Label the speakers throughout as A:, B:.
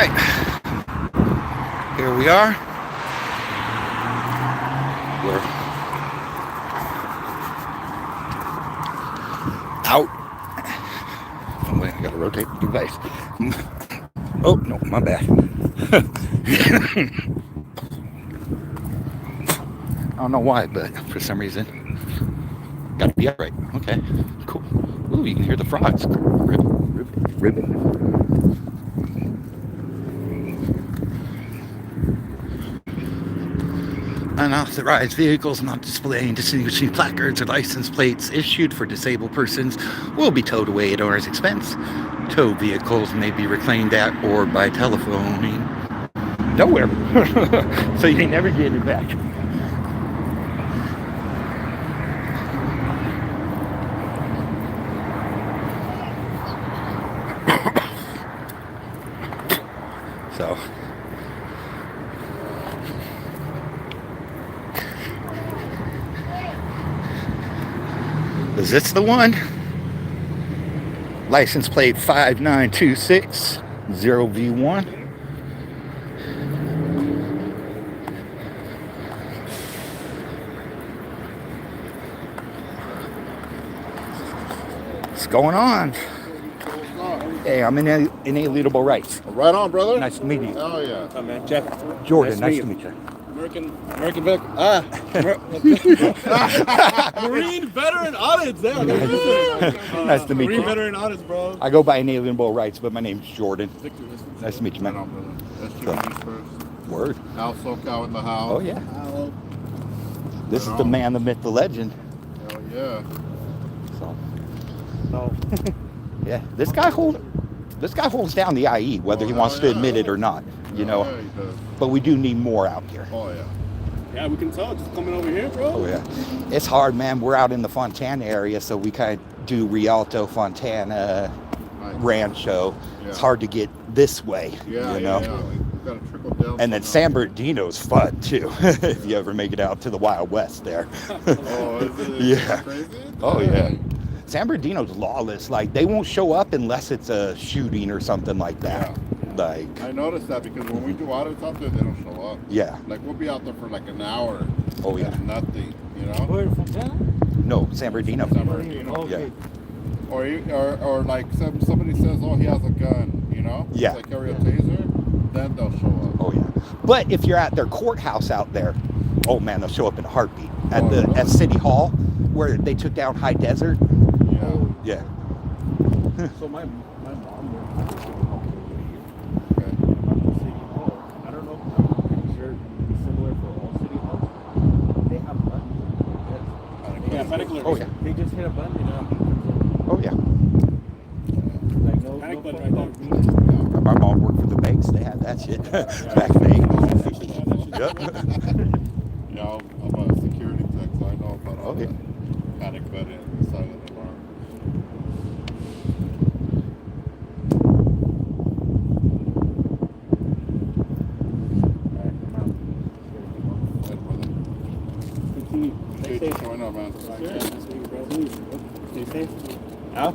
A: right, here we are. We're out. Oh, wait, I gotta rotate the device. Oh, no, my bad. I don't know why, but for some reason, gotta be upright. Okay, cool. Ooh, you can hear the frogs. Ribbon. Unauthorized vehicles not displaying distinguishing placards or license plates issued for disabled persons will be towed away at owner's expense. Tow vehicles may be reclaimed at or by telephoning nowhere, so you can never get it back. So. Is this the one? License plate 5926 0V1. What's going on? Hey, I'm in Inalienable Rights.
B: Right on, brother.
A: Nice to meet you.
B: Oh, yeah.
C: Oh, man, Jeff.
A: Jordan, nice to meet you.
C: American veteran. Marine veteran audits. Yeah,
A: Nice to meet
C: Marine
A: you.
C: veteran audits, bro.
A: I go by Inalienable Rights, but my name's Jordan.
C: Victor,
A: Nice to meet you,
B: Right
A: man.
B: on, brother. That's your first.
A: Word.
B: Al SoCal in the house.
A: Oh, yeah. This is the man, the myth, the legend.
B: Hell yeah.
A: So,
C: No.
A: yeah, this guy holds down the IE, whether he wants to admit it or not. You know,
B: Yeah, he does.
A: but we do need more out here.
B: Oh, yeah.
C: Yeah, we can tell. Just coming over here, bro.
A: Oh yeah, it's hard, man. We're out in the Fontana area, so we kind of do Rialto, Fontana,
B: Nice.
A: Rancho.
B: Yeah.
A: It's hard to get this way,
B: Yeah,
A: you know.
B: yeah. We've got to trickle down.
A: And then San Bernardino's fun too, if you ever make it out to the Wild West there.
B: Oh, is it?
A: Yeah.
B: Crazy?
A: Oh yeah. San Bernardino's lawless. Like they won't show up unless it's a shooting or something like that.
B: Yeah.
A: Like
B: I noticed that because when we do audits out there, they don't show up.
A: yeah.
B: Like we'll be out there for like an hour.
A: Oh yeah.
B: And nothing, you know.
C: Where from town?
A: No, San Bernardino.
B: San Bernardino.
C: Okay.
A: Yeah.
B: Or like somebody says, oh, he has a gun, you know.
A: Yeah.
B: Like carry a taser, then they'll show up.
A: Oh yeah. But if you're at their courthouse out there, oh man, they'll show up in a heartbeat. At
B: Oh, really?
A: at City Hall, where they took down High Desert.
B: Yeah.
A: Yeah.
C: So my mom worked at
B: Okay.
C: City Hall. I don't know. I'm pretty sure it's similar for all city halls. They have buttons. Yeah, panic alert.
A: Oh, yeah.
C: They just hit a button and
A: Oh yeah.
C: like no panic button right there.
A: My mom worked for the banks. They had that shit back in the 80s. Yep.
B: Yeah, I'm a security tech, so I know about all
A: Okay.
B: that. Panic button, silent alarm. Hey, brother. Hey,
C: Stay safe.
B: showing up, man.
C: Stay safe. Al?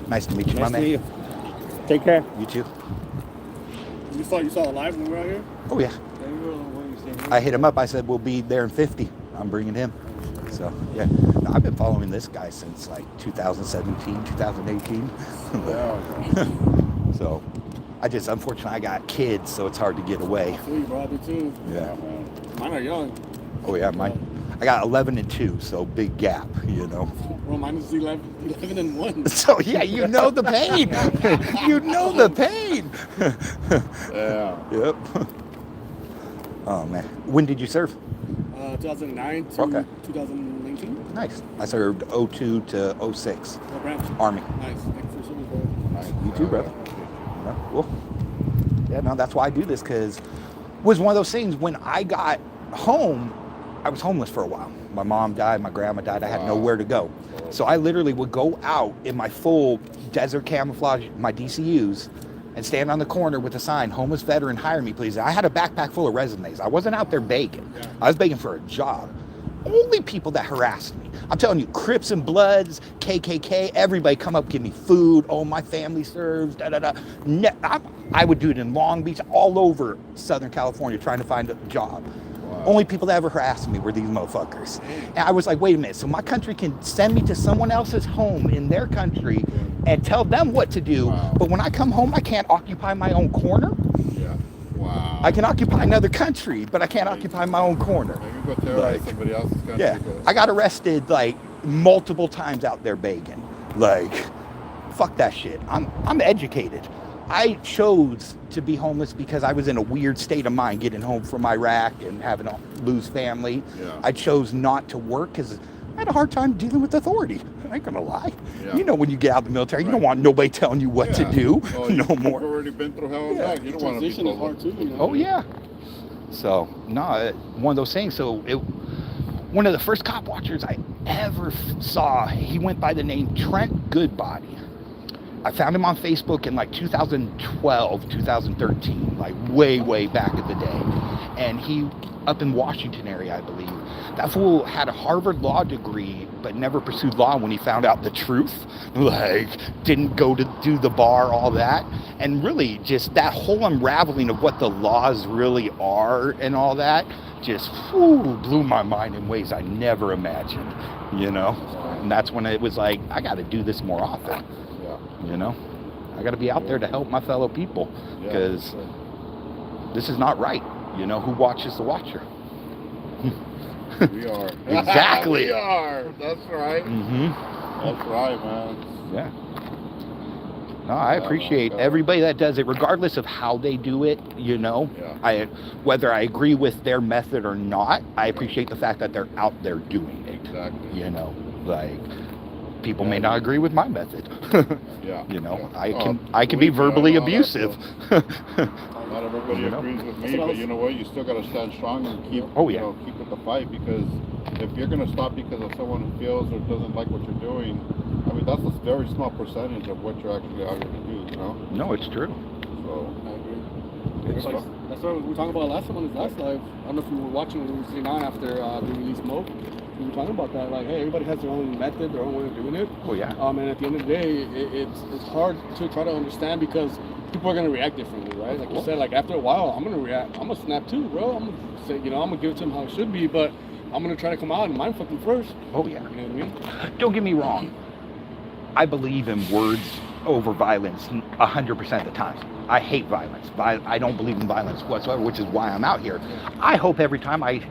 A: Nice to meet you, my
C: Nice to meet
A: man.
C: you. Take care.
A: You too.
C: You saw it live when we were out here?
A: Oh yeah. I hit him up. I said we'll be there in 50. I'm bringing him. So yeah. No, I've been following this guy since like 2017, 2018.
B: Yeah.
A: So unfortunately I got kids, so it's hard to get away.
C: I feel you, bro. I do too.
A: Yeah.
C: Mine are young.
A: Oh yeah, I got 11 and 2, so big gap, you know.
C: Well, mine is 11 and 1.
A: So yeah, you know the pain. You know the pain.
B: Yeah.
A: Yep. Oh man, when did you serve?
C: 2009 to
A: Okay.
C: 2019.
A: Nice. I served 02 to 06.
C: What branch?
A: Army.
C: Nice. Thank you for service, bro.
B: Nice.
A: You too, brother. Yeah, cool. Yeah, no, that's why I do this, because it was one of those things. When I got home, I was homeless for a while. My mom died, my grandma died. I had nowhere to go. So I literally would go out in my full desert camouflage, my DCUs, and stand on the corner with a sign, homeless veteran, hire me, please. I had a backpack full of resumes. I wasn't out there begging. I was begging for a job. only people that harassed me. I'm telling you, Crips and Bloods, KKK, everybody come up, give me food. Oh, my family serves, da da da. I would do it in Long Beach, all over Southern California, trying to find a job.
B: Wow.
A: Only people that ever harassed me were these motherfuckers. And I was like, wait a minute, so my country can send me to someone else's home in their country and tell them what to do,
B: Wow.
A: but when I come home, I can't occupy my own corner?
B: Yeah. Wow.
A: I can occupy another country, but I can't occupy my own corner.
B: You go terrorize somebody else's country.
A: Yeah,
B: but-
A: I got arrested like multiple times out there begging. Like, fuck that shit. I'm educated. I chose to be homeless because I was in a weird state of mind getting home from Iraq and having to lose family.
B: Yeah.
A: I chose not to work because I had a hard time dealing with authority. I ain't gonna lie.
B: Yeah.
A: You know, when you get out of the military, you don't
B: Right.
A: want nobody telling you what to
B: Yeah.
A: do.
B: Oh,
A: No
B: you've
A: more.
B: already been through hell and
A: Yeah.
B: back. You don't want to be
C: Transition is
B: told
C: hard too. You know?
A: Oh yeah. So no, one of those things. So one of the first cop watchers I ever saw, he went by the name Trent Goodbody. I found him on Facebook in like 2012, 2013, like way back in the day. And he, up in Washington area, I believe. That fool had a Harvard law degree, but never pursued law when he found out the truth. Like, didn't go to do the bar, all that. And really, just that whole unraveling of what the laws really are and all that, just blew my mind in ways I never imagined, you know? And that's when it was like, I got to do this more often.
B: Yeah.
A: You know, I got to be out there to help my fellow people
B: Yeah,
A: because
B: sure.
A: this is not right. You know, who watches the watcher?
B: We are.
A: Exactly.
B: We are. That's right.
A: Mm-hmm.
B: That's right, man.
A: Yeah. No, I appreciate everybody that does it, regardless of how they do it. You know,
B: Yeah.
A: Whether I agree with their method or not, I appreciate the fact that they're out there doing it.
B: Exactly.
A: You know, like people may not agree with my method.
B: Yeah.
A: You know,
B: Yeah.
A: I can be
B: believe me, I
A: verbally
B: know how that
A: abusive.
B: Not everybody
A: You know?
B: agrees with me, but you know what? You still got to stand strong and keep,
A: Oh, yeah.
B: you know, keep with the fight, because if you're going to stop because of someone who feels or doesn't like what you're doing, I mean, that's a very small percentage of what you're actually out here to do, you know?
A: No, it's true.
B: So,
C: I agree.
A: It's
C: Everybody's- That's what we were talking about last time on his last live. I don't know if you were watching when we were sitting on after they released Smoke. We were talking about that. Like, hey, everybody has their own method, their own way of doing it.
A: Oh yeah.
C: And at the end of the day, it's hard to try to understand because people are gonna react differently, right? Like you said, like after a while, I'm gonna react. I'm gonna snap too, bro. I'm gonna say, you know, I'm gonna give it to him how it should be, but I'm gonna try to come out and mind fucking first.
A: Oh yeah.
C: You know what I mean?
A: Don't get me wrong. I believe in words over violence 100% of the time. I hate violence. I don't believe in violence whatsoever, which is why I'm out here. I hope every time I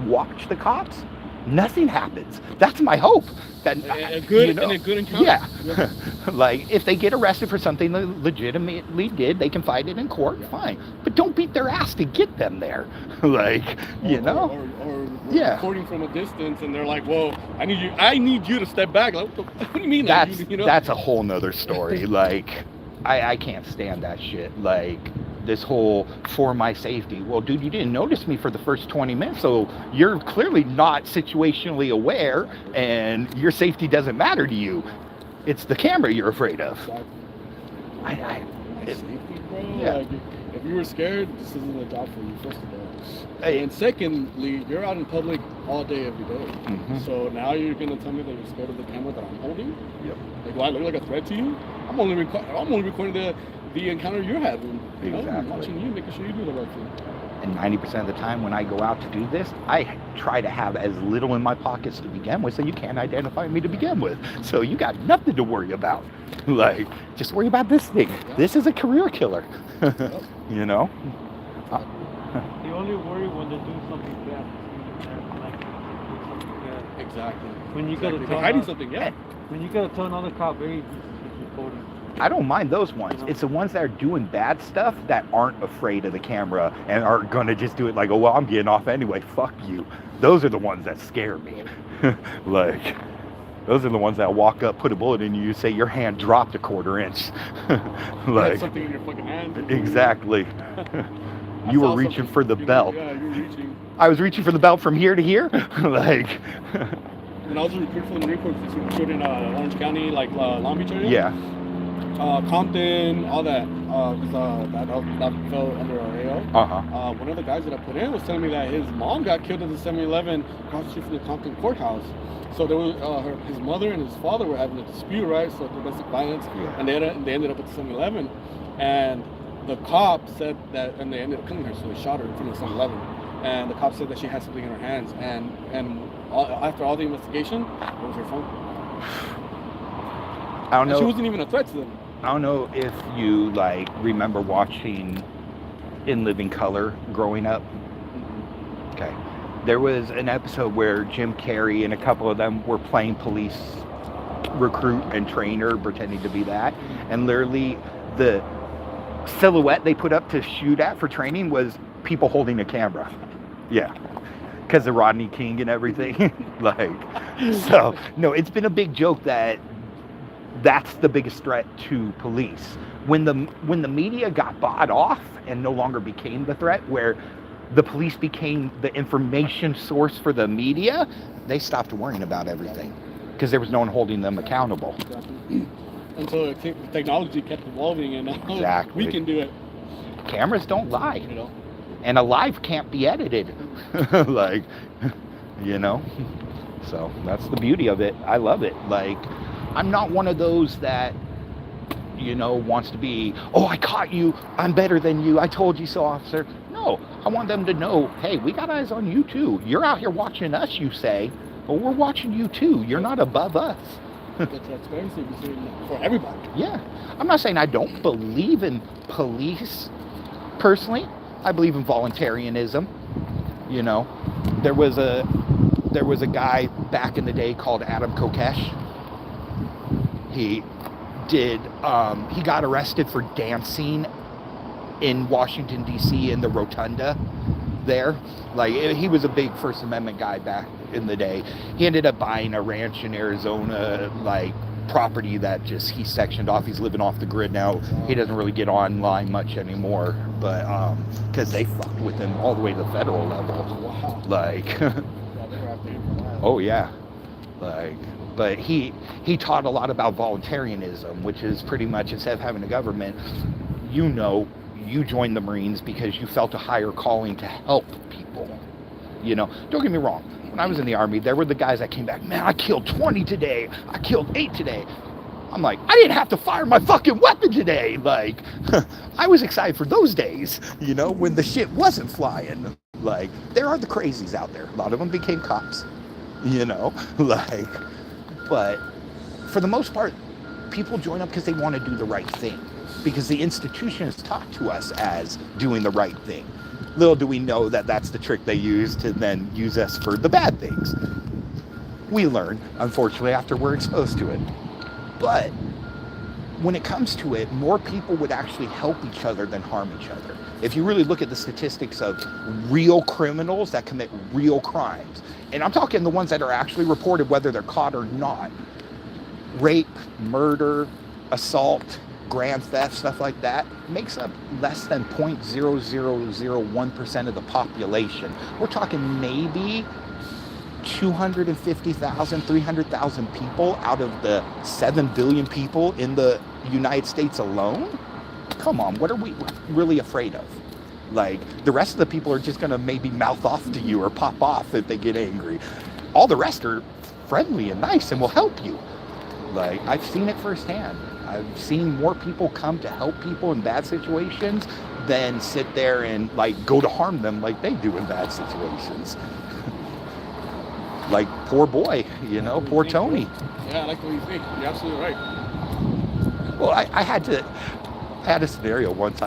A: watch the cops, nothing happens. That's my hope. That
C: A good
A: you know,
C: and a good encounter.
A: Yeah. Like if they get arrested for something they legitimately did, they can fight it in court. Fine, but don't beat their ass to get them there. Like you know.
C: Or
A: Yeah.
C: recording from a distance, and they're like, "Whoa, I need you to step back." Like, what do you mean?
A: That's
C: like, you know?
A: that's a whole nother story. Like I can't stand that shit. Like this whole for my safety. Well, dude, you didn't notice me for the first 20 minutes, so you're clearly not situationally aware, and your safety doesn't matter to you. It's the camera you're afraid of.
C: Safety, bro.
A: Yeah.
C: Like, if you were scared, this isn't a job for you, first of all.
A: Hey.
C: And secondly, you're out in public all day, every day.
A: Mhm.
C: So now you're gonna tell me that you're scared of the camera that I'm holding?
A: Yep.
C: Like, do I look like a threat to you? I'm only recording the encounter you're having. You know? I'm
A: Exactly.
C: watching you, making sure you do the right thing.
A: And 90% of the time when I go out to do this, I try to have as little in my pockets to begin with, so you can't identify me to begin with. So you got nothing to worry about. Like, just worry about this thing. This is a career killer. You know?
D: They only worry when they're doing something bad. Like doing something bad.
C: Exactly.
D: When you gotta
C: They're
D: tell
C: hiding
D: another-
C: something, yeah.
D: When you gotta tell another cop, hey, he's recording.
A: I don't mind those ones. It's the ones that are doing bad stuff that aren't afraid of the camera and are gonna just do it like, oh, well, I'm getting off anyway, fuck you. Those are the ones that scare me. Like, those are the ones that walk up, put a bullet in you, you say your hand dropped a quarter inch.
C: You have
A: Like,
C: something in your fucking hand.
A: exactly.
C: I
A: You were
C: saw
A: reaching
C: something,
A: for the
C: you know,
A: belt.
C: Yeah, you were reaching.
A: I was reaching for the belt from here to here. Like,
C: When I was recruited from the Marine Corps, we recruited in Orange County, like Long Beach area.
A: yeah.
C: Compton, all that. That fell under our AO. One of the guys that I put in was telling me that his mom got killed at the 7-Eleven across the street from the Compton courthouse. So there was his mother and his father were having a dispute, right? So domestic violence, and they ended up at the 7-Eleven, and the cop said that, and they ended up killing her. So they shot her in front of the 7-Eleven, and the cop said that she had something in her hands, and after all the investigation, it was her phone.
A: I don't know.
C: She wasn't even a threat to them.
A: I don't know if you like remember watching In Living Color growing up. Okay. There was an episode where Jim Carrey and a couple of them were playing police recruit and trainer, pretending to be that. And literally the silhouette they put up to shoot at for training was people holding a camera. Yeah. Because of Rodney King and everything. Like, so, no, it's been a big joke that that's the biggest threat to police. When the media got bought off and no longer became the threat, where the police became the information source for the media, they stopped worrying about everything because there was no one holding them accountable.
C: Exactly. Until technology kept evolving, and now we can do it.
A: Cameras don't lie,
C: you know,
A: and a live can't be edited. Like, you know, so that's the beauty of it. I love it. Like, I'm not one of those that, you know, wants to be, oh, I caught you, I'm better than you, I told you so, officer. No, I want them to know, hey, we got eyes on you too. You're out here watching us, you say, but we're watching you too. You're not above us.
C: The transparency for everybody.
A: Yeah. I'm not saying I don't believe in police personally. I believe in voluntarism. You know, there was a guy back in the day called Adam Kokesh. He got arrested for dancing in Washington, D.C. in the rotunda there. Like, he was a big First Amendment guy back in the day. He ended up buying a ranch in Arizona, like, property that just he sectioned off. He's living off the grid now. He doesn't really get online much anymore, but because they fucked with him all the way to the federal level.
C: Wow.
A: Like, oh yeah, like. But he taught a lot about voluntarism, which is pretty much, instead of having a government, you know, you joined the Marines because you felt a higher calling to help people. You know, don't get me wrong. When I was in the Army, there were the guys that came back, man, I killed 20 today. I killed 8 today. I'm like, I didn't have to fire my fucking weapon today. Like, I was excited for those days, you know, when the shit wasn't flying. Like, there are the crazies out there. A lot of them became cops, you know, like... But for the most part, people join up because they want to do the right thing. Because the institution is taught to us as doing the right thing. Little do we know that that's the trick they use to then use us for the bad things. We learn, unfortunately, after we're exposed to it. But when it comes to it, more people would actually help each other than harm each other. If you really look at the statistics of real criminals that commit real crimes, and I'm talking the ones that are actually reported whether they're caught or not, rape, murder, assault, grand theft, stuff like that, makes up less than 0.0001% of the population. We're talking maybe 250,000, 300,000 people out of the 7 billion people in the United States alone? Come on, what are we really afraid of? Like, the rest of the people are just gonna maybe mouth off to you or pop off if they get angry. All the rest are friendly and nice and will help you. Like, I've seen it firsthand. I've seen more people come to help people in bad situations than sit there and, like, go to harm them like they do in bad situations. Like, poor boy, you know, poor Tony.
C: Yeah, I like the way you think. You're absolutely right.
A: Well, I had a scenario once,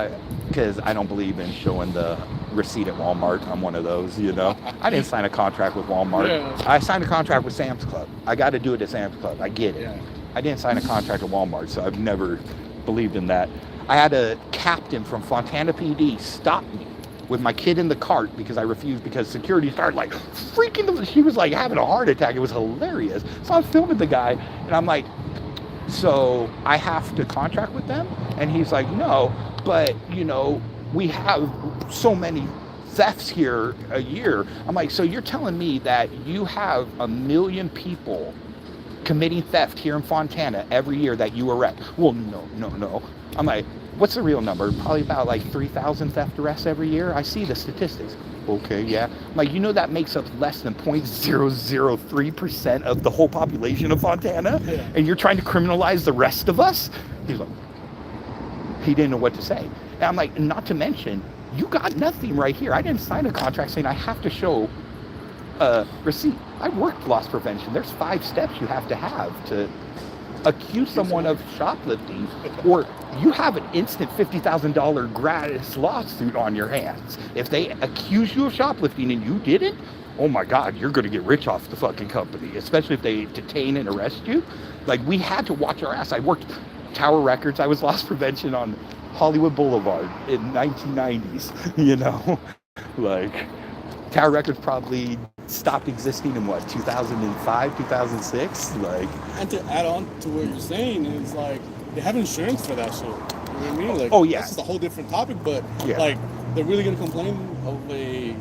A: because I don't believe in showing the receipt at Walmart. I'm one of those, you know. I didn't sign a contract with Walmart.
C: Yeah.
A: I signed a contract with Sam's Club. I got to do it at Sam's Club. I get it.
C: Yeah.
A: I didn't sign a contract with Walmart, so I've never believed in that. I had a captain from Fontana PD stop me with my kid in the cart because I refused, because security started like freaking, he was like having a heart attack. It was hilarious. So I'm filming the guy and I'm like, so I have to contract with them? And he's like, no, but you know, we have so many thefts here a year. I'm like, so you're telling me that you have 1 million people committing theft here in Fontana every year that you arrest. Well, no. I'm like, what's the real number? Probably about like 3,000 theft arrests every year. I see the statistics. Okay, yeah. I'm like, that makes up less than 0.003% of the whole population of Fontana?
C: Yeah.
A: And you're trying to criminalize the rest of us? He's like, he didn't know what to say. And I'm like, not to mention, you got nothing right here. I didn't sign a contract saying I have to show a receipt. I worked loss prevention. There's 5 steps you have to accuse someone of shoplifting, or you have an instant $50,000 gratis lawsuit on your hands. If they accuse you of shoplifting and you didn't, oh my God, you're going to get rich off the fucking company, especially if they detain and arrest you. Like, we had to watch our ass. I worked Tower Records. I was loss prevention on Hollywood Boulevard in 1990s, like Tower Records probably stopped existing in 2005, 2006, like.
C: And to add on to what you're saying is like they have insurance for that shit. You know what I mean? Like,
A: oh yeah,
C: this is a whole different topic, but
A: yeah.
C: Like they're really gonna complain of a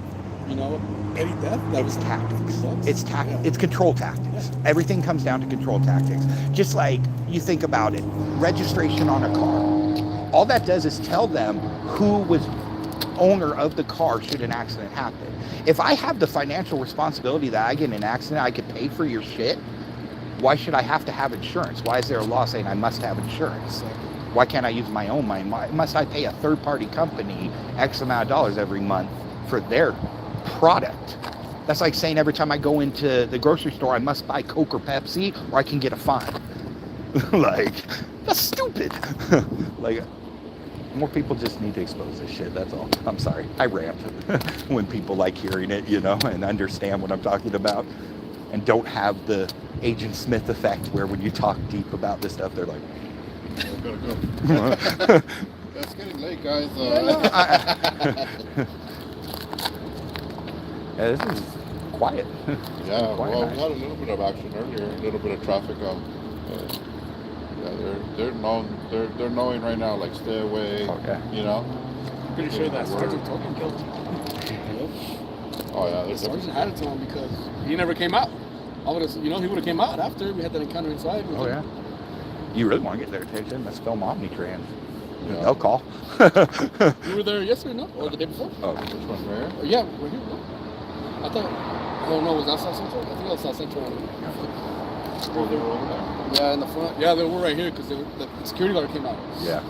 C: petty theft.
A: It's tactics. It's control tactics. Yeah. Everything comes down to control tactics. Just like you think about it, registration on a car. All that does is tell them who was owner of the car should an accident happen. If I have the financial responsibility that I get in an accident, I could pay for your shit. Why should I have to have insurance? Why is there a law saying I must have insurance? Why can't I use my own money? Why must I pay a third-party company X amount of dollars every month for their product? That's like saying every time I go into the grocery store, I must buy Coke or Pepsi or I can get a fine. Like, that's stupid. Like, more people just need to expose this shit, that's all. I'm sorry, I rant when people like hearing it, and understand what I'm talking about, and don't have the Agent Smith effect where when you talk deep about this stuff, they're like,
B: Gotta go. It's getting late, guys.
A: Yeah, this is quiet.
B: Yeah,
A: quiet
B: well,
A: night.
B: we had a little bit of action earlier, a little bit of traffic. They're knowing right now, like, stay away.
A: Okay.
C: I'm pretty sure that Sergeant told him guilty.
B: Oh yeah,
C: The Sergeant had it to him because he never came out. He would have came out after we had that encounter inside.
A: Oh yeah. You really want to get their attention? Let's film Omnitrans.
B: Yeah.
A: They'll call.
C: You were there yesterday, no? Or the day before?
A: Oh,
B: Which one, right here?
C: Yeah, we're here. No? I thought. Oh no, was that South Central? I think that was South Central.
B: Oh, they were over there?
C: Yeah, in the front. Yeah, they were right here because the security guard came out.
A: Yeah.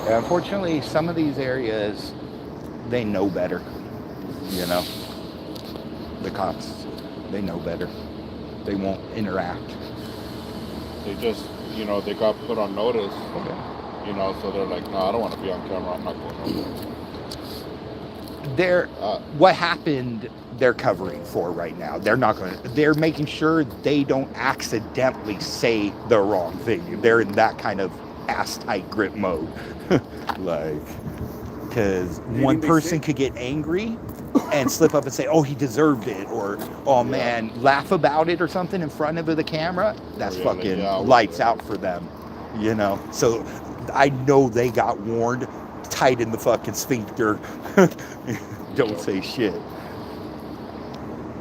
A: Yeah. Unfortunately, some of these areas, they know better. The cops, they know better. They won't interact.
B: They just, they got put on notice.
A: Okay.
B: So they're like, no, I don't want to be on camera. I'm not going over.
A: What happened, they're covering for right now. They're making sure they don't accidentally say the wrong thing. They're in that kind of ass-tight grip mode. Like, because one person could get angry and slip up and say, oh, he deserved it, or, oh man, laugh about it or something in front of the camera. That's fucking lights out for them, So I know they got warned, tight in the fucking sphincter. Don't say shit.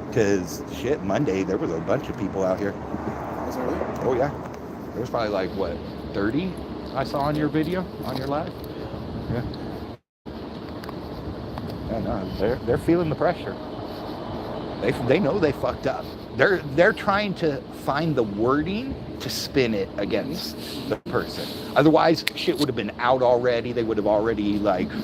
A: Because, Monday, there was a bunch of people out here. Oh, yeah. There was probably like, 30 I saw on your video, on your live? Yeah. Yeah, no, they're feeling the pressure. They know they fucked up. They're trying to find the wording to spin it against the person. Otherwise, shit would have been out already. They would have already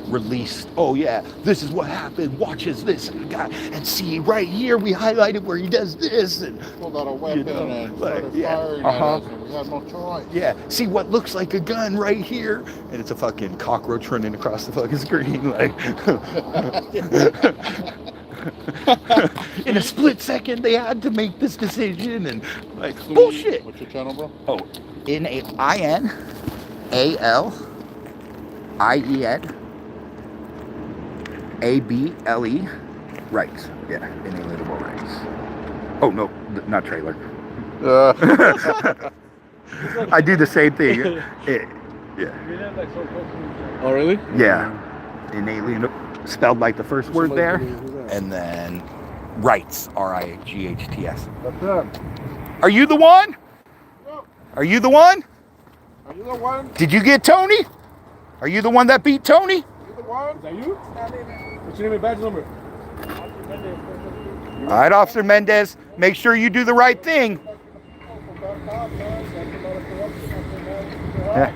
A: released. Oh yeah, this is what happened. Watches this guy and see right here. We highlighted where he does this and
B: pulled out a weapon and started firing at us, and we had no choice.
A: Yeah, see what looks like a gun right here, and it's a fucking cockroach running across the fucking screen in a split second, they had to make this decision and bullshit.
B: What's your channel, bro?
A: Oh, INALIENABLE rights. Yeah, inalienable rights. Oh no, not trailer. I do the same thing. Yeah.
C: Oh really?
A: Yeah. Inalienable, spelled like the first word there, and then Rights, R-I-G-H-T-S.
B: That's it.
A: Are you the one? Are you the one?
B: Are you the one?
A: Did you get Tony? Are you the one that beat Tony?
B: You the one?
C: Is that you? What's your name and badge number?
A: All right, Officer Mendez, make sure you do the right thing. Yeah.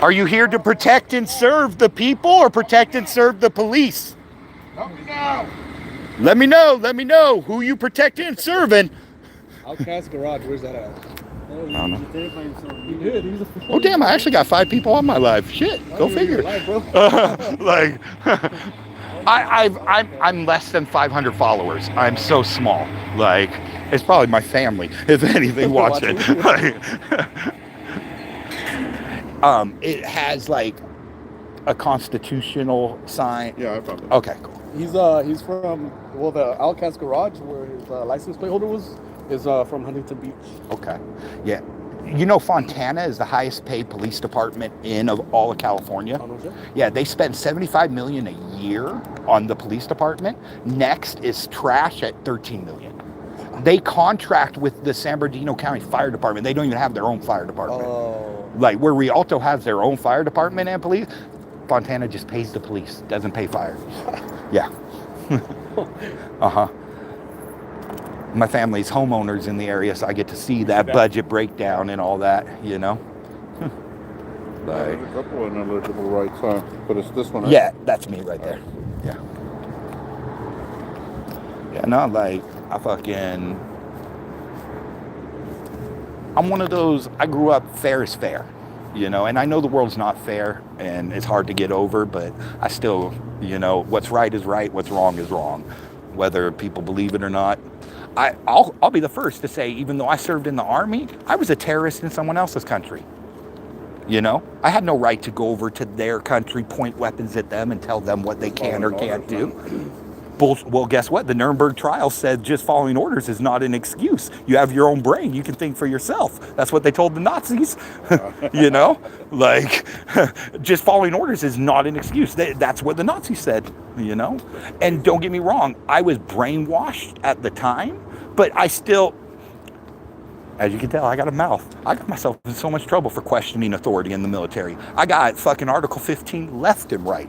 A: Are you here to protect and serve the people or protect and serve the police?
B: Help me now.
A: Let me know who you protecting and serving.
C: Outcast Garage, where's that at?
A: I don't know.
C: He did. He's a
A: Oh damn! I actually got 5 people on my live. Shit, go figure. Like, I'm less than 500 followers. I'm so small. Like, it's probably my family, if anything, watching. Like, it has like a constitutional sign.
B: Yeah, I found it.
A: Okay, cool.
C: He's from the Outcast Garage where his license plate holder is from Huntington Beach.
A: Okay, yeah. You know, Fontana is the highest paid police department of all of California. Yeah, they spend $75 million a year on the police department. Next is trash at $13 million. They contract with the San Bernardino County Fire Department. They don't even have their own fire department.
C: Oh.
A: Like where Rialto has their own fire department and police, Fontana just pays the police, doesn't pay fire. Yeah. Uh-huh. My family's homeowners in the area, so I get to see that budget breakdown and all that, you know.
B: There's a couple of ineligible rights, huh? But it's this one, right?
A: Yeah, that's me right there. Yeah. Yeah, no, like, I'm one of those, I grew up fair is fair, you know, and I know the world's not fair and it's hard to get over, but I still, you know, what's right is right, what's wrong is wrong, whether people believe it or not. I'll be the first to say, even though I served in the Army, I was a terrorist in someone else's country. You know, I had no right to go over to their country, point weapons at them and tell them what they can or can't do. Well, guess what? The Nuremberg trial said just following orders is not an excuse. You have your own brain. You can think for yourself. That's what they told the Nazis. You know, like just following orders is not an excuse. That's what the Nazis said, you know. And don't get me wrong, I was brainwashed at the time, but I still, as you can tell, I got a mouth. I got myself in so much trouble for questioning authority in the military. I got fucking Article 15 left and right.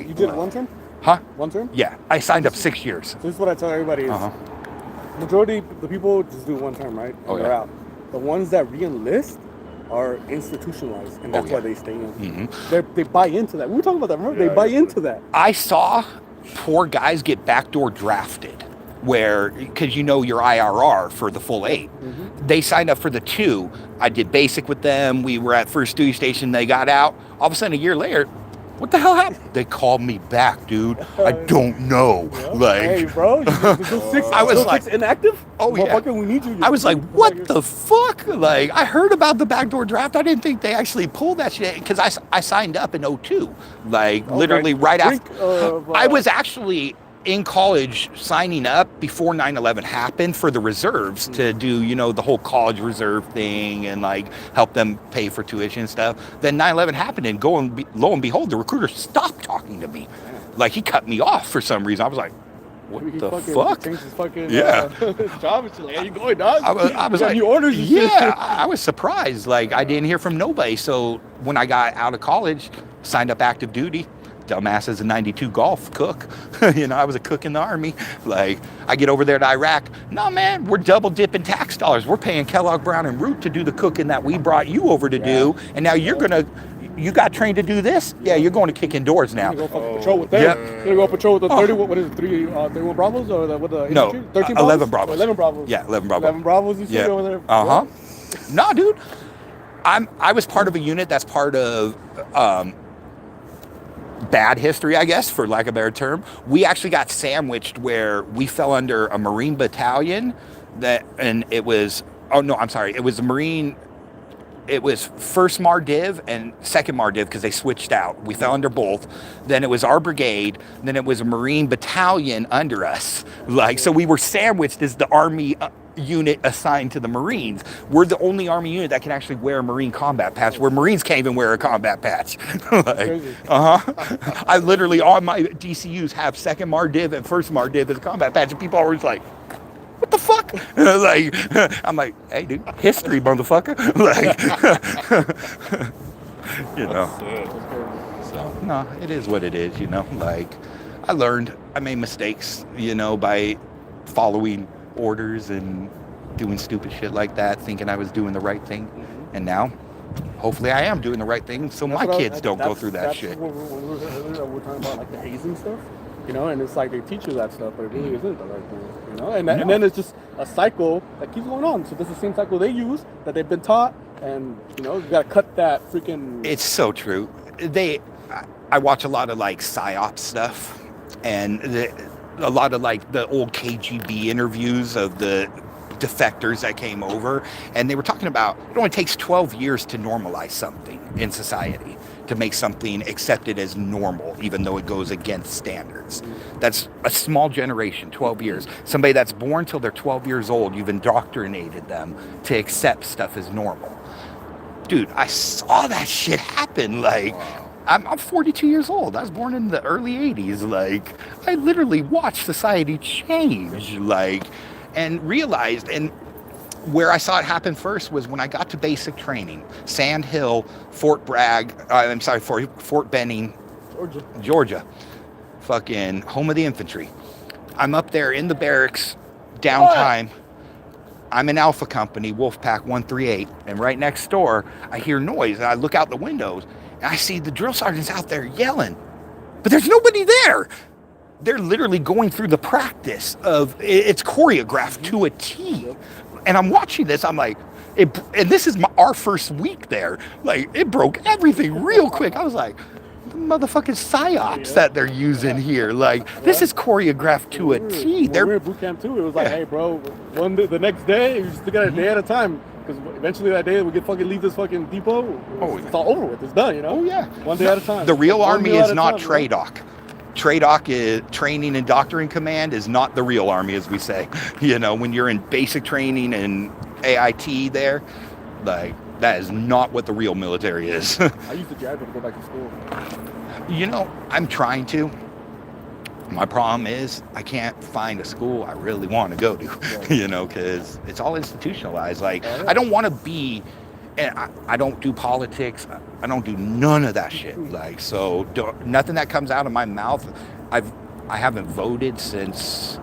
C: You did it one term?
A: Huh?
C: One term?
A: Yeah, I signed up 6 years.
C: This is what I tell everybody is, majority of the people just do one term, right? And they're out. The ones that re-enlist are institutionalized, and that's why they stay in. They buy into that. We were talking about that, remember? They buy into that.
A: I saw poor guys get backdoor drafted where, because you know your IRR for the full 8. They signed up for the 2. I did basic with them. We were at first duty station. They got out. All of a sudden, a year later, what the hell happened? They called me back, dude. I don't know. Like,
C: hey, bro,
A: I was like,
C: inactive?
A: Oh, yeah.
C: We need you.
A: I was like, what the fuck? Like, I heard about the backdoor draft. I didn't think they actually pulled that shit because I signed up in 02. Like, literally right after. I was actually in college signing up before 9/11 happened for the reserves to do, you know, the whole college reserve thing and like help them pay for tuition and stuff. Then 9/11 happened and lo and behold, the recruiter stopped talking to me. Like he cut me off for some reason. I was like, what the fuck?
C: Changed his fucking
A: job.
C: It's like, how you going, dog?
A: I was like,
C: new orders and
A: yeah,
C: shit.
A: I was surprised. Like I didn't hear from nobody. So when I got out of college, signed up active duty. Dumbass as a 92 Golf cook. You know, I was a cook in the Army. Like, I get over there to Iraq. No, man, we're double dipping tax dollars. We're paying Kellogg, Brown, and Root to do the cooking that we brought you over to do. And now you got trained to do this? Yeah, you're going to kick indoors now.
C: You're going to go patrol with them?
A: Yep.
C: You're going to go patrol with the 30, what is it, 31 Bravos? Or what the
A: no,
C: infantry? 13 Bravos?
A: 11 Bravos.
C: 11 Bravos.
A: Yeah, 11 Bravos.
C: 11 Bravos you see over there?
A: Uh-huh. No, dude. I was part of a unit that's part of bad history, I guess, for lack of a better term. We actually got sandwiched where we fell under a Marine battalion it was a Marine, it was 1st MARDIV and 2nd MARDIV because they switched out. We fell under both. Then it was our brigade. Then it was a Marine battalion under us. Like, so we were sandwiched as the Army unit assigned to the Marines. We're the only Army unit that can actually wear a Marine combat patch, where Marines can't even wear a combat patch. Like, I literally, on my DCUs, have 2nd MARDIV and 1st MARDIV as a combat patch, and people are always like, what the fuck? Like, I'm like, hey, dude, history, motherfucker. Like, you know. So, no, it is what it is, you know. Like, I learned, I made mistakes, you know, by following orders and doing stupid shit like that, thinking I was doing the right thing. And now, hopefully I am doing the right thing, so my kids don't go through that shit.
C: We're talking about like the hazing stuff, you know, and it's like they teach you that stuff, but it really isn't the right thing, you know. And then it's just a cycle that keeps going on. So this is the same cycle they use that they've been taught, and you know, you gotta cut that freaking.
A: It's so true. I watch a lot of like psyop stuff, and a lot of like the old KGB interviews of the defectors that came over, and they were talking about it only takes 12 years to normalize something in society, to make something accepted as normal, even though it goes against standards. That's a small generation, 12 years. Somebody that's born till they're 12 years old, you've indoctrinated them to accept stuff as normal. Dude, I saw that shit happen. Like, I'm 42 years old. I was born in the early 80s. Like, I literally watched society change, like, and realized, and where I saw it happen first was when I got to basic training. Sand Hill, Fort Benning, Georgia. Fucking home of the infantry. I'm up there in the barracks, downtime. I'm in Alpha Company, Wolfpack 138, and right next door, I hear noise, and I look out the windows, and I see the drill sergeants out there yelling, but there's nobody there. They're literally going through the practice of, it's choreographed to a T. And I'm watching this, I'm like, and this is our first week there. Like, it broke everything real quick. I was like, the motherfucking psyops that they're using here. Like, this is choreographed to a T.
C: When we were at boot camp too, it was like, hey bro, the next day, you just got a day at a time. Because eventually that day we could fucking leave this fucking depot. It's all over with. It's done, you know?
A: Oh, yeah.
C: One day at a time.
A: The real Army is not TRADOC. TRADOC is Training and Doctrine Command, is not the real Army, as we say. You know, when you're in basic training and AIT there, like, that is not what the real military is.
C: I used to drive to go back to school.
A: You know, I'm trying to. My problem is I can't find a school I really want to go to, you know, because it's all institutionalized. Like, I don't want to be, and I don't do politics. I don't do none of that shit. Like, so nothing that comes out of my mouth. I haven't voted since,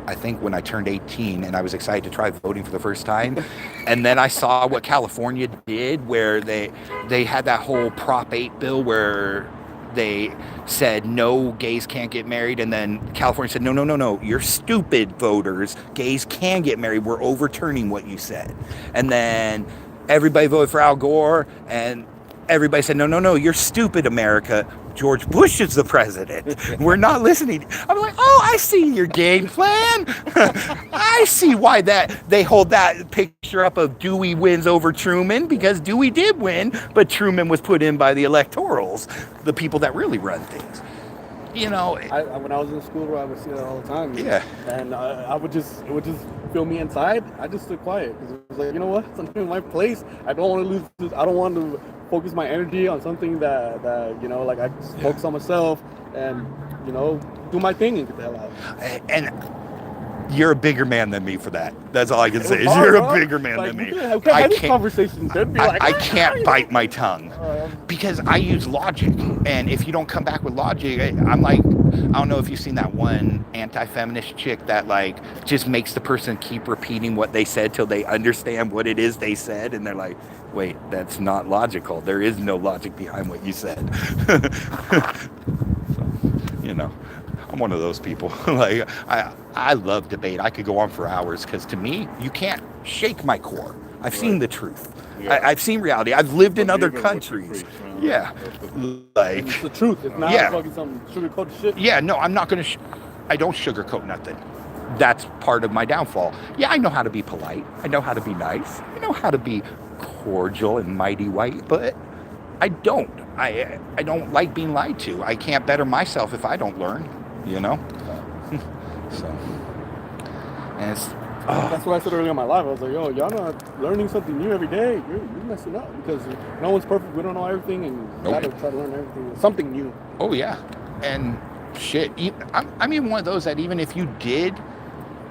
A: I think, when I turned 18, and I was excited to try voting for the first time. And then I saw what California did, where they had that whole Prop 8 bill where they said, no, gays can't get married. And then California said, no, you're stupid, voters. Gays can get married. We're overturning what you said. And then everybody voted for Al Gore, and everybody said, no, you're stupid, America. George Bush is the president. We're not listening. I'm like, oh, I see your game plan. I see why they hold that picture up of Dewey wins over Truman, because Dewey did win, but Truman was put in by the electorals, the people that really run things. You know,
C: when I was in school, I would see that all the time.
A: Yeah.
C: And it would just feel me inside. I just stood quiet because it was like, you know what? It's not in my place. I don't want to lose this. I don't want to focus my energy on something that you know, like, I just focus on myself and, you know, do my thing and get the hell out.
A: And you're a bigger man than me for that. That's all I can say. Is you're a bigger man than me.
C: I
A: can't bite my tongue because I use logic, and if you don't come back with logic, I'm like, I don't know if you've seen that one anti-feminist chick that, like, just makes the person keep repeating what they said till they understand what it is they said, and they're like, wait, that's not logical. There is no logic behind what you said. So, you know, I'm one of those people. Like, I love debate. I could go on for hours, because to me, you can't shake my core. I've seen the truth. Yeah. I've seen reality. I've lived in other countries. Yeah. Like,
C: it's the truth. It's not fucking some sugarcoated shit.
A: Yeah, no, I'm not going to, I don't sugarcoat nothing. That's part of my downfall. Yeah, I know how to be polite. I know how to be nice. I know how to be cordial and mighty white, but I don't. I don't like being lied to. I can't better myself if I don't learn, you know? So, And it's
C: That's what I said earlier in my life. I was like, yo, y'all not learning something new every day. You're messing up because no one's perfect. We don't know everything, and you gotta try to learn everything. Something new.
A: oh yeah, and shit. I'm even one of those that even if you did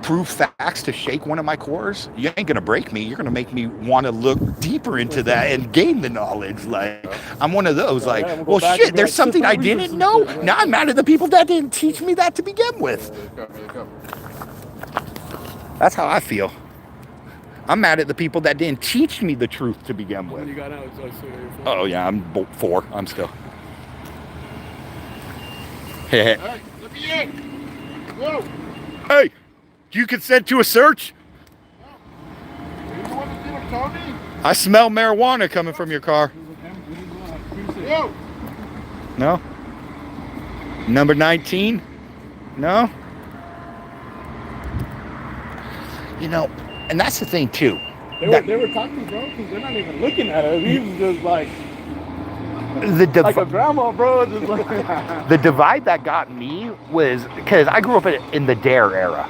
A: prove facts to shake one of my cores, you ain't gonna break me. You're gonna make me want to look deeper into that and gain the knowledge. Like I'm one of those. Like,
C: we'll go
A: well,
C: back
A: shit.
C: and be
A: There's
C: like,
A: something
C: "Shit,
A: I
C: my
A: didn't
C: research
A: know.
C: is good."
A: Now I'm mad at the people that didn't teach me that to begin with.
B: Here you come.
A: That's how I feel. I'm mad at the people that didn't teach me the truth to begin
C: When
A: with.
C: you got out, it's like,
A: Oh yeah, I'm 4. I'm still.
B: Hey, let me in. Go.
A: Hey, do you consent to a search?
B: You the one that did it, Tony?
A: I smell marijuana coming from your car.
B: Yo.
A: No? Number 19? No? You know, and that's the thing too.
C: They were talking, bro, because they're not even looking at us. He was just like like a grandma, bro. Just like
A: The divide that got me was because I grew up in the DARE era,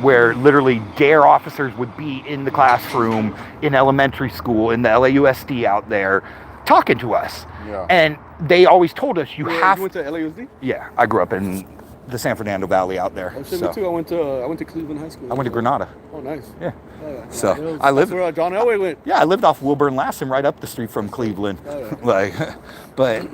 A: where literally DARE officers would be in the classroom in elementary school in the LAUSD out there talking to us.
B: Yeah.
A: And they always told us you have.
C: You went to LAUSD?
A: Yeah, I grew up in the San Fernando Valley out there.
C: Oh, shit, me too. I went to Cleveland High School.
A: I went to Granada.
C: Oh, nice.
A: Yeah.
C: Oh, yeah.
A: So
C: I lived. That's where John Elway went.
A: Yeah, I lived off Wilbur and Lassen, right up the street from Cleveland.
C: Oh, yeah.
A: Like, but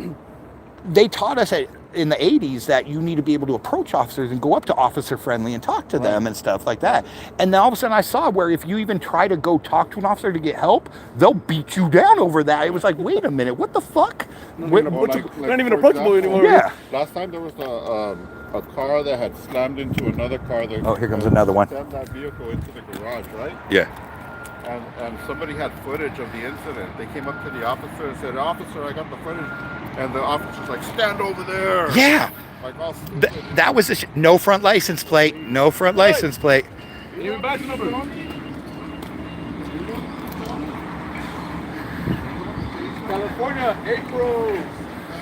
A: they taught us in the 80s that you need to be able to approach officers and go up to officer friendly and talk to them and stuff like that. And then all of a sudden I saw where if you even try to go talk to an officer to get help, they'll beat you down over that. It was like, wait a minute, what the fuck?
C: They're not even approachable anymore.
A: Yeah.
B: Last time there was a car that had slammed into another car.
A: Oh, here comes another one.
B: Slammed that vehicle into the garage, right?
A: Yeah.
B: And somebody had footage of the incident. They came up to the officer and said, "Officer, I got the footage." And the officer's like, "Stand over there."
A: Yeah.
B: Like all stupid.
A: That was no front license plate. No front license plate.
C: Your badge number. California, April,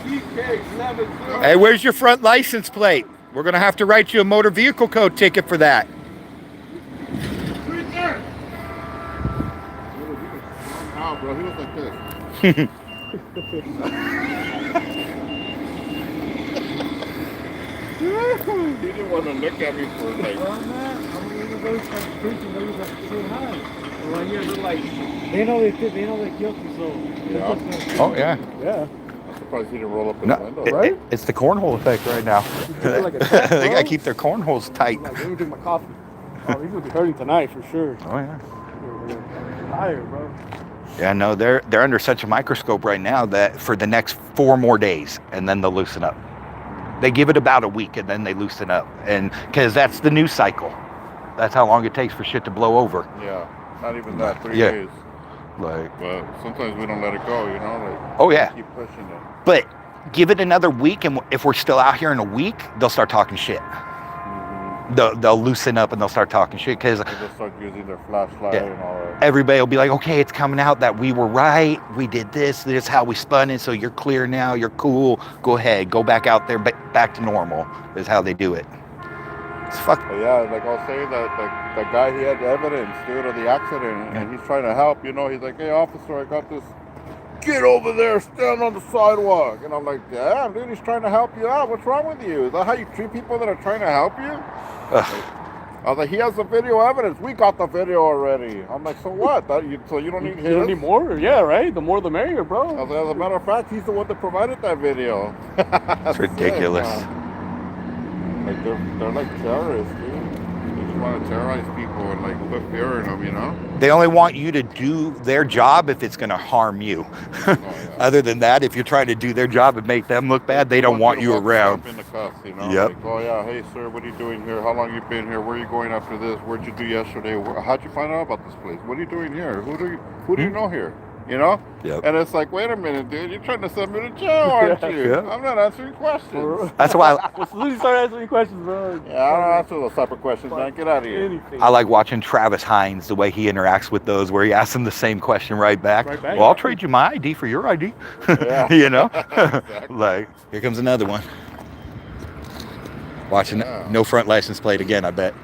C: CK70.
A: Hey, where's your front license plate? We're going to have to write you a motor vehicle code ticket for that.
B: Right there. Wow, bro, he was like this. He didn't want to look at me for like.
D: Well, man, I'm gonna go to the preaching. They was like so high. Well, yeah, they're like they know they killed you, so.
B: Yeah.
A: Oh, yeah.
C: Yeah.
B: I'm surprised he didn't roll up in
A: No,
B: the window, right?
A: it's the cornhole effect right now.
C: Like a cat,
A: They
C: bro.
A: got to keep their cornholes tight.
C: Like, let me drink my coffee. Oh, he's gonna be hurting tonight for sure.
A: Oh, yeah.
C: Tired, bro.
A: Yeah, no, they're under such a microscope right now that for the next 4 more days, and then they'll loosen up. They give it about a week, and then they loosen up, and because that's the news cycle. That's how long it takes for shit to blow over.
B: Yeah, not even that, 3
A: Yeah.
B: days.
A: Like,
B: But sometimes we don't let it go, you know? Like,
A: oh yeah,
B: keep pushing it.
A: but give it another week, and if we're still out here in a week, they'll start talking shit. They'll loosen up and they'll start talking shit because
B: They'll start using their flashlight
A: Yeah.
B: and all that.
A: everybody will be like, okay, it's coming out that we were right. We did this. This is how we spun it. So you're clear now. You're cool. Go ahead. Go back out there. Back to normal is how they do it. It's fuck.
B: But yeah, like I was saying, that guy, he had evidence, dude, of the accident, and he's trying to help, you know? He's like, "Hey, officer, I got this. Get over there, stand on the sidewalk." And I'm like, "Damn, dude, he's trying to help you out. What's wrong with you? Is that how you treat people that are trying to help you?" I was like, "He has the video evidence. We got the video already." I'm like, "So what? So you don't need his?"
C: You don't need more? Yeah, right? The more the merrier,
B: I
C: bro.
B: was like, as a matter of fact, he's the one that provided that video.
A: It's ridiculous.
B: Like they're like terrorists, dude. They just want to terrorize people and like put fear in them, you know?
A: They only want you to do their job if it's going to harm you. Other than that, if you're trying to do their job and make them look bad, they don't want you around.
B: In the cuffs, you know?
A: Yep.
B: Like, oh yeah, hey sir, what are you doing here? How long you been here? Where are you going after this? Where'd you do yesterday? How'd you find out about this place? What are you doing here? Who do you know here? You know?
A: Yep.
B: And it's like, wait a minute, dude, you're trying to send me to jail, aren't you?
A: Yeah.
B: I'm not answering questions.
A: That's why
C: As soon as you start answering questions, bro.
B: Yeah, I don't answer those type of questions, man. Get out of here.
C: Anything.
A: I like watching Travis Hines, the way he interacts with those, where he asks them the same question right back.
C: Right back.
A: Well, I'll trade you my ID for your ID.
B: Yeah.
A: You know?
B: Exactly.
A: Like, here comes another one. Watching
B: Yeah.
A: no front license plate again, I bet.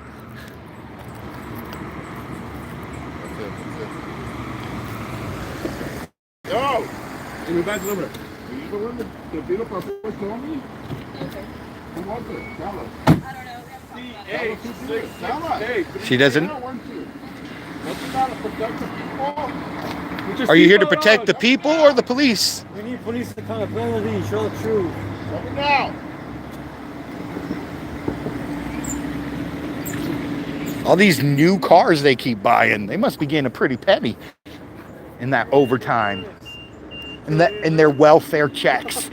B: Yo!
C: Give me back the number.
B: Are you the one that the Vito Pastor told me? Who was it? Tell us.
E: I don't know.
B: Tell us who did it. Tell us.
A: She doesn't.
B: Wasn't you not to protect the people?
A: Are you here to protect the people or the police?
D: We need police accountability, show the truth.
B: Tell me now.
A: All these new cars they keep buying, they must be getting a pretty penny in that overtime. And that in their welfare checks.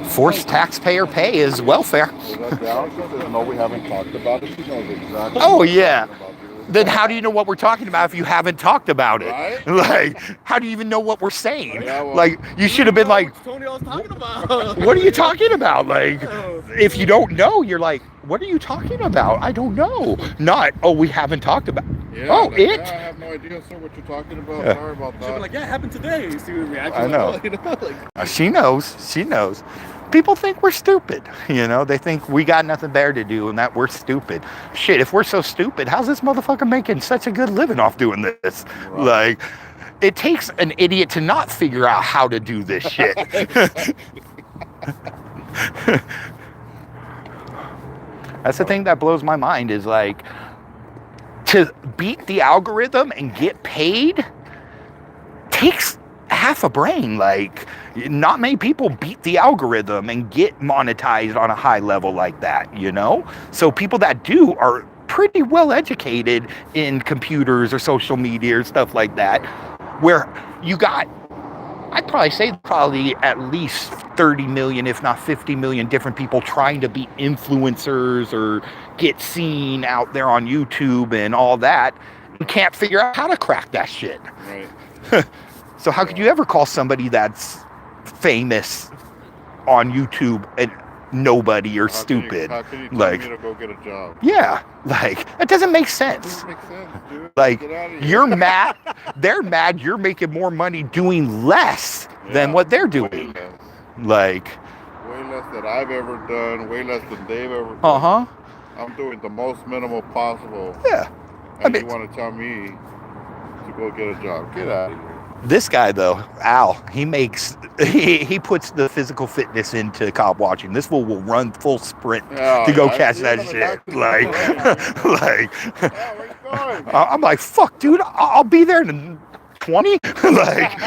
A: Forced taxpayer pay is welfare.
B: Was that down? She says, no, we haven't talked about it. She knows exactly.
A: Oh,
B: what we're
A: yeah.
B: talking about, dude.
A: Then how do you know what we're talking about if you haven't talked about it?
B: Right?
A: Like, how do you even know what we're saying?
B: Yeah, well,
A: like, you should have been like,
C: Tony, I was talking about.
A: what are you talking about? Like, if you don't know, you're like, what are you talking about? I don't know. Not, oh, we haven't talked about.
B: Yeah,
A: Oh,
B: like,
A: it?
B: Yeah, I have no idea, sir, what you're talking about.
A: Yeah.
B: Sorry about
C: She'd be
B: that.
C: like, yeah, it happened today. You see the reaction.
A: I know.
C: Like, you know, like,
A: She knows. She knows. People think we're stupid. You know, they think we got nothing better to do and that we're stupid. Shit, if we're so stupid, how's this motherfucker making such a good living off doing this?
B: Right.
A: Like, it takes an idiot to not figure out how to do this shit. That's the thing that blows my mind is like, to beat the algorithm and get paid takes half a brain. Like, not many people beat the algorithm and get monetized on a high level like that, you know? So people that do are pretty well educated in computers or social media or stuff like that, where you got, I'd probably say probably at least 30 million, if not 50 million different people trying to be influencers or get seen out there on YouTube and all that, and can't figure out how to crack that shit.
B: Right.
A: So how could you ever call somebody that's famous on YouTube and nobody or stupid?
B: How can you tell
A: Like,
B: me to go get a job?
A: yeah, like, it doesn't make sense.
B: Doesn't make sense, dude.
A: Like,
B: Get out of here.
A: you're mad, they're mad you're making more money doing less than
B: Yeah,
A: what they're
B: way
A: doing.
B: less.
A: Like,
B: Way less than I've ever done, way less than they've ever done.
A: uh-huh,
B: I'm doing the most minimal possible.
A: yeah.
B: And
A: mean-
B: you want to tell me to go get a job? Get out of here.
A: This guy though, Al, he puts the physical fitness into cop watching. This fool will run full sprint
B: Yeah,
A: to go
B: I
A: catch
B: see
A: that
B: him in the
A: shit.
B: back
A: Like,
B: of the
A: like,
B: Yeah, where you going?
A: I'm like, fuck, dude, I'll be there in 20. Like,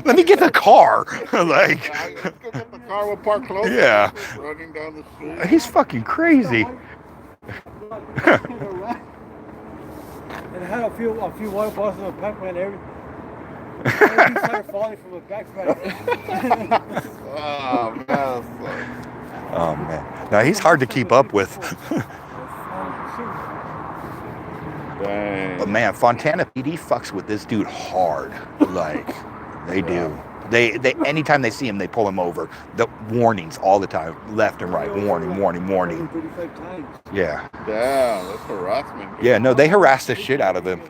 A: let me get the car. Like,
B: Let's go get the car. We'll park close.
A: Yeah.
B: Running down the street.
A: he's fucking crazy.
D: And I had a few water bottles in the back, man. Everything started falling from the backpack.
B: Oh, man. that sucks.
A: Oh man, no, he's hard to keep up with.
B: Dang.
A: But man, Fontana PD fucks with this dude hard. Like, they do. They anytime they see him, they pull him over. The warnings all the time, left and right. Warning, warning, warning.
D: 35 times.
A: Yeah.
B: Damn, that's harassment.
A: Yeah, no, they harass the shit out of him.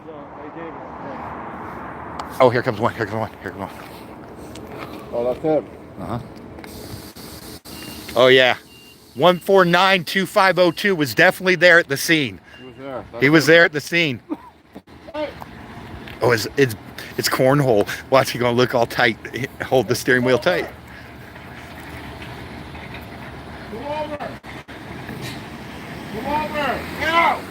A: Oh, here comes one. Here comes one. Here comes one.
B: Oh, that's him.
A: Uh-huh. Oh yeah. 1492502 was definitely there at the scene.
B: He was there.
A: He was there at the scene. Oh, it's cornhole. Watch, he gonna look all tight. Hold the steering wheel tight.
B: Come over. Come over. Get out.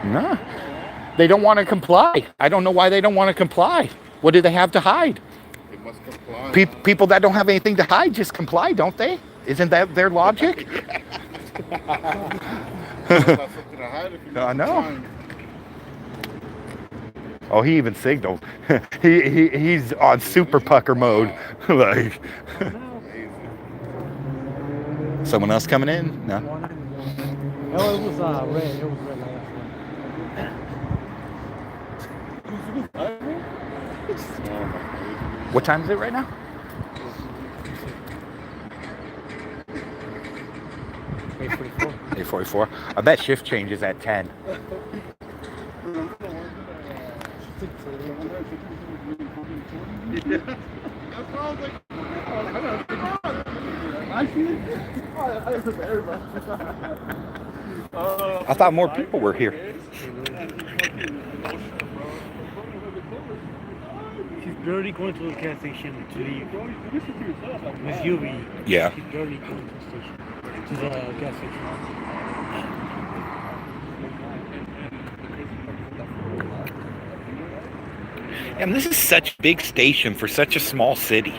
A: No. They don't want to comply. I don't know why they don't want to comply. What do they have to hide?
B: They must comply.
A: People that don't have anything to hide just comply, don't they? Isn't that their logic?
B: That's something to hide if you're
A: I know.
B: complying.
A: Oh, he even signaled. He's on super pucker mode. Like,
B: Amazing.
A: someone else coming in? No.
D: No, it was red. It was red last
A: What time is it right now?
D: one.
A: 8:44. I bet shift changes at 10.
B: That's why I was like, actually, I was everybody.
A: I thought more people were here.
D: She's barely going to the gas station to leave. Miss Yumi.
A: Yeah.
D: She's barely going to the station. To the gas station.
A: And this is such a big station for such a small city.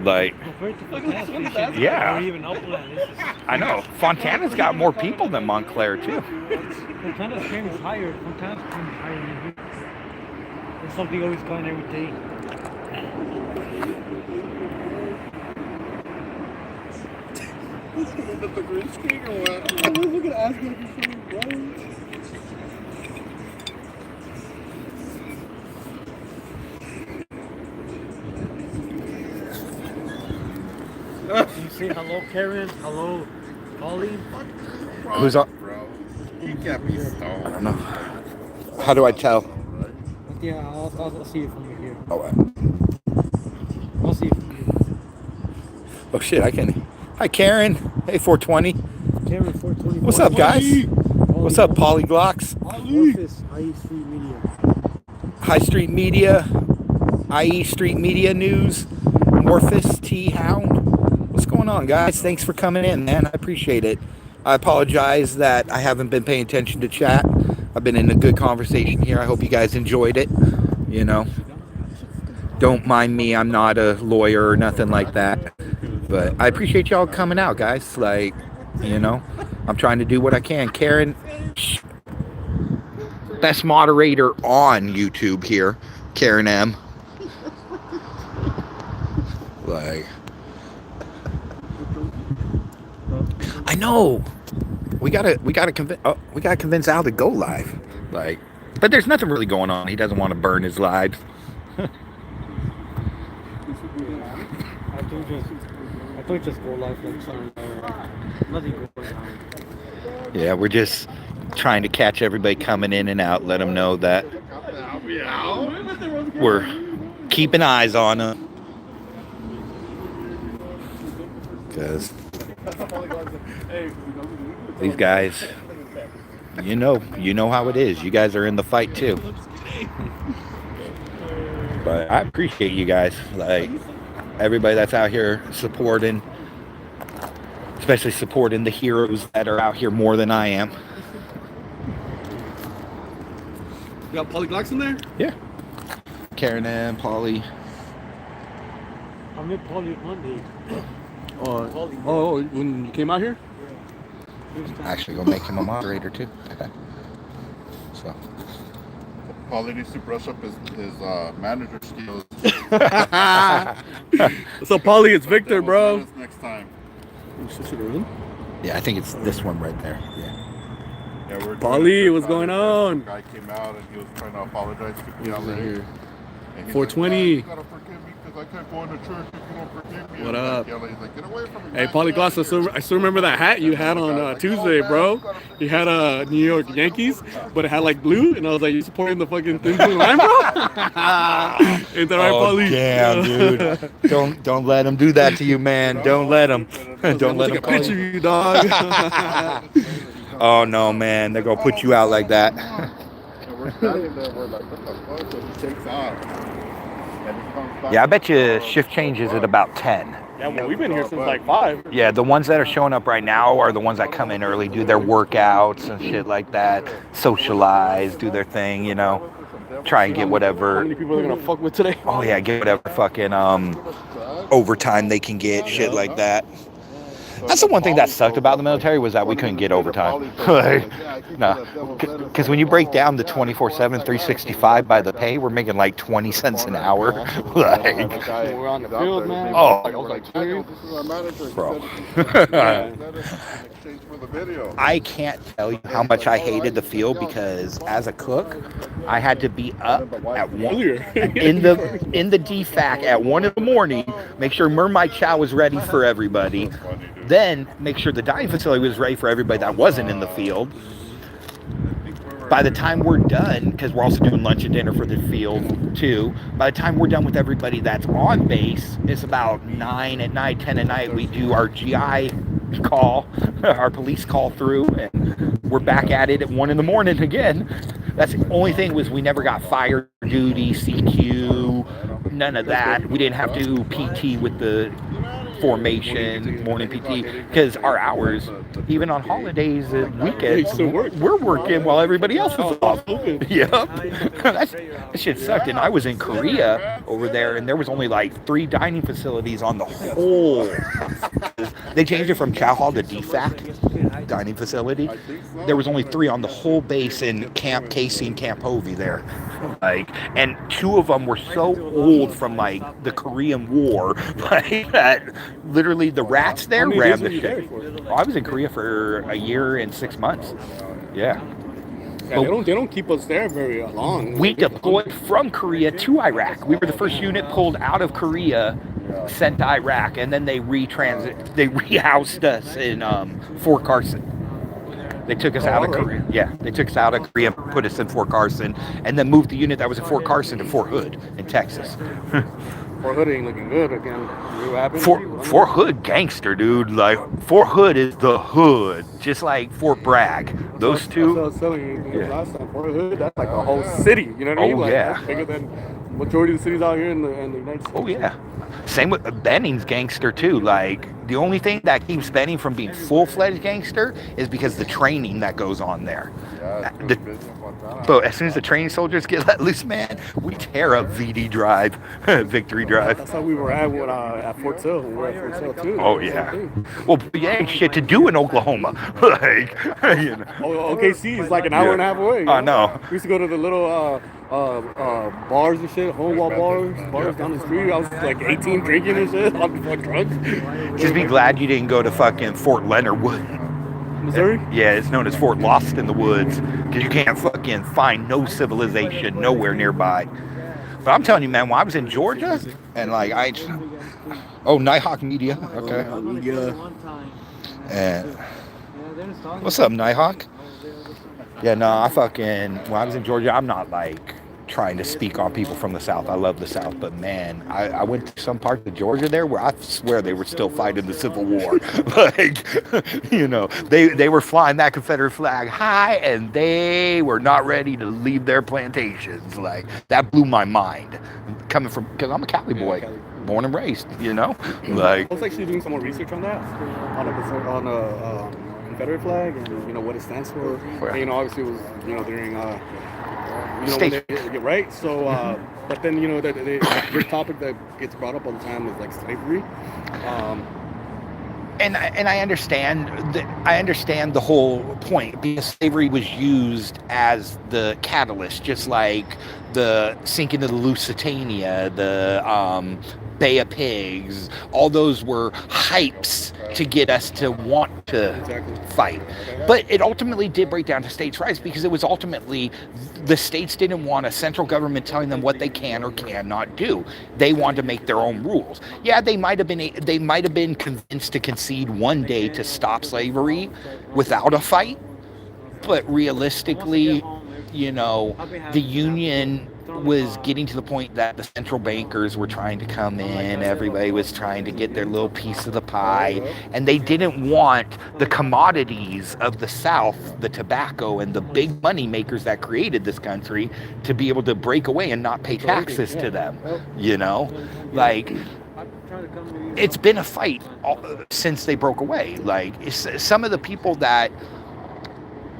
A: Like,
D: Compared to Fontana Station,
A: yeah.
D: or even Upland, this is...
A: I know Fontana's got more people than Montclair too.
D: Fontana's crime is higher. Fontana's crime is higher than here. There's something always going every day.
B: Look at the green screen or what? Look at asking for something, bro.
D: You say hello, Karen. Hello, Polly.
A: Who's on?
B: Bro, you can't be stoned.
A: I don't know. How do I tell?
D: Yeah, I'll see it from here.
A: Oh,
D: I'll see it from here.
A: oh shit! I can. Hi, Karen. Hey, 420.
D: Karen 420.
A: What's up, guys? What's up, Polyglocks?
D: Office, IE Street Media.
A: High Street Media, IE Street Media News, Morphus T Hound. What's going on, guys? Thanks for coming in, man. I appreciate it. I apologize that I haven't been paying attention to chat. I've been in a good conversation here. I hope you guys enjoyed it. You know, don't mind me. I'm not a lawyer or nothing like that. But I appreciate y'all coming out, guys. Like, you know, I'm trying to do what I can. Karen, best moderator on YouTube here, Karen M. Like, I know we gotta convince Al to go live. Like, but there's nothing really going on. He doesn't want to burn his lives.
D: I think just go live like something. Nothing going on.
A: Yeah, we're just trying to catch everybody coming in and out. Let them know that we're keeping eyes on them. Because these guys, you know how it is. You guys are in the fight too. But I appreciate you guys, like everybody that's out here supporting, especially supporting the heroes that are out here more than I am.
C: You got Polyglocks in there?
A: Yeah. Karen and Polly.
D: I met Polly Monday.
C: Oh, when you came out here?
A: Actually, gonna make him a moderator too. So.
B: Paulie needs to brush up his manager skills.
C: So, Polly, it's Victor, bro.
B: Next time.
A: Yeah, I think it's this one right there. Yeah.
B: Yeah, we're
C: Polly, what's going on?
B: The guy came out and he was trying to apologize to me out there.
C: 420.
B: You gotta forgive me because I can't go into church if you don't forgive me.
C: What
B: And
C: up?
B: He's like, get away from me.
C: Hey,
B: man.
C: Polygloss, I still remember that hat you had on Tuesday, bro. You had a New York Yankees, but it had like blue, and I was like, you supporting the fucking Thin Blue Line, bro? Ain't that right, Polly?
A: Damn, dude. Don't let him do that to you, man. Don't let him. Don't let
C: Take
A: him
C: a picture of you, dog.
A: Oh no, man. They're gonna put you out like that.
B: And we're standing there, we're like, what the fuck? So he takes off. And he comes back.
A: Yeah, I bet you shift changes at about 10.
C: Yeah, well, we've been here since like 5.
A: Yeah, the ones that are showing up right now are the ones that come in early, do their workouts and shit like that, socialize, do their thing, you know, try and get
C: How
A: whatever.
C: many people are gonna fuck with today?
A: Oh yeah, get whatever fucking overtime they can get, shit like that. That's the one thing that sucked about the military was that we couldn't get overtime. No, because when you break down the 24/7, 365 by the pay, we're making like 20 cents an hour. Like,
C: We're on the field, man.
A: Oh.
C: I was like, serious?
A: Bro.
B: Video.
A: I can't tell you how much I hated the field because as a cook, I had to be up at 1 in the DFAC at 1 in the morning, make sure Mermaid Chow was ready for everybody, then make sure the dining facility was ready for everybody that wasn't in the field. By the time we're done, because we're also doing lunch and dinner for the field too, by the time we're done with everybody that's on base, it's about 9 at night, 10 at night, we do our GI call, our police call through, and we're back at it at 1 in the morning again. That's the only thing, was we never got fire duty, CQ, none of that. We didn't have to do PT with the formation, morning PT, because our hours, even on holidays and weekends, we're working while everybody else is off. Yep. That shit sucked. And I was in Korea over there, and there was only like 3 dining facilities on the whole. They changed it from chow hall to DFAC dining facility. There was only 3 on the whole base in Camp Casey and Camp Hovey there. Like, and 2 of them were so old from like the Korean War, like that literally the rats there ran the shit. Oh, I was in Korea for a year and 6 months. Yeah.
C: Yeah, they don't keep us there very long.
A: We deployed from Korea to Iraq. We were the first unit pulled out of Korea, sent to Iraq, and then they rehoused us in Fort Carson. They took us out of Korea. Yeah, they took us out of Korea, put us in Fort Carson, and then moved the unit that was in Fort Carson to Fort Hood in Texas.
C: Fort Hood ain't looking good again. What happened?
A: Fort Hood gangster, dude. Like, Fort Hood is the hood, just like Fort Bragg. Those two.
C: I was telling you last time. Fort Hood, that's like a whole city. You know what I mean? Like,
A: yeah.
C: That's bigger than majority of the cities out here in the United States.
A: Oh yeah. Same with Benning's gangster too. Like, the only thing that keeps Benning from being full-fledged gangster is because the training that goes on there. But as soon as the training soldiers get let loose, man, we tear up VD Drive, Victory Drive.
C: That's how we were at Fort Sill. We were at Fort Sill too.
A: Oh yeah. Well, yeah, ain't shit to do in Oklahoma. Like, you know.
C: OKC is like an hour and a half away.
A: I know.
C: We used to go to the little bars and shit, home wall bars down the street. I was like 18 drinking and shit on drunk.
A: Just be glad you didn't go to fucking Fort Leonard Wood.
C: Missouri?
A: Yeah, it's known as Fort Lost in the Woods, because you can't fucking find no civilization nowhere nearby. But I'm telling you, man, when I was in Georgia, and like Nighthawk Media, okay. And what's up, Nighthawk? Yeah, no, when I was in Georgia, I'm not like trying to speak on people from the South. I love the South, but man, I went to some parts of Georgia there where I swear they were still fighting the Civil War. Like, you know, they were flying that Confederate flag high, and they were not ready to leave their plantations. Like, that blew my mind, coming from, because I'm a Cali boy, born and raised, you know. Like,
C: I was actually doing some more research on that, on a Confederate flag, and you know what it stands for. And, you know, obviously it was, you know, during right. So, but then, you know, the big topic that gets brought up all the time is like slavery.
A: And I understand the whole point, because slavery was used as the catalyst, just like the sinking of the Lusitania, the Bay of Pigs. All those were hypes to get us to want to fight. But it ultimately did break down to states' rights, because it was ultimately the states didn't want a central government telling them what they can or cannot do. They wanted to make their own rules. Yeah, they might have been convinced to concede one day to stop slavery without a fight, but realistically, you know, the Union was getting to the point that the central bankers were trying to come in. Everybody was trying to get their little piece of the pie, and they didn't want the commodities of the South, the tobacco and the big money makers that created this country, to be able to break away and not pay taxes to them. You know, like, it's been a fight since they broke away. Like, some of the people that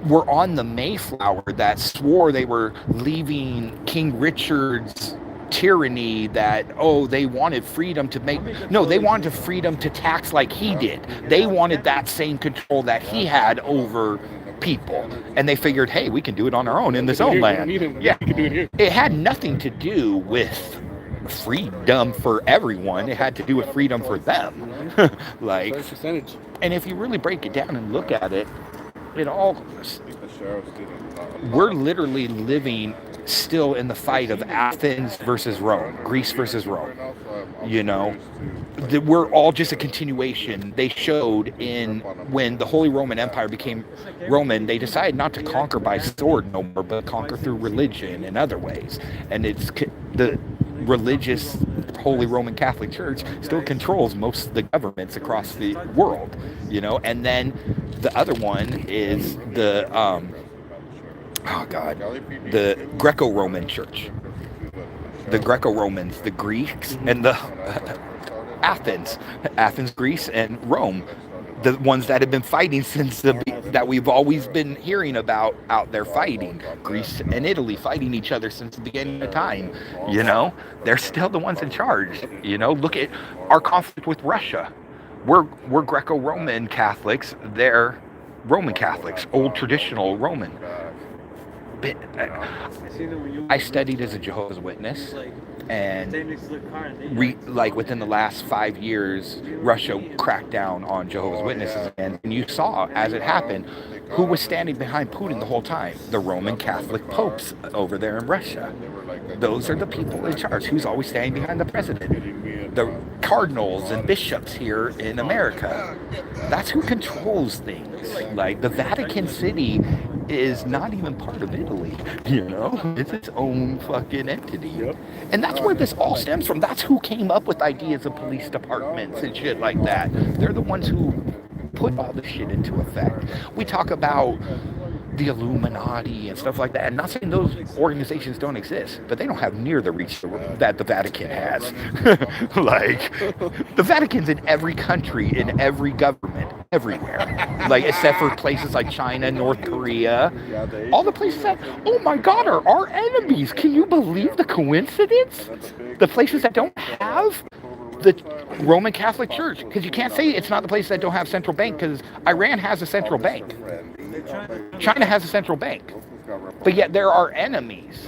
A: were on the Mayflower that swore they were leaving King Richard's tyranny, that, they wanted freedom to they wanted freedom to tax like he did. They wanted that same control that he had over people. And they figured, hey, we can do it on our own in this own land. Yeah. It had nothing to do with freedom for everyone. It had to do with freedom for them. Like, and if you really break it down and look at it, we're literally living still in the fight of Athens versus Rome, Greece versus Rome. You know, we're all just a continuation. They showed in when the Holy Roman Empire became Roman, they decided not to conquer by sword no more, but conquer through religion and other ways. And it's the religious Holy Roman Catholic Church still controls most of the governments across the world, you know. And then the other one is the the Greco-Roman Church. The Greco-Romans, the Greeks, and the Athens, Greece, and Rome, the ones that have been fighting since that we've always been hearing about out there fighting. Greece and Italy fighting each other since the beginning of time. You know, they're still the ones in charge. You know, look at our conflict with Russia. We're Greco-Roman Catholics. They're Roman Catholics, old traditional Roman. I studied as a Jehovah's Witness, and like within the last 5 years, Russia cracked down on Jehovah's Witnesses, and you saw as it happened who was standing behind Putin the whole time. The Roman Catholic popes over there in Russia. Those are the people in charge. Who's always standing behind the president? The cardinals and bishops here in America. That's who controls things. Like the Vatican City is not even part of Italy, you know? It's its own fucking entity. Yep. And that's where this all stems from. That's who came up with ideas of police departments and shit like that. They're the ones who put all this shit into effect. We talk about the Illuminati and stuff like that. And not saying those organizations don't exist, but they don't have near the reach that the Vatican has. Like, the Vatican's in every country, in every government, everywhere. Like, except for places like China, North Korea, all the places that, oh my God, are our enemies. Can you believe the coincidence? The places that don't have the Roman Catholic Church, because you can't say it's not the places that don't have central bank, because Iran has a central bank. China has a central bank, but yet there are enemies.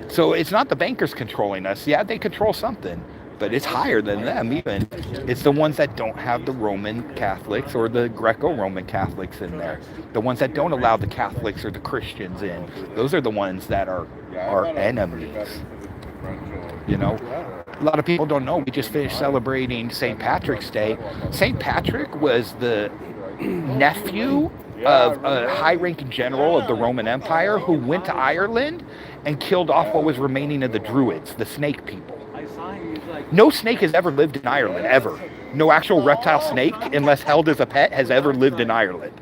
A: So it's not the bankers controlling us. Yeah, they control something, but it's higher than them even. It's the ones that don't have the Roman Catholics or the Greco-Roman Catholics in there. The ones that don't allow the Catholics or the Christians in. Those are the ones that are our enemies. You know, a lot of people don't know. We just finished celebrating St. Patrick's Day. St. Patrick was the nephew of a high-ranking general of the Roman Empire who went to Ireland and killed off what was remaining of the Druids, the snake people. No snake has ever lived in Ireland, ever. No actual reptile snake, unless held as a pet, has ever lived in Ireland.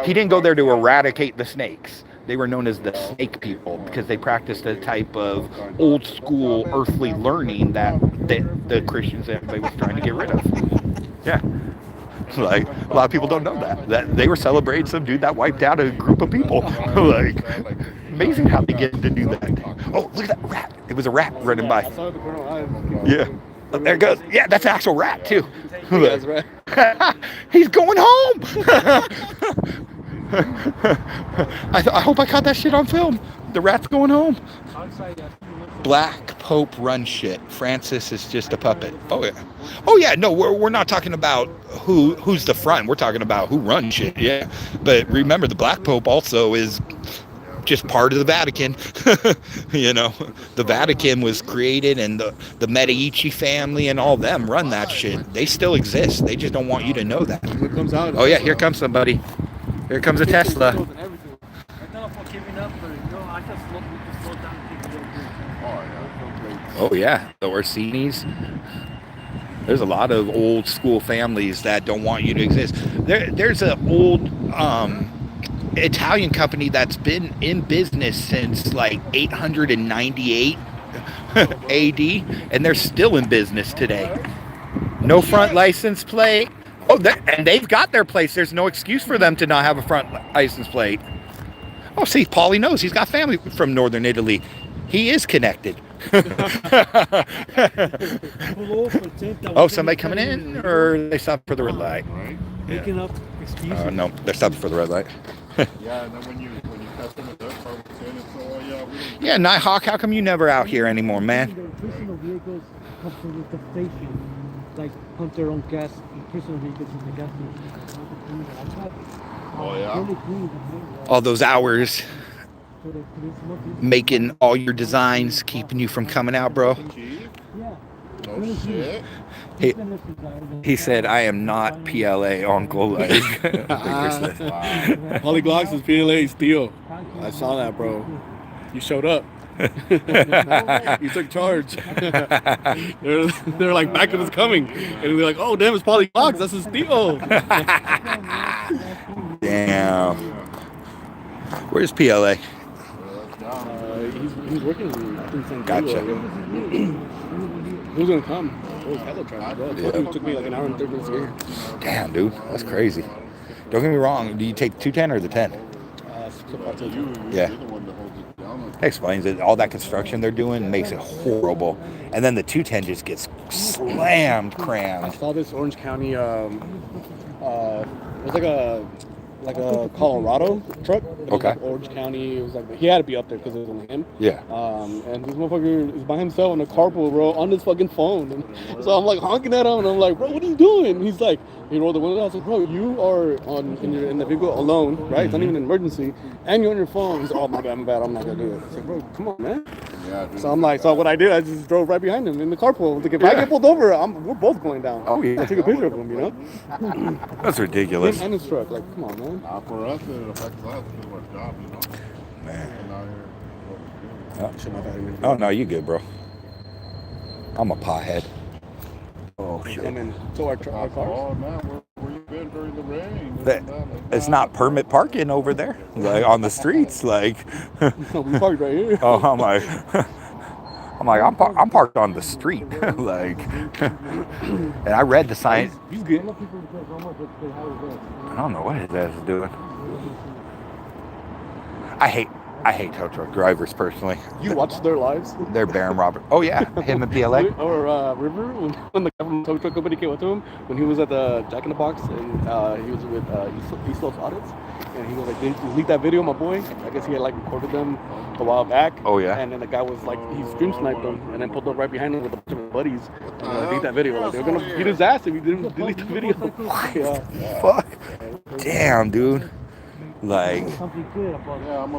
A: He didn't go there to eradicate the snakes. They were known as the snake people because they practiced a type of old school earthly learning that the Christians and everybody was trying to get rid of. Yeah. Like, a lot of people don't know that they were celebrating some dude that wiped out a group of people. Like, amazing how they get to do that. Oh, look at that rat. It was a rat running by. Yeah. Oh, there it goes. Yeah, that's an actual rat, too. He's going home. I hope I caught that shit on film. The rat's going home. Black Pope run shit. Francis is just a puppet. Oh yeah. Oh yeah. No, we're not talking about who's the front. We're talking about who runs shit. Yeah. But remember, the Black Pope also is just part of the Vatican. You know, the Vatican was created, and the Medici family and all them run that shit. They still exist. They just don't want you to know that. Oh yeah. Here comes somebody. Here comes a Tesla. Oh yeah, the Orsini's. There's a lot of old school families that don't want you to exist. There's an old Italian company that's been in business since like 898 AD, and they're still in business today. No front license plate. Oh, and they've got their place. There's no excuse for them to not have a front license plate. Oh, see, Paulie knows. He's got family from northern Italy. He is connected. Oh, somebody coming in, or they stopped for the red light?
D: Making up excuses.
A: No, they're stopping for the red light.
B: Yeah, and then when you test them at that part,
A: yeah, Nighthawk, how come you never out here anymore, man?
D: Personal vehicles come from the station, like pump their own gas. Personal vehicles in the gas station.
B: Oh yeah.
A: All those hours making all your designs, keeping you from coming out, bro.
B: Chief? No shit.
A: He said, I am not PLA, Uncle. Like, Victor said.
B: Wow.
C: Polyglocks is PLA steel. I saw that, bro. You showed up. You took charge. they're like, backup is coming. And they're like, oh, damn, it's Polyglocks. That's a steal.
A: Damn. Where's PLA?
C: He's working I think San
A: Gotcha.
C: Who's going to come? Oh, hella traffic, bro. It took me like an hour and 30 minutes to get here.
A: Damn, dude. That's crazy. Don't get me wrong. Do you take 210 or the 10? Yeah. Explains it. All that construction they're doing makes it horrible. And then the 210 just gets slammed,
C: I
A: crammed.
C: saw this Orange County, it was like a Colorado truck. It was
A: Okay.
C: like Orange County. It was like, he had to be up there because it was only him.
A: Yeah.
C: And this motherfucker is by himself in a carpool, bro, on his fucking phone. And so I'm like honking at him, and I'm like, bro, what are you doing? He's like, he rolled the window. I was like, bro, you are in the vehicle alone, right? It's not even an emergency, and you're on your phone. He's like, oh my bad, I'm not gonna do it. I said, bro, come on, man.
B: Yeah, dude.
C: So I'm like, so what I did, I just drove right behind him in the carpool. Like, if I get pulled over, we're both going down.
A: Oh, yeah.
C: I took a picture of him, you know.
A: That's ridiculous.
C: Him and his truck, like, come on, man.
B: For us, it affects us because of our job, you know.
A: Man.
B: And out here, what we do.
C: Shit, my bad.
A: Oh, no, you good, bro. I'm a pothead. Oh, shit.
C: Coming to our cars.
B: Oh, man, where you been during the rain?
A: It's not permit parking over there, like on the streets. Like,
C: We parked right here.
A: oh, I'm parked on the street. Like, and I read the sign.
C: He's good.
A: I don't know what his ass is doing. I hate tow truck drivers personally.
C: You watched their lives?
A: They're Baron Robert. Oh yeah, him and PLA.
C: Or River, when the guy from the tow truck company came up to him, when he was at the Jack in the Box, and he was with East Los Audits, and he was like, didn't you leak that video, my boy? I guess he had like recorded them a while back.
A: Oh yeah.
C: And then the guy was like, he stream sniped them, and then pulled up right behind him with a bunch of his buddies, and delete that video. Like, they were gonna beat his ass if he didn't delete the video. Yeah.
A: Fuck. Damn, dude. Like,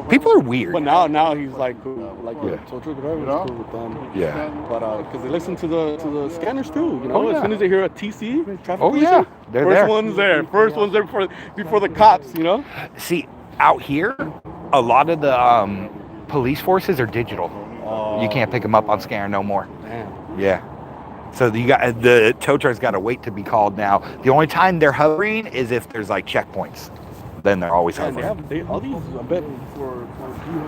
A: people are weird.
C: But now he's like cool, like
A: Yeah.
C: tow truck driver is cool with them.
A: Yeah.
C: But because they listen to the scanners too, you know.
A: Oh, yeah.
C: As soon as they hear a TC traffic
A: Oh
C: police,
A: yeah, they're
C: first
A: there.
C: one's there. First one's there before the cops, you know.
A: See, out here, a lot of the police forces are digital. You can't pick them up on scanner no more.
C: Damn.
A: Yeah. So the tow truck's got to wait to be called now. The only time they're hovering is if there's like checkpoints. Then they're always
C: And
A: hovering.
C: all these, I bet, for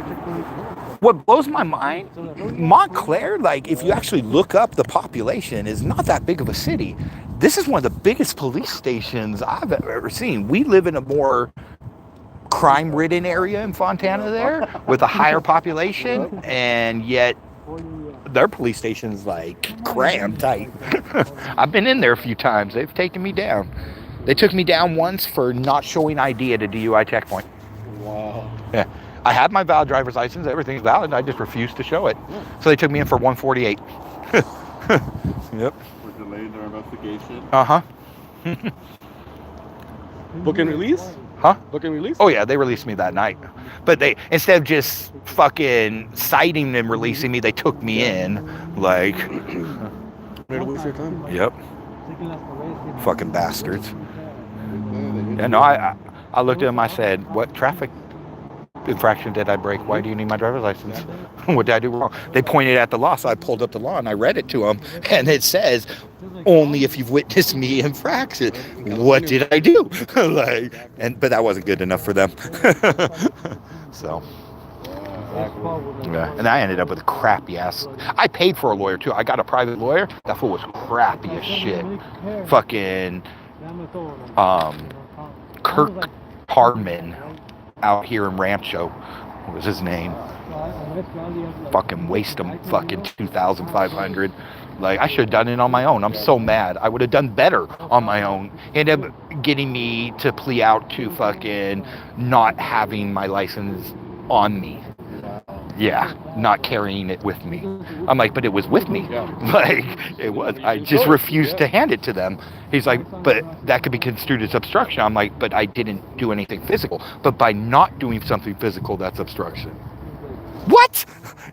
C: checkpoints.
A: What blows my mind, Montclair, like if you actually look up the population, is not that big of a city. This is one of the biggest police stations I've ever seen. We live in a more crime-ridden area in Fontana there with a higher population, and yet their police station's like crammed tight. I've been in there a few times. They've taken me down. They took me down once for not showing ID at a DUI checkpoint.
C: Wow.
A: Yeah. I have my valid driver's license. Everything's valid. I just refused to show it. So they took me in for 148. Yep.
B: We're delaying their investigation.
A: Uh-huh.
C: Book and release?
A: Huh?
C: Book and release?
A: Oh, yeah. They released me that night. But they, instead of just fucking citing and releasing me, they took me in. Like,
C: Ready to waste your time?
A: yep. Fucking bastards. Yeah, no, I looked at them. I said, what traffic infraction did I break? Why do you need my driver's license? What did I do wrong? They pointed at the law, so I pulled up the law and I read it to them. And it says, only if you've witnessed me infraction. What did I do? But that wasn't good enough for them. So. Yeah, and I ended up with a crappy ass. I paid for a lawyer too. I got a private lawyer. That fool was crappy as shit. Fucking Kirk Hardman out here in Rancho. What was his name? Fucking waste him. Fucking 2,500. Like, I should have done it on my own. I'm so mad. I would have done better on my own. Ended up getting me to plea out to fucking not having my license on me. Yeah, not carrying it with me. I'm like, but it was with me. Like, it was. I just refused to hand it to them. He's like, but that could be construed as obstruction. I'm like, but I didn't do anything physical. But by not doing something physical, that's obstruction. What?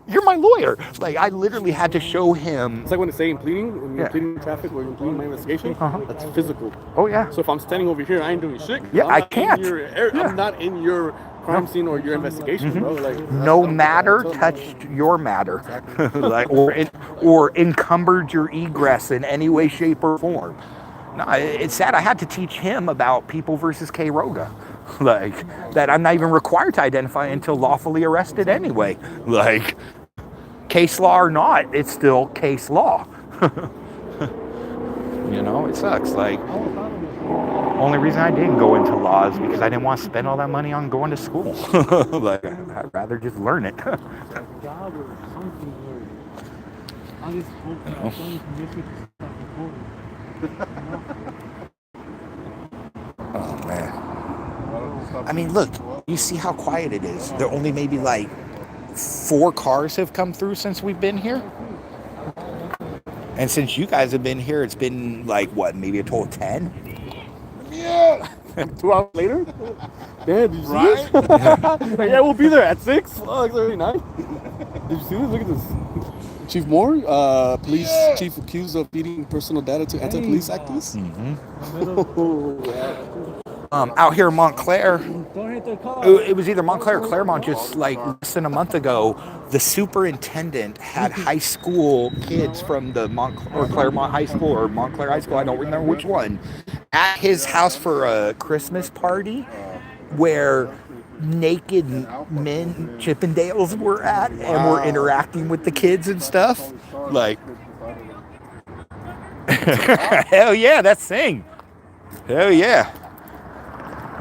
A: You're my lawyer. Like, I literally had to show him.
C: It's like when they say in pleading, when you're
A: Yeah.
C: pleading traffic or you're pleading my investigation, that's physical.
A: Oh, yeah.
C: So if I'm standing over here, I ain't doing shit.
A: Yeah,
C: I'm
A: I
C: not
A: can't.
C: In your,
A: Yeah.
C: I'm not in your crime scene or your investigation, bro. Like,
A: No matter touched your matter, like, or encumbered your egress in any way, shape, or form. No, it's sad. I had to teach him about People versus K. Roga, like that. I'm not even required to identify until lawfully arrested anyway. Like, case law or not, it's still case law. You know, it sucks. Like, only reason I didn't go into law is because I didn't want to spend all that money on going to school. Like, I'd rather just learn it.
D: job or something where I just hope that I don't miss it to stop recording.
A: Oh, man. I mean, look, you see how quiet it is. There only maybe like 4 cars have come through since we've been here. And since you guys have been here, it's been like, what, maybe a total of 10?
B: Yeah.
C: 2 hours later? Damn, did you see this? Like, yeah, we'll be there at 6. Oh, it's already 9. Did you see this? Look at this. Chief Moore, police chief accused of feeding personal data to anti-police activists.
A: Out here in Montclair,
D: Don't hit the car.
A: it was either Montclair or Claremont just like less than a month ago. The superintendent had high school kids from the Montclair or Claremont High School or Montclair High School, I don't remember which one, at his house for a Christmas party where naked men Chippendales were at and were interacting with the kids and stuff. Like, hell yeah, that's Sing. Hell yeah.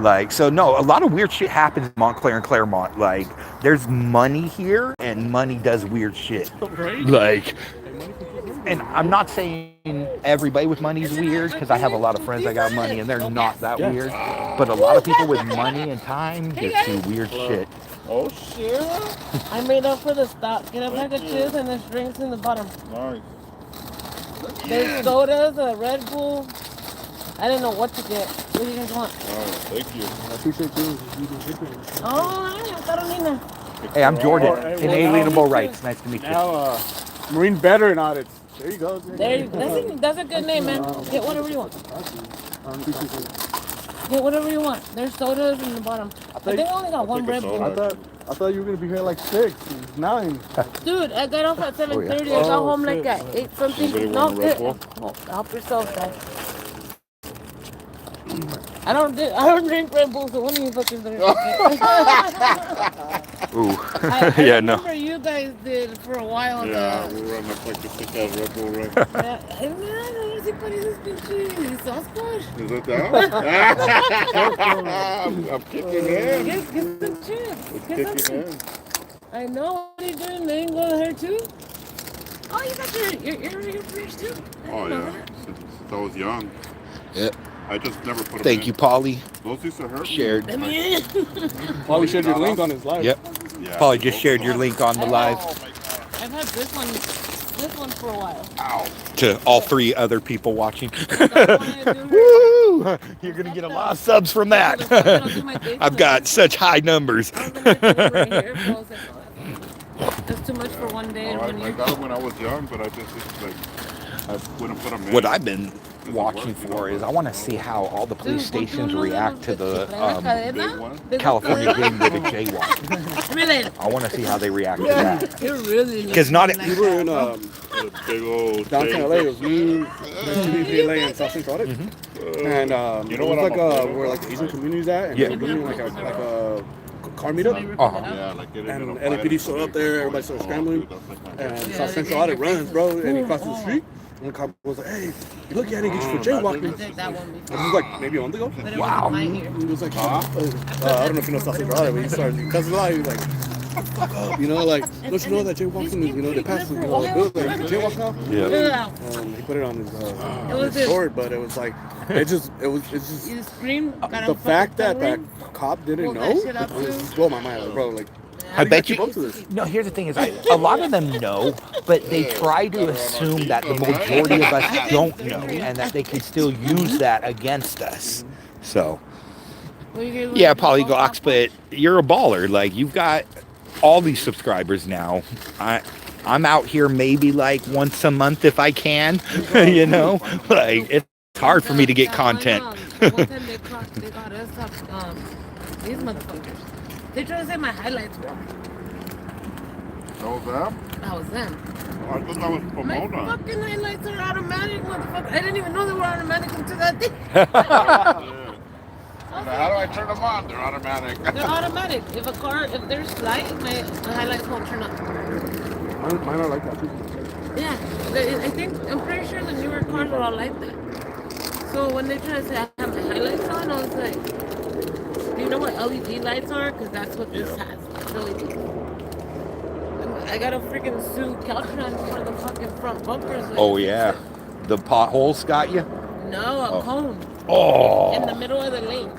A: Like, so no, a lot of weird shit happens in Montclair and Claremont. Like, there's money here, and money does weird shit. Like, and I'm not saying everybody with money is weird, because I have a lot of friends that got money, and they're not that weird. But a lot of people with money and time just do weird shit.
B: Oh, shit.
E: I made up for the stop. Get a bag of chips and there's drinks in the bottom.
B: Nice.
E: There's sodas, a Red Bull. I didn't know what to get. What do you guys want?
B: Thank you.
C: I appreciate you.
E: Oh, Carolina.
A: Hey, I'm Jordan. Inalienable Rights. Nice to meet you.
C: Now, Marine veteran audits. There you go.
E: That's a good name, man. Get whatever you want. Get whatever you want. There's sodas in the bottom. But they only got one Red Bull.
C: I thought you were gonna be here like 6, 9.
E: Dude, I got off at 7:30. I got home like at 8 something.
B: Anybody
E: No,
B: want a Red Bull?
E: help yourself, guys. I don't drink Red Bull, so when are you fucking drinking?
A: Ooh.
E: I
A: Yeah, no.
E: remember you guys did for a while.
B: Yeah, we were on like the sick ass Red Bull, right?
E: No sé cuál es ese pinche Sasquatch.
B: Is it that? I'm kicking in.
E: Get some chips.
B: It's
E: Get
B: kicking
E: some.
B: in.
E: I know. What are you doing? They ain't going here too? Oh, you got your earrings too?
B: Oh, yeah. Since I was young.
A: Yep.
B: I just never put them
A: Thank
B: in.
A: you, Polly.
B: Those used to hurt me.
A: Shared.
E: Let me in.
C: Probably shared your link on his live.
A: Yep.
B: Yeah.
A: Polly just shared your link on the live
E: I've had this one for a while.
A: to all 3 other people watching.
E: Woo!
A: Woo! You're gonna get a lot of subs from that. I've got such high numbers.
E: I was gonna do it right here, but I was like, oh, that's too much for one day and
B: I
E: 1 year.
B: got them when I was young, but I just like I wouldn't put them in.
A: What I've been watching for is I want to see how all the police stations react to the
B: big one.
A: California getting rid of jaywalking.
E: Really?
A: I want to see how they react to that.
E: You're really
A: Because not
E: looking
C: We were in
B: A big old
C: downtown LA. It was me, LA, and South Central Audit. And
B: You know
C: it
B: what
C: was like
B: I'm
C: where like the Asian community's at, and
A: Yeah.
C: we're doing like a car meetup.
B: Yeah, like getting in a
C: And
B: fight
C: LAPD
B: or
C: showed up
B: something.
C: there, everybody started scrambling.
B: Dude, that's like my
C: And South Central Audit runs, bro, and he crosses the street. And the cop was like, hey, you look at it, get you for jaywalking.
E: Take that one before.
C: This was like maybe a month ago.
E: But it
A: Wow.
E: wasn't my ear.
C: He was like, I don't know if you know South Central Audit, but he started cussing a lot. He was like, fuck up, you know, like, don't you know that jaywalking is, you know, they passed, you know, the bill, like, jaywalk now?
A: Yeah.
E: Yeah.
C: He put it on his,
E: It was this.
C: sword, but it was like, it's just,
E: You scream.
C: the fact that that cop didn't
E: Pull
C: know,
E: that shit up,
C: it
E: too.
C: just blew my mind, like, bro, like,
A: I bet you.
C: keep up to this?
A: No, here's the thing: is a lot of them know, but they try to assume that the majority of us don't know, and that they can still use that against us. So, yeah, Polyglox, but you're a baller. Like, you've got all these subscribers now. I'm out here maybe like once a month if I can, you know. Like it's hard for me to get content.
E: One time they got us up, these motherfuckers. They tried to say my highlights, bro.
B: That was them?
E: That was them.
B: Oh, I thought that was
E: My
B: Pomona.
E: fucking highlights are automatic, motherfucker. I didn't even know they were automatic until that day.
B: How do I turn them on? They're automatic.
E: They're automatic. If there's light, my highlights won't turn up.
C: Mine are like that too.
E: Yeah, I'm pretty sure the newer cars are all like that. So when they try to say I have my highlights on, I was like, do you know what LED lights are? Because that's what this has. It's LED. I got a freaking sue Caltron for the fucking front bumpers.
A: Oh yeah, the potholes got you.
E: No, a cone.
A: Oh.
E: In the middle of the lane.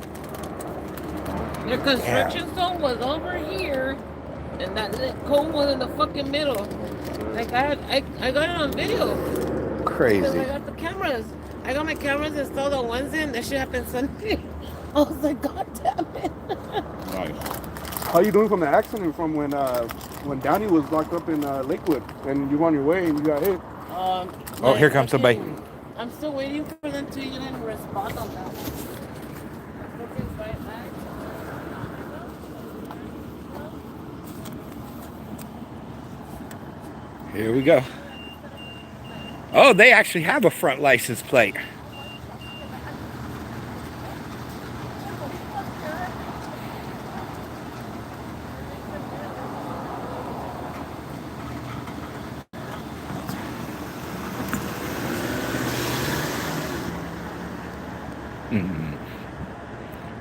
E: Their construction zone was over here, and that cone was in the fucking middle. Like I got it on video.
A: Crazy.
E: Because I got the cameras. I got my cameras installed on Wednesday, and that shit happened Sunday. I was like, God damn it.
B: Nice.
C: How you doing from the accident from when Downey was locked up in Lakewood and you were on your way and you got hit?
A: Oh, here comes somebody.
E: I'm still waiting for them to even respond on that. Looking right back.
A: Here we go. Oh, they actually have a front license plate.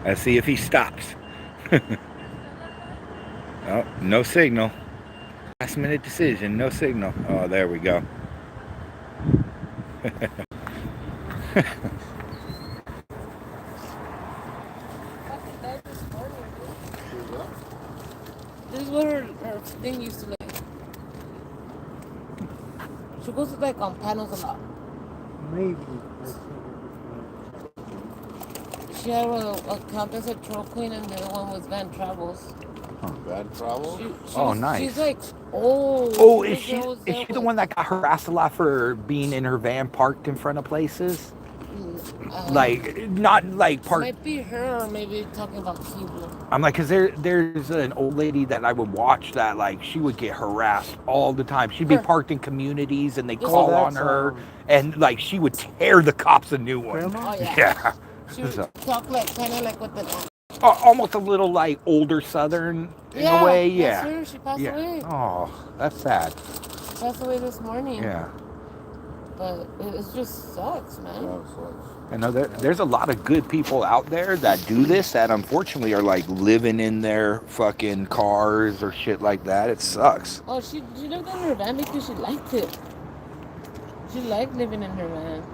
A: Let's see if he stops. Oh, no signal. Last minute decision, no signal. Oh, there we go.
E: This is what her thing used to look like. She goes to like on panels a lot.
D: Maybe.
E: She had a Countess at Troll Queen, and the other one was Van Travels.
B: Bad travel?
A: Nice.
E: She's like old.
A: Oh, is she the one that got harassed a lot for being in her van parked in front of places? Like, not like parked.
E: Might be her, or maybe talking about Keebler.
A: I'm like, because there's an old lady that I would watch that, like, she would get harassed all the time. She'd be parked in communities, and they call on her, and, like, she would tear the cops a new one.
E: Oh, yeah.
A: Yeah.
E: She would talk like, kind of like with the...
A: Almost a little, like, older Southern in a way. Yeah.
E: That's her. She passed away.
A: Oh, that's sad.
E: She passed away this morning.
A: Yeah.
E: But it just sucks, man.
A: I know there's a lot of good people out there that do this that unfortunately are like living in their fucking cars or shit like that. It sucks.
E: Oh, she lived in her van because she liked it. She liked living in her van.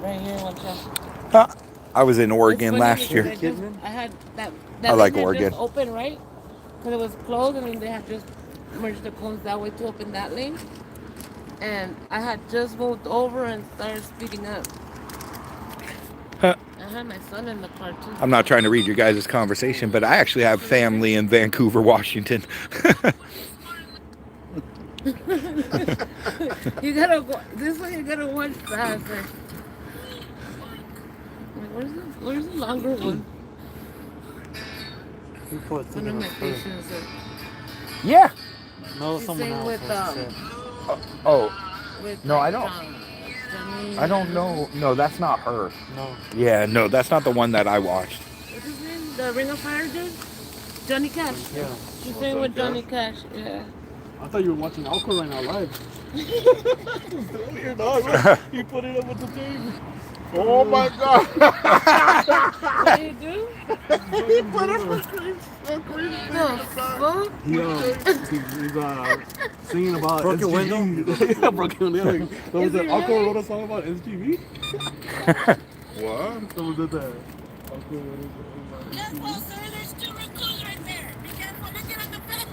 E: Right here, watch out.
A: I was in Oregon last year.
E: I had that
A: I like
E: lane had
A: Oregon.
E: just open, right? Because it was closed, and then they had just merged the cones that way to open that lane. And I had just moved over and started speeding up. I had my son in the car too.
A: I'm not trying to read your guys' conversation, but I actually have family in Vancouver, Washington.
E: You gotta go. This way, you gotta watch fast. Where's the longer one? One of my patients.
A: Yeah.
D: No,
E: She's
D: someone
E: saying
D: else.
E: with
A: No, I don't. I don't know. No, that's not her.
D: No.
A: Yeah, no, that's not the one that I watched.
E: What's his name? The Ring of Fire dude? Johnny Cash.
D: Yeah.
E: She's saying with Johnny Cash. Yeah.
C: I thought you were watching Alco right now live. Your dog, you put it up with the thing.
B: Oh my God!
E: What do you do?
B: He put it for screen.
E: No, fuck.
C: He's singing about
D: Broken
C: SGV. Yeah, broken window. So was
E: Is
C: it
E: he
C: Alco
E: really?
C: wrote a song about SGV?
B: What?
C: Someone did that. Alco
F: Guess what, sir? There's two raccoons right there. Be careful, they get on the bed.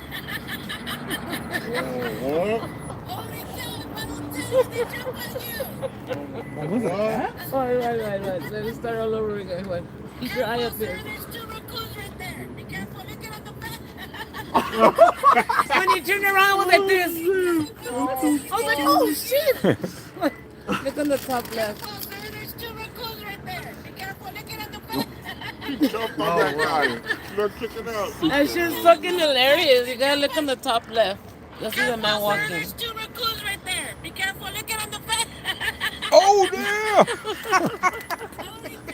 B: What?
F: Holy cow, if I don't tell you, they jump on you.
C: What was that?
E: Right. Let me start all over again. Keep your eye up
F: Sir,
E: there.
F: there's two raccoons right there. Be careful, they get on the
E: When you turned around, I was like this. I was like, oh shit. Look on the top left.
F: Oh, sir, there's 2 raccoons right there. Be careful, look at the back.
B: He jumped on that guy. Look, check it out.
E: That shit's fucking hilarious. You gotta look on the top left. You'll see the man
F: Careful, sir,
E: walking.
F: there's 2 raccoons right there. Be careful, look at the back.
A: Oh damn!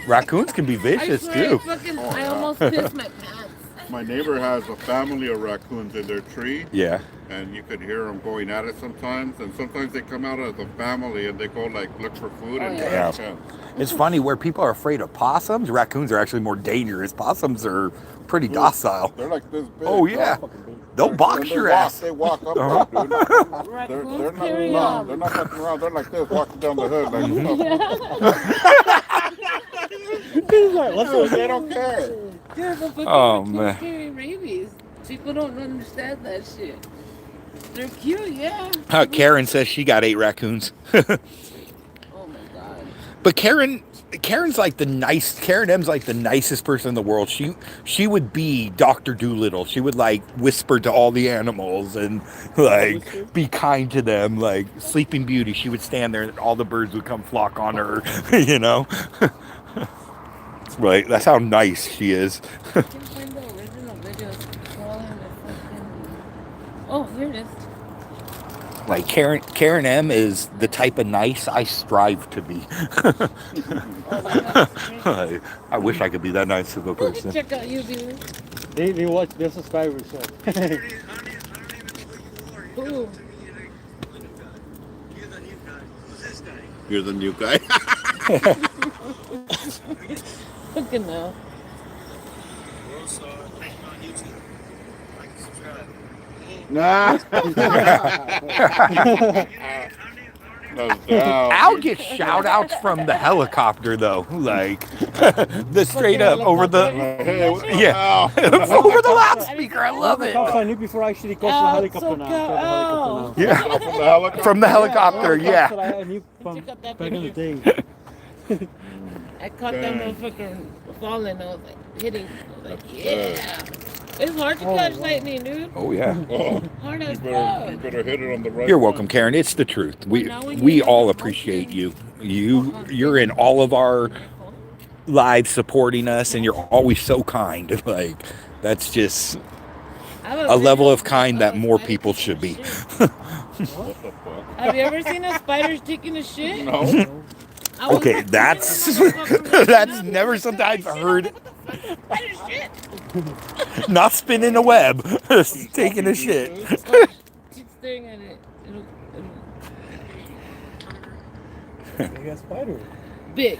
A: Raccoons can be
E: I
A: vicious
E: swear,
A: too.
E: I almost pissed my pants.
B: My neighbor has a family of raccoons in their tree,
A: Yeah.
B: and you could hear them going at it sometimes. And sometimes they come out as a family and they go like look for food and
A: yeah.
B: trash.
A: It's funny where people are afraid of possums. Raccoons are actually more dangerous. Possums are pretty docile.
B: They're like this big.
A: Oh yeah, they'll box
B: And they
A: your
B: walk-
A: ass.
B: They walk up,
A: Uh-huh.
B: dude.
E: Raccoons
B: They're not
E: carry
B: around. They're not fucking around. They're like this, walking down the hood. Like,
D: He's like, what's up?
B: they don't care.
E: Yeah, but fucking
A: Oh,
E: raccoons
A: man.
E: carry rabies. People don't understand that shit. They're cute, yeah.
A: Karen says she got 8 raccoons.
E: Oh my god.
A: But Karen's like Karen M's like the nicest person in the world. She would be Dr. Doolittle. She would like whisper to all the animals and like be kind to them. Like Sleeping Beauty, she would stand there and all the birds would come flock on her, you know? Right, that's how nice she is.
E: I can't find the original videos. Oh, here it is.
A: Like Karen M is the type of nice I strive to be. I wish I could be that nice of a person.
E: Check out you, dude.
D: They watch their subscribers. So.
E: Ooh.
B: You're the new guy.
E: Fucking no.
B: Nah.
A: I'll get shout outs from the helicopter though. Like the straight up over the yeah. Over the loudspeaker. I love it.
D: I knew before I actually go to the helicopter now.
A: Yeah. From the helicopter, yeah.
D: That's what I knew from
E: Check out that
D: back in the day.
E: I caught that motherfucker falling. I was like hitting. I was like, yeah. It's hard to catch lightning, dude.
A: Oh yeah.
E: Hard as
B: You
E: fuck.
B: better hit it on the right.
A: You're welcome, Karen. It's the truth. We all appreciate you. You're in all of our lives supporting us, and you're always so kind. Like that's just a level of kind that more people should be.
E: Have you ever seen a spider taking a shit?
B: No.
A: Okay, that's never sometimes heard.
E: Spider shit.
A: Not spinning a web, taking a shit.
E: Keep staring at it.
D: They got spider.
E: Big.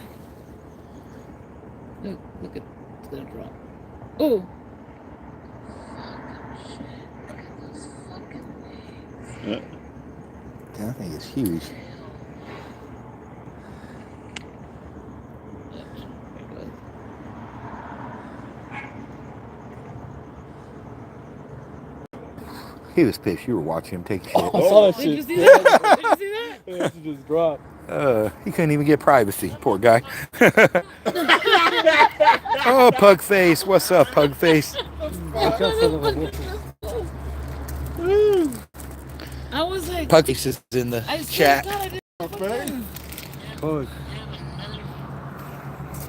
E: Look at the drop. Oh.
A: That thing is huge. He was pissed. You were watching him take a shit.
D: I saw that
E: Did you
D: shit.
E: see that? Did you see that?
D: It just dropped.
A: He couldn't even get privacy. Poor guy. Oh, Pug Face. What's up, Pug Face?
E: I was like,
A: Pug Face is in the
E: I swear to
A: chat.
E: God,
D: Bug.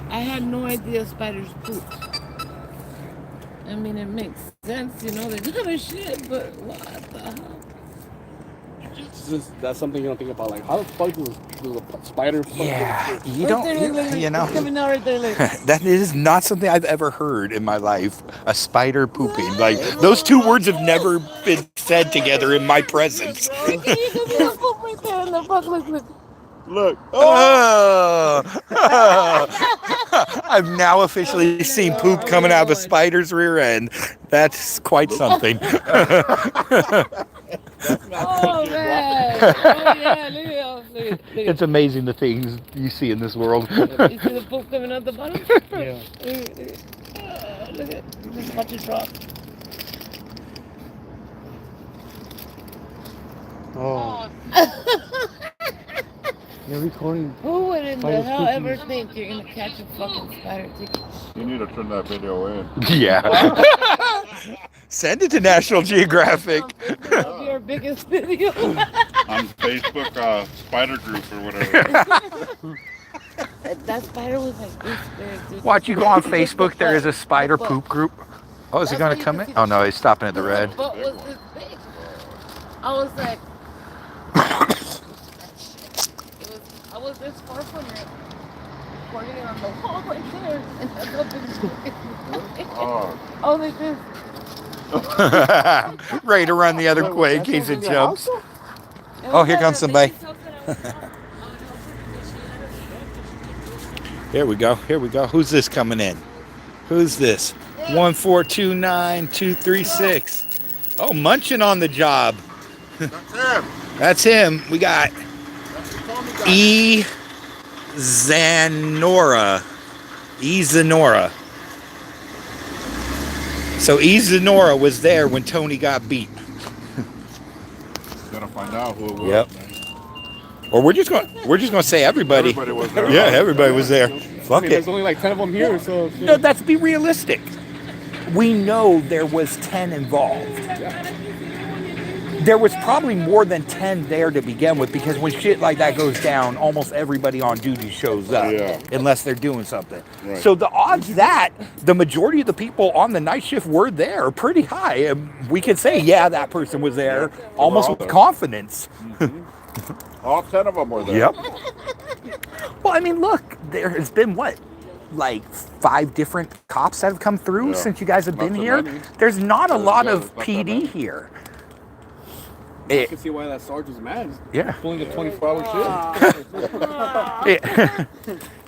E: I had no idea spiders poop. I mean, it makes sense, you know, they got a shit, but what the hell?
C: That's something you don't think about. Like, how the fuck does a spider?
A: Yeah, you
E: Right
A: don't,
E: there, look,
A: you know.
E: it's coming out right there, look.
A: That is not something I've ever heard in my life. A spider pooping. Like, those two words have never been said together in my presence.
E: Can you see the poop right there in the fuck? Look.
B: Look.
A: Oh. I've now officially seen poop coming out of a spider's rear end. That's quite something.
E: Oh, man. Oh, yeah, look at
A: It's amazing the things you see in this world.
E: You see the poop coming out the bottom?
D: Yeah.
E: Look at, just watch it drop.
D: Oh. You're recording.
E: Who would in the
D: Spider's
E: hell
D: pooping.
E: ever think you're gonna catch a fucking spider taking
B: You need to turn that video in.
A: Yeah. Send it to National Geographic.
E: Your biggest video.
B: On Facebook, spider group or whatever.
E: That spider was like this big, dude.
A: Watch, you go on Facebook. There is a spider poop group. Oh, is he going to come in? Oh, no, he's stopping at the red.
E: The butt was this big. I was like, I was this far from it, recording it on the wall right there, and that's how big it was.
B: Oh.
E: I was like this.
A: Ready to run the other way in case it jumps. Oh, here comes somebody. Here we go. Here we go. Who's this coming in? Who's this? 1429236. Oh, munching on the job.
B: That's him.
A: That's him. We got E. Zanora. E. Zanora. So E. Zanora was there when Tony got beat.
B: Gotta find out who it was.
A: Yep. Or we're just gonna say everybody.
B: Everybody was there.
A: Yeah, everybody was there. Fuck it.
C: There's only like 10 of them here, so.
A: No, let's be realistic. We know there was 10 involved. There was probably more than 10 there to begin with, because when shit like that goes down, almost everybody on duty shows up, unless they're doing something.
B: Right.
A: So the odds that the majority of the people on the night shift were there are pretty high. And we can say, yeah, that person was there, almost with confidence.
B: All 10 of them were there.
A: Yep. Well, I mean, look, there has been what? Like 5 different cops that have come through since you guys have been here. There's not a lot of PD here.
C: I can see why that sergeant's mad.
A: Yeah.
C: Pulling a 24-hour shift.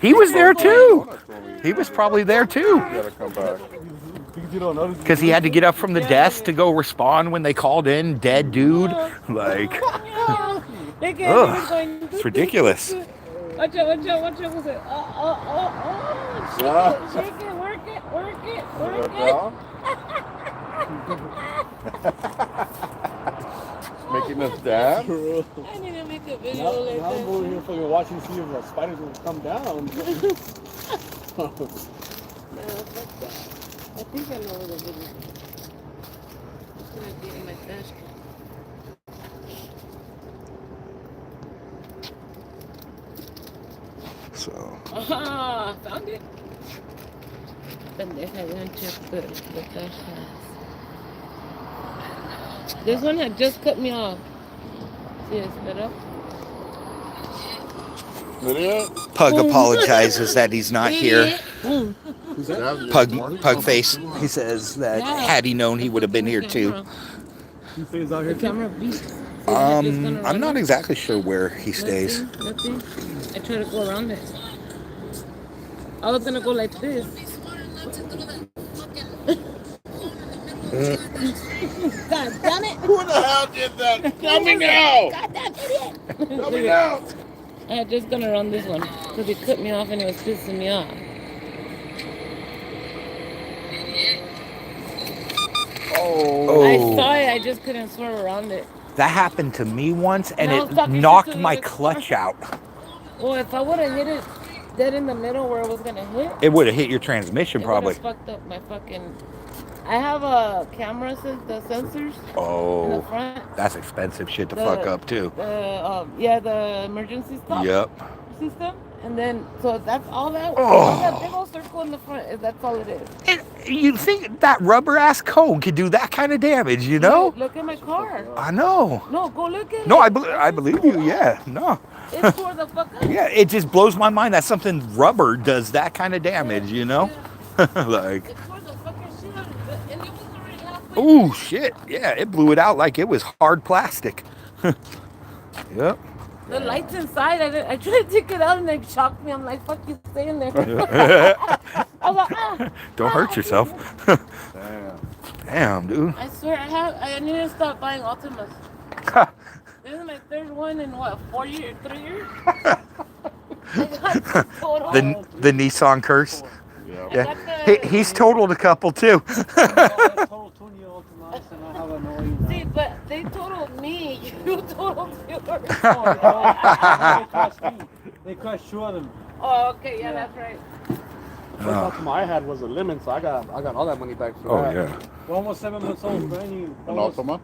A: He was there too. He was probably there too.
B: Gotta come back.
A: Because he had to get up from the desk to go respond when they called in, dead dude. Like, it's ridiculous.
E: Watch out, watch out. Shake it, work it.
B: Making us dance.
E: I need to make a video like
C: I'm over here fucking watching to see if the spiders will come down.
E: No, fuck that. I think I know where the video is. It's gonna be in my dash cam.
A: So.
E: Aha, found it. Pendeja, didn't check the dash cam. This one had just cut me off. See, it's sped up.
A: Pug apologizes that he's not here. Pug face. He says that had he known, he would have been here too.
E: The camera beat.
A: I'm not exactly sure where he stays.
E: Nothing. I try to go around it. I was gonna go like this. God damn it!
B: Who the hell did that? Tell me now!
E: God damn idiot!
B: Tell me now!
E: I was just gonna run this one because it cut me off and it was pissing me off.
A: Oh.
E: I saw it, I just couldn't swerve around it.
A: That happened to me once, and
E: And I was
A: it
E: talking
A: knocked
E: to
A: my
E: the
A: clutch out.
E: Well, if I would have hit it dead in the middle where it was gonna hit,
A: It would have hit your transmission,
E: it
A: probably.
E: would have fucked up my fucking. I have a camera, the sensors in the
A: Oh,
E: front.
A: that's expensive shit to
E: The-
A: fuck up too.
E: The emergency stop
A: Yep.
E: system, and then so that's all that.
A: Oh.
E: All that big old circle in the front. That's all it is.
A: And you think that rubber ass cone could do that kind of damage, you know?
E: Look at my car.
A: I know.
E: No, go look at it.
A: No, I believe you. Yeah. No.
E: It tore the fuck up.
A: Yeah, it just blows my mind that something rubber does that kind of damage, you know? Like,
E: It tore the fucking shit out of it, and it was already halfway.
A: ooh, shit. Yeah, it blew it out like it was hard plastic. Yep.
E: The lights inside, I tried to take it out and it shocked me. I'm like, fuck you, stay in there. I was like,
A: Don't hurt yourself.
B: Damn.
A: Damn, dude.
E: I swear, I need to stop buying Ultimas. This is my third one in what, 3 years? I got total.
A: The Nissan curse.
B: Yeah.
A: Yeah. He's totaled a couple too.
D: I told 20 Ultimas and I have a annoying.
E: See, but they totaled me. You totaled yours.
D: They crushed 2 of them.
E: Oh, okay, yeah, that's right.
C: First Altima I had was a lemon, so I got all that money back for
A: Oh
C: that.
A: yeah.
D: We're almost 7 months old, brand new.
B: An
D: Almost
B: Altima?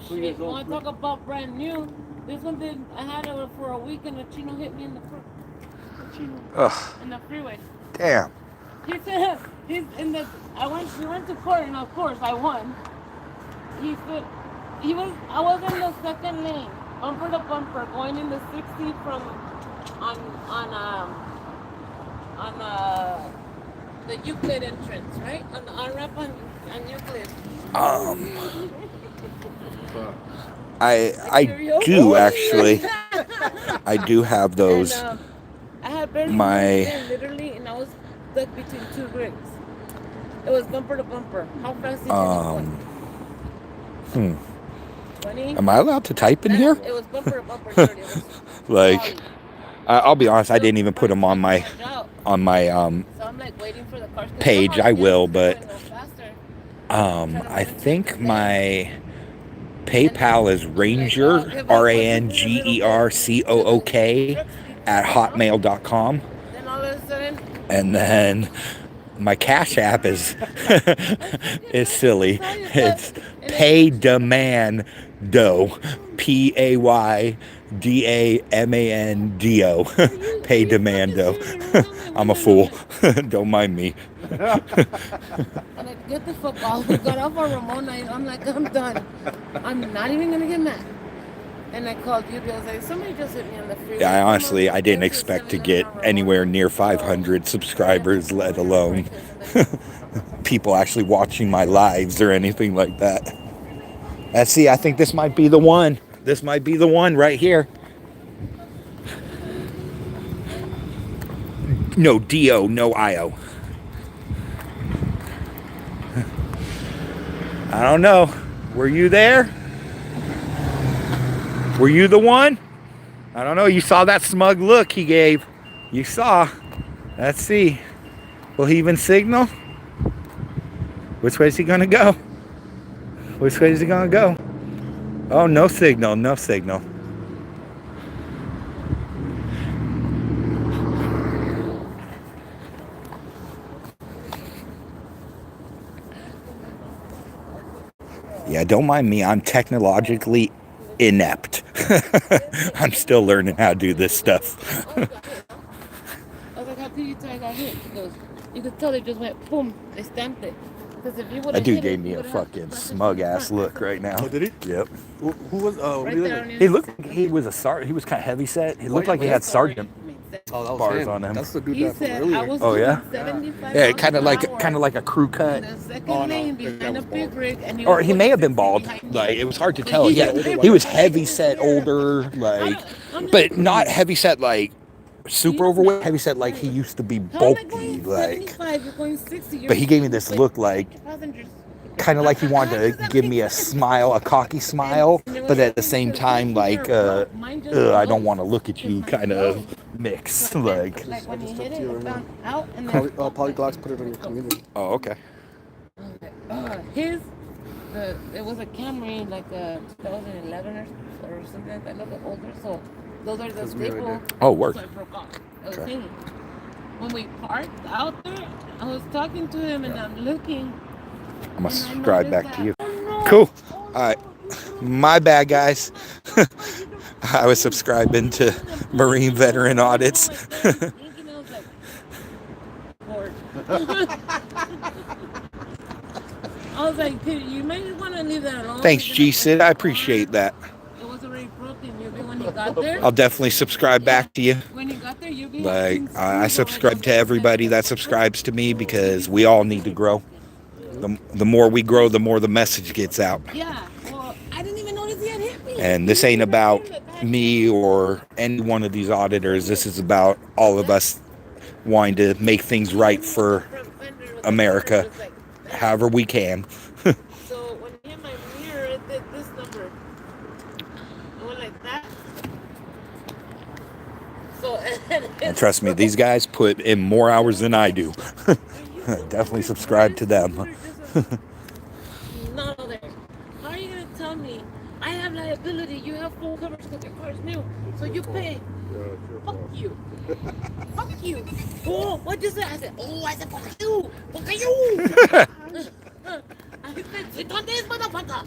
D: 2
E: Hey,
D: years
E: you
D: old.
E: want to talk about brand new? This one did. I had it for a week, and the chino hit me in the
A: Ugh.
E: in the freeway.
A: Damn.
E: He said he's in the. We went to court, and of course I won. He said I was in the second lane, bumper to bumper, going in the 60 from on the Euclid entrance, right? On the on-ramp on Euclid.
A: I do actually. I do have those.
E: And, I had barely literally, and I was stuck between two bricks. It was bumper to bumper. How fast did you go? Funny?
A: Am I allowed to type in here?
E: It was bumper to bumper. Literally. It was
A: Like, I'll be honest. I didn't even put them on my
E: so I'm like waiting for the cars to
A: page.
E: come.
A: I will, but
E: Going no faster.
A: I think my PayPal is Ranger RANGERCOOK at hotmail.com,
E: Then all of a sudden,
A: and then my Cash App is is silly. It's Paydamando, PAYDAMANDO, Paydamando. I'm a fool. Don't mind me.
E: I'm like, get the fuck off. We got off on Ramona, and I'm like, I'm done. I'm not even gonna get mad. And I called you. I was like, somebody just hit me on the freeway.
A: Yeah, honestly, I didn't expect to get anywhere near 500 subscribers, let alone people actually watching my lives or anything like that. Let's see, I think this might be the one. This might be the one right here. No D-O, no I-O. I don't know. Were you there? Were you the one? I don't know. You saw that smug look he gave. You saw. Let's see. Will he even signal? Which way is he going to go? Which way is he going to go? Oh, no signal. No signal. Yeah, don't mind me. I'm technologically inept. I'm still learning how to do this stuff.
E: I was like, how could you tell I got hit? He goes, you could tell they just went boom, they stamped it. Because if you would
A: That dude gave me a fucking smug ass look right now.
C: Oh, did he?
A: Yep.
C: Who was?
E: Right there on your
A: He looked like he was a sergeant. He was kind of heavy set. He looked like he had sergeant
C: Oh, that was
A: bars
C: him.
A: on him.
C: That's the dude
E: He
C: that from
E: said,
C: earlier.
E: I was
A: Oh, yeah?
E: doing 75
A: Yeah,
E: miles
A: kind of
E: an hour
A: like a crew cut.
E: in the second
C: Oh, no.
E: lane
C: That
E: behind a
C: was
E: big
C: bald.
E: rig, and
A: Or he
E: was
A: may have
E: going
A: been bald.
E: 60 behind
A: Like
E: me.
A: it was hard to tell. Yeah, he was heavy set, older, like, but not heavy set like super overweight. Heavy set like he used to be
E: How am I
A: bulky,
E: going
A: like.
E: 75? You're going 60.
A: But he gave me this look like,
E: Passengers.
A: kind of like he wanted to give me a smile, a cocky smile, but at the same time, like, I don't want to look at you kind of mix. Like,
E: Like when he hit it, it bounced out, and
C: Poly,
E: then
C: Polyglots put it on your community.
A: oh, okay.
E: it was a Camry, like a 2011 or something like that, a little bit older. So those are the
C: That's me right
E: staple.
C: there.
A: Oh, word.
E: So it broke off. It was
A: Okay.
E: hanging. When we parked out there, I was talking to him, and I'm looking.
A: I'm gonna
E: and I
A: subscribe
E: noticed
A: back to you.
E: that- Oh, no.
A: Cool. All right. My bad, guys. I was subscribing to Marine Veteran Audits.
E: I was like, dude, you may want to leave that alone.
A: Thanks, G-Sid. I appreciate that.
E: It was already broken. When you got there,
A: I'll definitely subscribe back to you.
E: when you got there, you be
A: Like, I subscribe to everybody that subscribes to me because we all need to grow. The more we grow, the more the message gets out.
E: Yeah. Well, I didn't even notice he had hit me.
A: And this ain't about me or any one of these auditors. This is about all of us wanting to make things right for America, however we can.
E: So when I hit my mirror, it did this number. It went like that. So
A: And trust me, these guys put in more hours than I do. Definitely subscribe to them.
E: No, there. How are you gonna tell me I have liability? You have full coverage because your car's new, so you pay Fuck you. Fuck you. Oh, what you say? I said, oh, I said, fuck you. Fuck you. I said, sit on this motherfucker.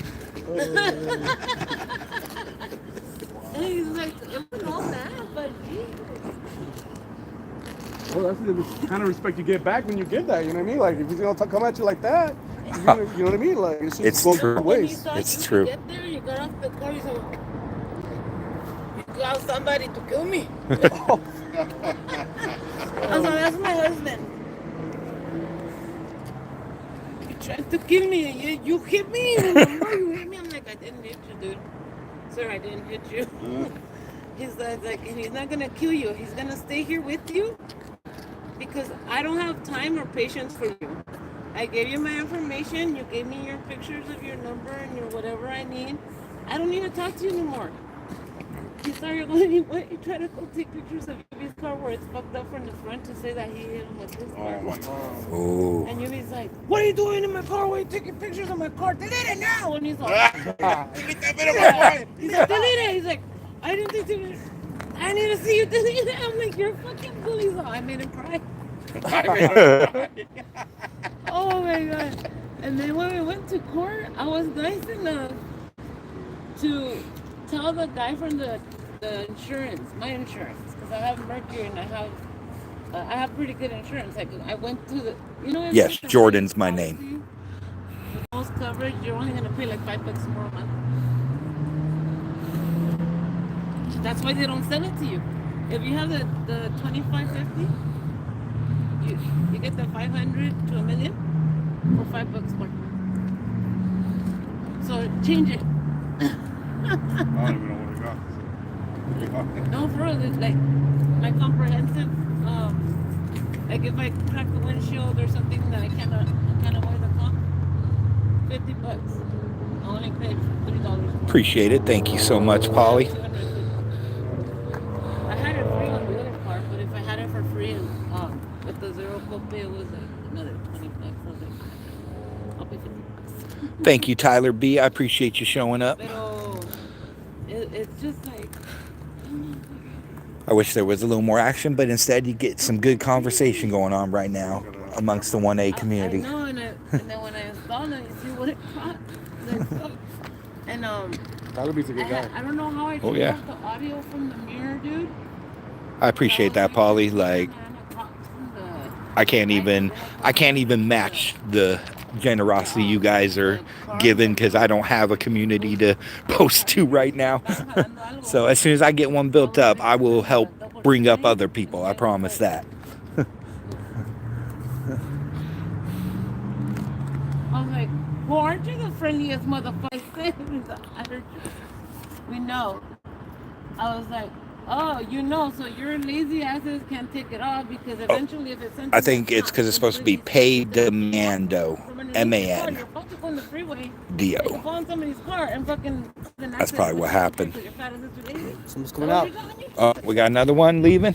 E: And he's like, it was all that, but
C: Well, that's the kind of respect you get back when you get that. You know what I mean? Like if he's gonna come at you like that, you know what I mean? Like
A: It's
C: goes
A: true.
C: both
E: when you
C: ways.
E: thought
A: It's
E: you
A: true.
E: could get there, you got off the car, you said, you got somebody to kill me. I was like, that's my husband. You tried to kill me and you hit me. No, you hit me. I'm like, I didn't hit you, dude. Sir, I didn't hit you. He's like, and he's not gonna kill you. He's gonna stay here with you because I don't have time or patience for you. I gave you my information. You gave me your pictures of your number and your whatever I need. I don't need to talk to you anymore. He started going, what? You try to go take pictures of his car where it's fucked up from the front to say that he hit him with his car.
B: Oh my God.
A: Oh.
E: And Yumi's like, what are you doing in my car? Why are you taking pictures of my car? Delete it now! And he's like,
B: Delete that bit of my life.
E: he's like, delete it! He's like, I didn't think to. I need to see you delete it. I'm like, you're a fucking bully. So I made him cry. Oh my God. And then when we went to court, I was nice enough to tell the guy from the insurance, my insurance, because I have Mercury and I have pretty good insurance. Like I went to the, you know.
A: Yes,
E: like the
A: Jordan's my
E: policy,
A: name.
E: the most coverage, you're only gonna pay like $5 more a month. That's why they don't sell it to you. If you have the 2550, you get the 500 to $1 million for $5 more. So change it.
B: I don't even know what we got.
E: No, for real, it's like my comprehensive. Like if I crack the windshield or something that I can't avoid the clock, $50. I only paid $3 more.
A: Appreciate it. Thank you so much, Polly.
E: I had it free on the other car, but if I had it for free and with the zero copay, it was like another $20. I was like, I'll pay $50.
A: Thank you, Tyler B. I appreciate you showing up.
E: Pero it's just like.
A: I wish there was a little more action, but instead you get some good conversation going on right now amongst the 1A community.
E: I know, and then when I installed it, you see what it cost. And
C: Tyler B's a good guy.
E: I don't know how I turned off the audio from the mirror, dude.
A: I appreciate that, Polly. Like, I can't even match the generosity you guys are giving because I don't have a community to post to right now. So as soon as I get one built up, I will help bring up other people. I promise that.
E: I was like, well, aren't you the friendliest motherfucker? I heard you. We know. I was like, oh, you know, so your lazy asses can't take it off because eventually if it's sent
A: I think it's because it's supposed to be pay demando. M-A-N.
E: You're about to go on the freeway.
A: D-O.
E: You fall in somebody's car and fucking.
A: That's probably what happened.
D: Someone's coming out.
A: Oh, we got another one leaving?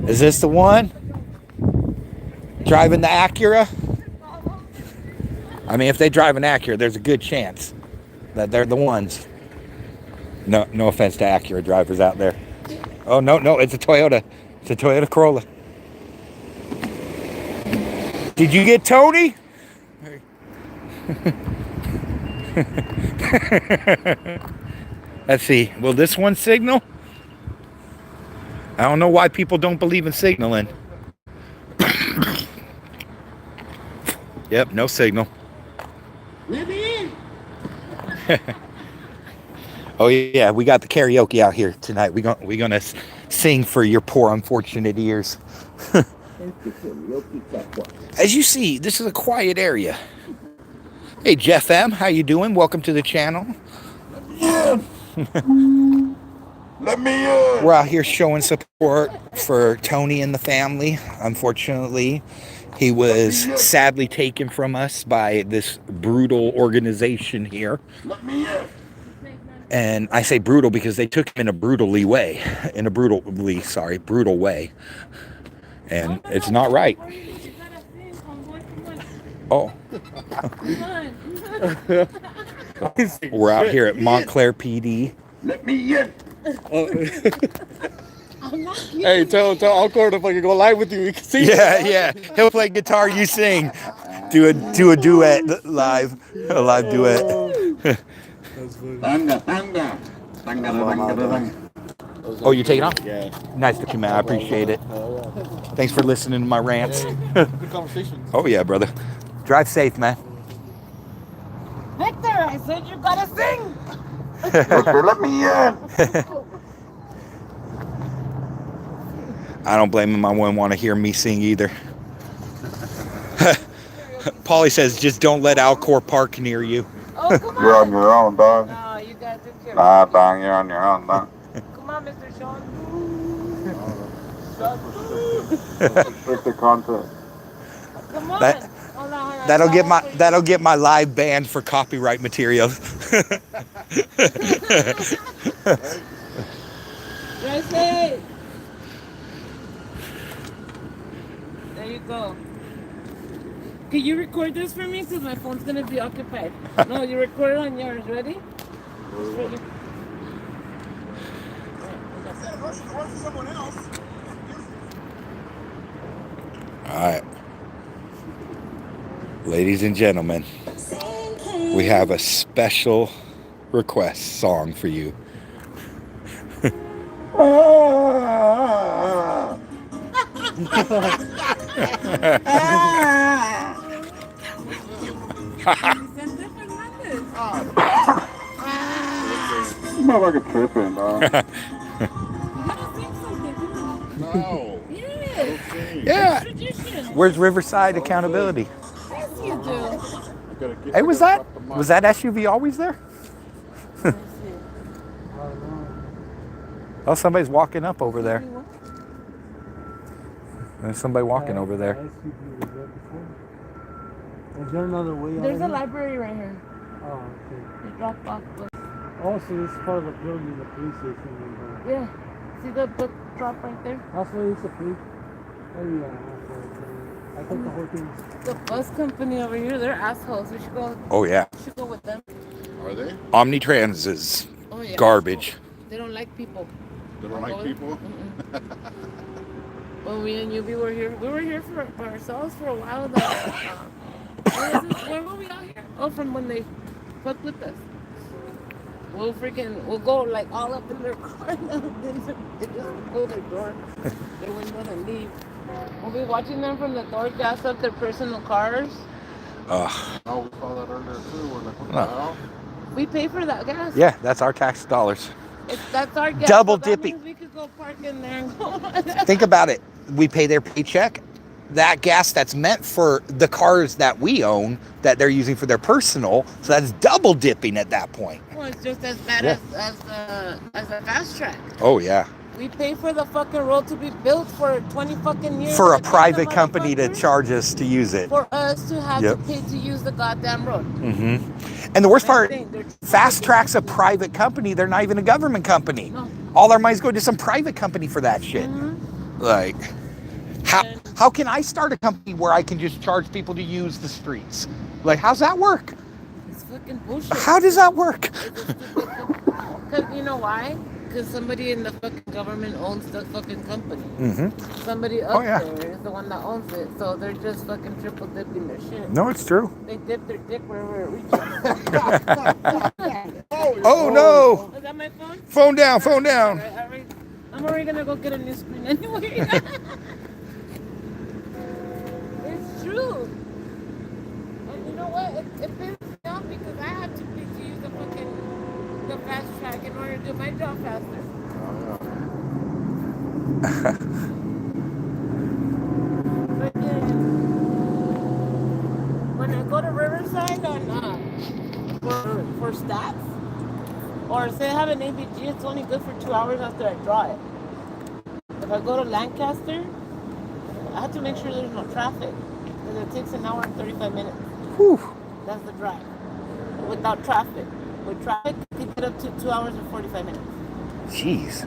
A: Is this the one? Driving the Acura? I mean, if they drive an Acura, there's a good chance that they're the ones. No offense to Acura drivers out there. Oh, no, it's a Toyota. It's a Toyota Corolla. Did you get Tony? Let's see. Will this one signal? I don't know why people don't believe in signaling. Yep, no signal.
E: Let me in.
A: Oh yeah, we got the karaoke out here tonight. We're gonna sing for your poor unfortunate ears. As you see, this is a quiet area. Hey Jeff M, how you doing? Welcome to the channel.
B: Let me in.
A: We're out here showing support for Tony and the family. Unfortunately, he was sadly taken from us by this brutal organization here.
B: Let me in.
A: And I say brutal because they took him in a brutal way. And it's not right. Oh. We're out here at Montclair PD.
B: Let me in.
C: Oh.
E: I'm not kidding.
C: Hey, tell Encore to fucking go live with you. We can see you.
A: Yeah. He'll play guitar, you sing. Do a duet live. A live duet.
C: That's funny.
A: Oh, you're taking off?
C: Yeah.
A: Nice to you, man. I appreciate it. Thanks for listening to my rants.
C: Good conversations.
A: Oh, yeah, brother. Drive safe, man.
E: Victor, I said you gotta sing.
B: Let me in.
A: I don't blame him. I wouldn't want to hear me sing either. Paulie says, just don't let Alcor park near you.
E: Oh, come on.
B: You're on your own, dog.
E: No, you guys do care.
B: Nah, dog, you're on your own, dog.
E: Come on, Mr. Sean.
B: Restricted content.
E: Come on.
A: That-
E: Hold on.
A: That'll get my live banned for copyright materials.
E: Drive safe. There you go. Can you record this for me? Because my phone's going to be occupied. No, you record it on yours. Ready? Ready?
A: All right. Ladies and gentlemen, we have a special request song for you.
B: Motherfucker tripping, dog.
C: No.
E: Yes.
A: Yeah.
E: Tradition.
A: Where's Riverside Accountability?
E: Yes, you do.
A: Hey, was that SUV always there?
E: Let me see.
A: Oh, somebody's walking up over there. There's somebody walking over there.
D: Is there another way out
E: There's
D: of
E: a
D: here?
E: library right here.
D: Oh, okay.
E: They drop off books.
D: Oh, so this is part of the building, the police station.
E: Yeah. See the book drop right there?
D: That's why it's a police. Oh, yeah. Okay. I thought the whole thing was...
E: The bus company over here, they're assholes. We should go.
A: Oh, yeah.
E: We should go with them.
B: Are they?
A: Omnitrans is
E: Oh yeah.
A: garbage.
E: They don't like people.
B: They don't like people?
E: When we and Yubi were here, we were here for ourselves for a while. Where were we out here? Oh, from when they fucked with us. We'll go like all up in their car now. They just go their door. They wouldn't let them leave. We'll be watching them from the door, gas up their personal cars.
B: Oh, we saw that earlier too. We're like, what the
A: No.
B: hell?
E: We pay for that gas.
A: Yeah, that's our tax dollars.
E: That's our gas.
A: Double
E: so that
A: dipping.
E: means we could go park in there and go.
A: Think about it. We pay their paycheck. That gas that's meant for the cars that we own, that they're using for their personal, so that's double dipping at that point.
E: Well, it's just as bad
A: Yeah.
E: as a fast track.
A: Oh, yeah.
E: We pay for the fucking road to be built for 20 fucking years.
A: For a
E: and then
A: private
E: the
A: company to
E: motherfuckers
A: charge us to use it.
E: for us to have
A: Yep.
E: to pay to use the goddamn road.
A: Mm-hmm. And the worst
E: Same
A: part,
E: thing, they're-
A: Fast Track's a private company. They're not even a government company.
E: No.
A: All our money's going to some private company for that shit.
E: Mm-hmm.
A: Like, how can I start a company where I can just charge people to use the streets? Like, how's that work?
E: It's fucking bullshit.
A: How does that work?
E: Because you know why? Because somebody in the fucking government owns the fucking company.
A: Mm-hmm.
E: Somebody up
A: Oh, yeah.
E: there is the one that owns it. So they're just fucking triple dipping their shit.
A: No, it's true.
E: They dip their dick wherever it reaches.
A: Oh, no.
E: Is that my phone?
A: Phone down, phone down.
E: I'm already gonna go get a new screen anyway. It's true. And you know what? It pisses me off because I have to pay to use the fast track in order to do my job faster. When I go to Riverside on for stats, or say I have an ABG, it's only good for 2 hours after I draw it. If I go to Lancaster, I have to make sure there's no traffic, because it takes an hour and 35 minutes.
A: Whew.
E: That's the drive. Without traffic. With traffic, it can get up to 2 hours and 45 minutes.
A: Jeez.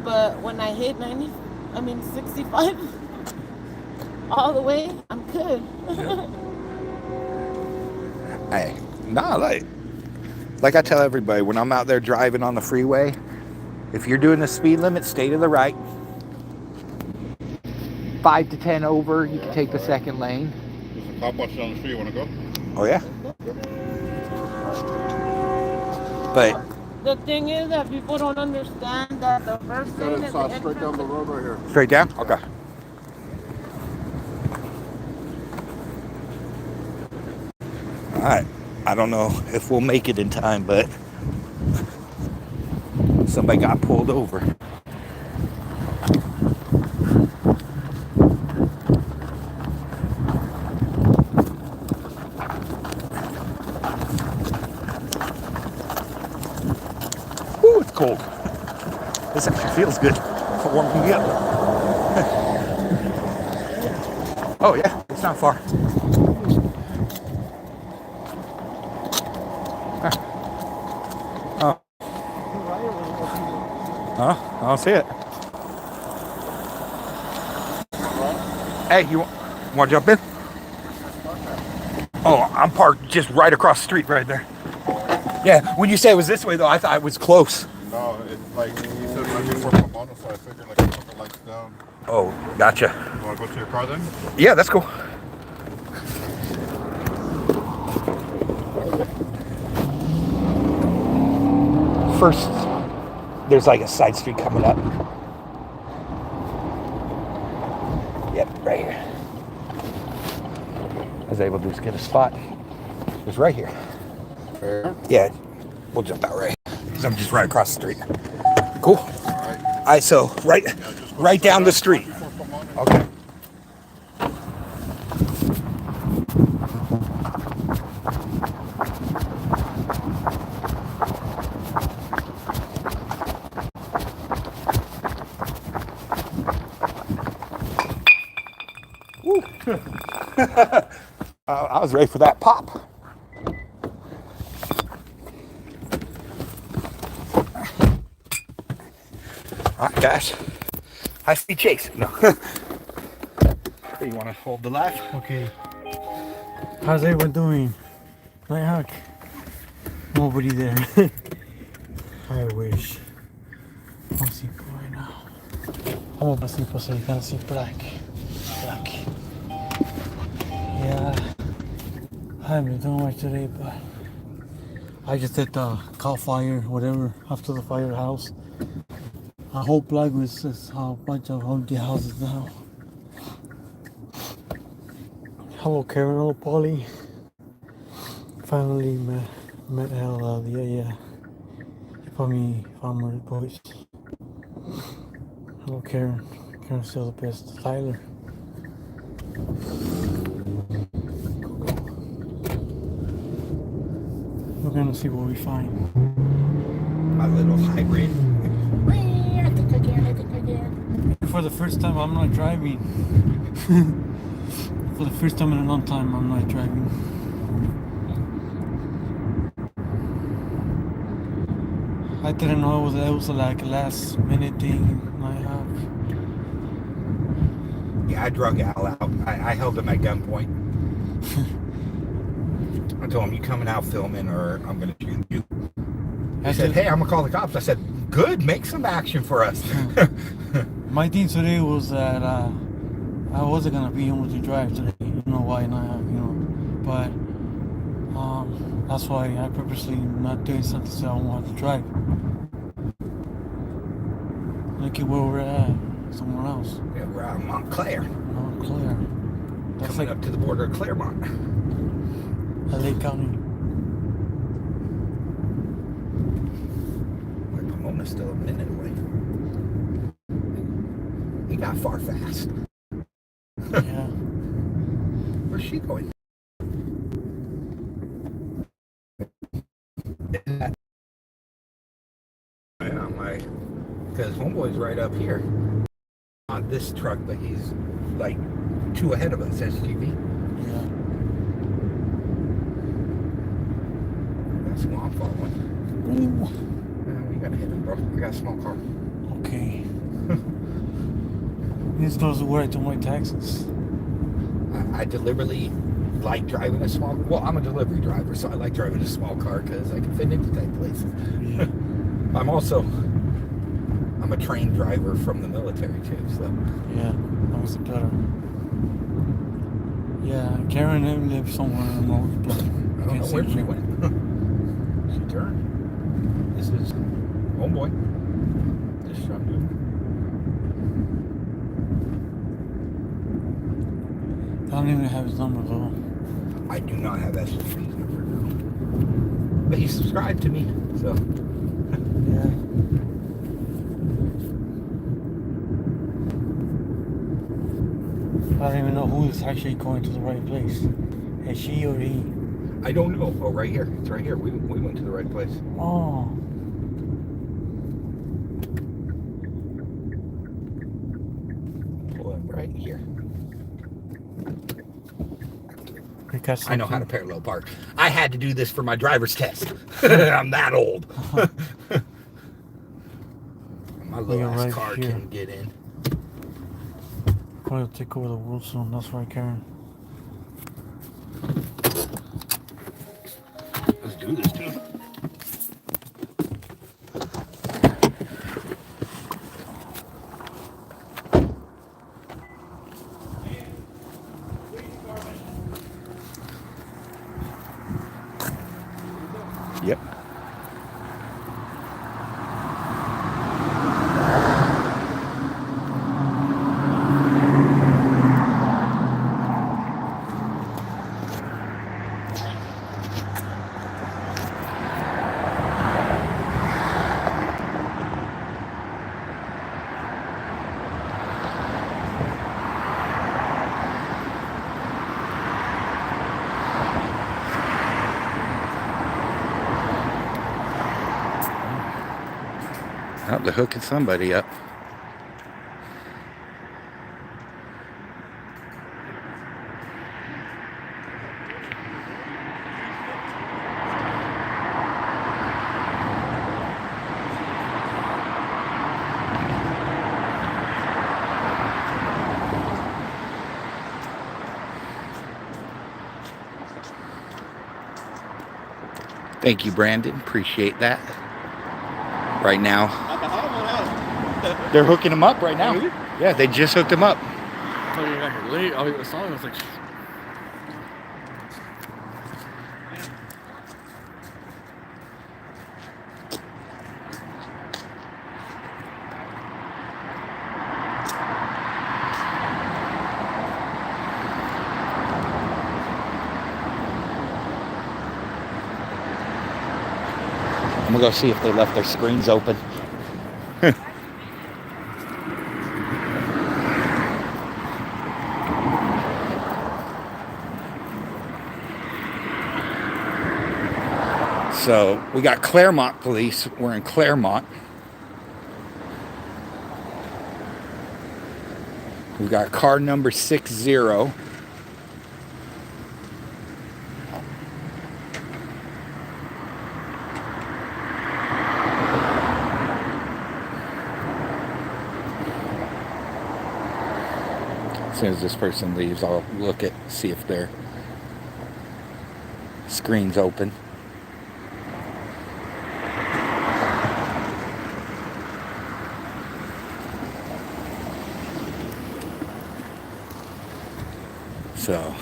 E: But when I hit 65 all the way, I'm good.
A: Hey, nah, like I tell everybody, when I'm out there driving on the freeway, If you're doing the speed limit, stay to the right. 5 to 10 over, you can take the second lane.
B: There's a cop watching down the street. You want to go?
A: Oh yeah. But
E: The thing is that people don't understand that the first lane is the
B: straight down the road right here.
A: straight down? Okay. All right. I don't know if we'll make it in time, but somebody got pulled over. Ooh, it's cold. This actually feels good. It's warming me up. Oh yeah, it's not far. Oh. Huh? I don't see it. Hey, you want to jump in? Oh, I'm parked just right across the street right there. Yeah, when you say it was this way though, I thought it was close.
B: No, it's like you said right before Pomona, so I figured like put the lights down.
A: Oh, gotcha.
B: You want to go to your car then?
A: Yeah, that's cool. First, there's like a side street coming up. Yep, right here. I was able to just get a spot. It's right here. Yeah, we'll jump out right because I'm just right across the street. Cool. All right, so right down the street. Okay. Woo. I was ready for that pop. All right, guys. I see Chase. No. You want to hold the live?
D: Okay. How's everyone doing? Nighthawk? Nobody there. I wish. I'll see right now. Vamos así pues you can see black. Yeah. I haven't been doing much today, but I just did the cow fire, whatever, after the firehouse. A whole block was just a bunch of empty houses now. Hello Karen, hello Polly. Finally met Ella, yeah. For me, Farmer Boys. Hello Karen. Karen's still the best. Tyler. We're gonna see what we find.
A: My little hybrid.
F: I think again.
D: For the first time, I'm not driving. For the first time in a long time, I'm not driving. I didn't know it was like a last minute thing.
A: Yeah, I drug Al out. I held him at gunpoint. I told him, you coming out filming or I'm going to shoot you. He said, hey, I'm going to call the cops. I said, good, make some action for us.
D: My thing today was that I wasn't going to be able to drive today. You know why not, But that's why I purposely not doing something so I won't have to drive. Look at where we're at. Somewhere else.
A: Yeah, we're out in Montclair.
D: Montclair. That's
A: Coming up to the border of Claremont.
D: LA County.
A: My Pomona's still a minute away. He got far fast.
D: Yeah.
A: Where's she going? Yeah, because homeboy's right up here on this truck, but he's like 2 ahead of us, SUV.
D: Yeah.
A: That's who I'm following.
D: Ooh.
A: We gotta hit him, bro. I got a small car.
D: Okay. This goes to where I do my taxes.
A: I deliberately like driving a small. Well, I'm a delivery driver, so I like driving a small car because I can fit into tight places.
D: Yeah.
A: I'm also I'm a trained driver from the military too, so.
D: Yeah, that was better. Yeah, Karen lives somewhere remote, but
A: I don't know where she went. She turned. This is homeboy. This truck dude.
D: I don't even have his number though.
A: I do not have SG's number now. But he subscribed to me, so.
D: Yeah. I don't even know who is actually going to the right place. Is she or he?
A: I don't know. Oh, right here. It's right here. We went to the right place.
D: Oh.
A: Pull in right here.
D: Because
A: I know how to parallel park. I had to do this for my driver's test. I'm that old. My little ass
D: right
A: car
D: here.
A: can get in.
D: Probably take over the world soon. That's right, Karen.
A: Let's do this, dude. Yep. Oh, they're hooking somebody up. Thank you, Brandon. Appreciate that. Right now, they're hooking him up right now.
C: Really?
A: Yeah, they just hooked him up.
C: I thought you were like late. I saw it. I was like,
A: I'm gonna go see if they left their screens open. So we got Claremont police. We're in Claremont. We've got car number 60. As soon as this person leaves, I'll look at, see if their screen's open. So,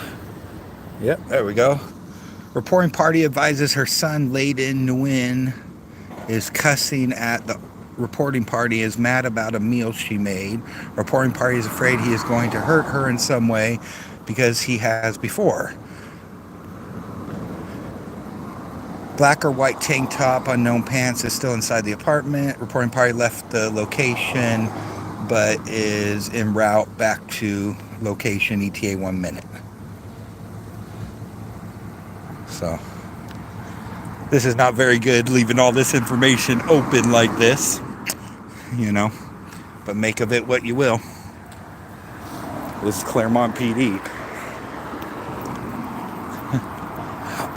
A: yep, there we go. Reporting party advises her son, Layden Nguyen, is cussing at the reporting party, is mad about a meal she made. Reporting party is afraid he is going to hurt her in some way because he has before. Black or white tank top, unknown pants, is still inside the apartment. Reporting party left the location but is en route back to location, ETA 1 minute. So this is not very good, leaving all this information open like this, you know, but make of it what you will. This is Claremont PD.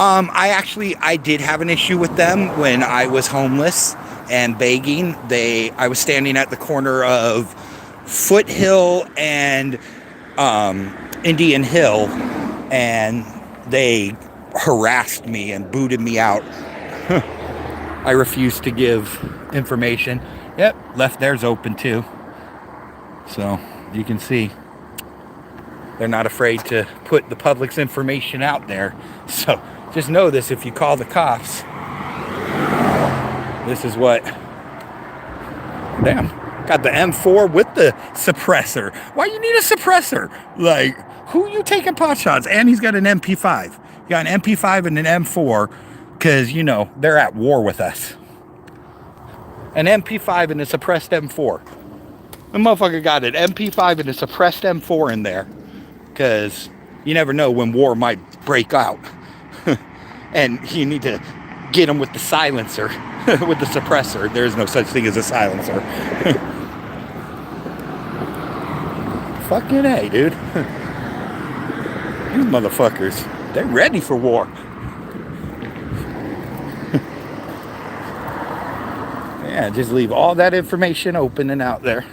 A: I did have an issue with them when I was homeless and begging. I was standing at the corner of Foothill and Indian Hill, and they harassed me and booted me out. I refused to give information. Yep, left theirs open too. So you can see they're not afraid to put the public's information out there. So just know this, if you call the cops, this is what, damn, got the M4 with the suppressor. Why you need a suppressor? Like, who you taking pot shots? And he's got an MP5. You got an MP5 and an M4 because, you know, they're at war with us. An MP5 and a suppressed M4. The motherfucker got an MP5 and a suppressed M4 in there because you never know when war might break out. And you need to get them with the silencer, with the suppressor. There is no such thing as a silencer. Fucking A, dude. These motherfuckers, they're ready for war. Yeah, just leave all that information open and out there.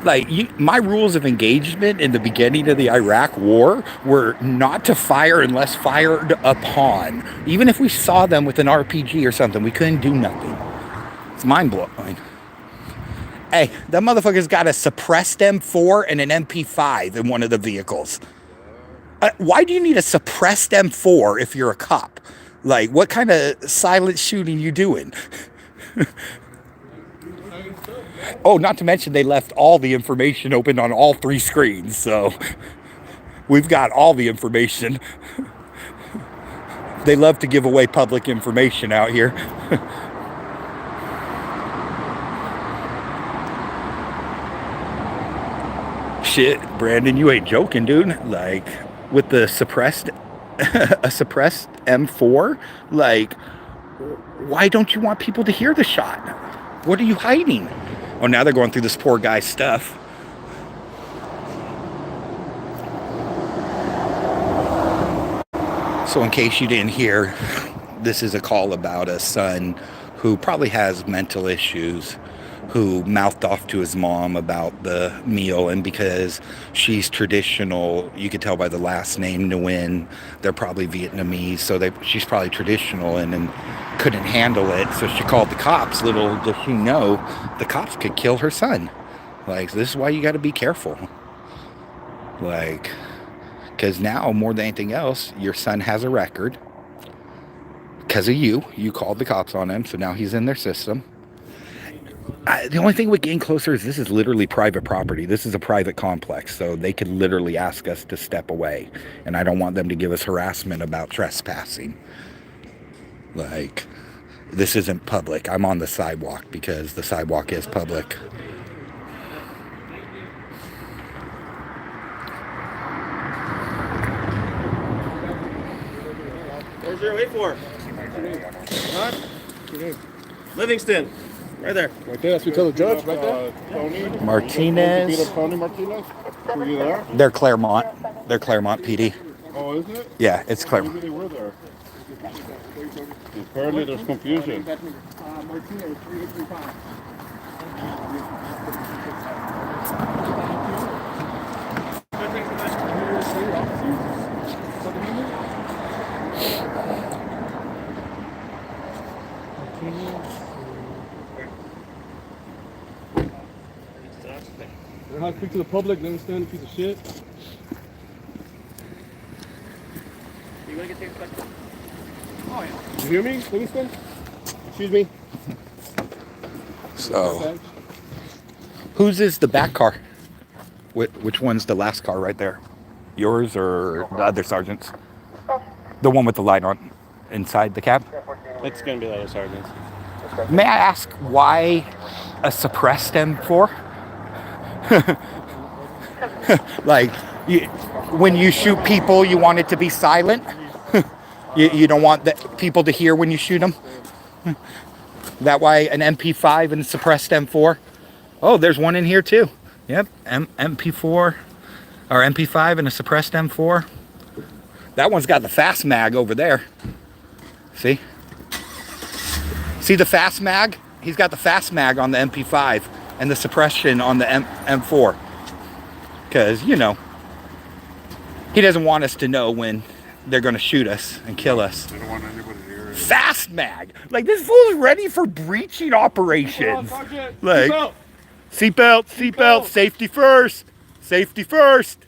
A: Like, my rules of engagement in the beginning of the Iraq war were not to fire unless fired upon. Even if we saw them with an RPG or something, we couldn't do nothing. It's mind-blowing. Hey, that motherfucker's got a suppressed M4 and an MP5 in one of the vehicles. Why do you need a suppressed M4 if you're a cop? Like, what kind of silent shooting you doing? Oh, not to mention they left all the information open on all 3 screens, so we've got all the information. They love to give away public information out here. Shit, Brandon, you ain't joking, dude. Like, with the suppressed, a suppressed M4, like, why don't you want people to hear the shot? What are you hiding? Oh, now they're going through this poor guy's stuff. So in case you didn't hear, this is a call about a son who probably has mental issues, who mouthed off to his mom about the meal, and because she's traditional, you could tell by the last name, Nguyen, they're probably Vietnamese, so she's probably traditional and couldn't handle it, so she called the cops. Little does she know, the cops could kill her son. Like, this is why you got to be careful. Like, because now, more than anything else, your son has a record. Because of you called the cops on him, so now he's in their system. The only thing with getting closer is this is literally private property. This is a private complex, so they could literally ask us to step away. And I don't want them to give us harassment about trespassing. Like, this isn't public. I'm on the sidewalk because the sidewalk is public.
G: Where's your wait for? Huh? Livingston. Right there.
C: Right there, that's what we tell the judge, right there.
B: Tony
A: Martinez.
B: Tony Martinez? Were you there?
A: They're Claremont. They're Claremont PD.
B: Oh, is it?
A: Yeah, it's Claremont.
B: Maybe they were there. Apparently there's confusion.
C: Martinez, 3835. Learn how to speak to the public, they understand a piece of shit.
G: You want to get taken back?
C: Oh, yeah. You hear me, Livingston? Excuse me.
A: So, whose is the back car? Which one's the last car right there? Yours or the other sergeant's? The one with the light on inside the cab?
G: It's going to be the other sergeant's.
A: May I ask why a suppressed M4? Like, when you shoot people, you want it to be silent? You don't want people to hear when you shoot them? That why an MP5 and a suppressed M4? Oh, there's one in here too. Yep, MP4 or MP5 and a suppressed M4. That one's got the fast mag over there. See? See the fast mag? He's got the fast mag on the MP5 and the suppression on the M4. Because, you know, he doesn't want us to know when they're gonna shoot us and kill us.
B: They don't want anybody to hear it.
A: Fast mag. Like, this fool's ready for breaching operations. Like, seatbelt, safety first. Safety first.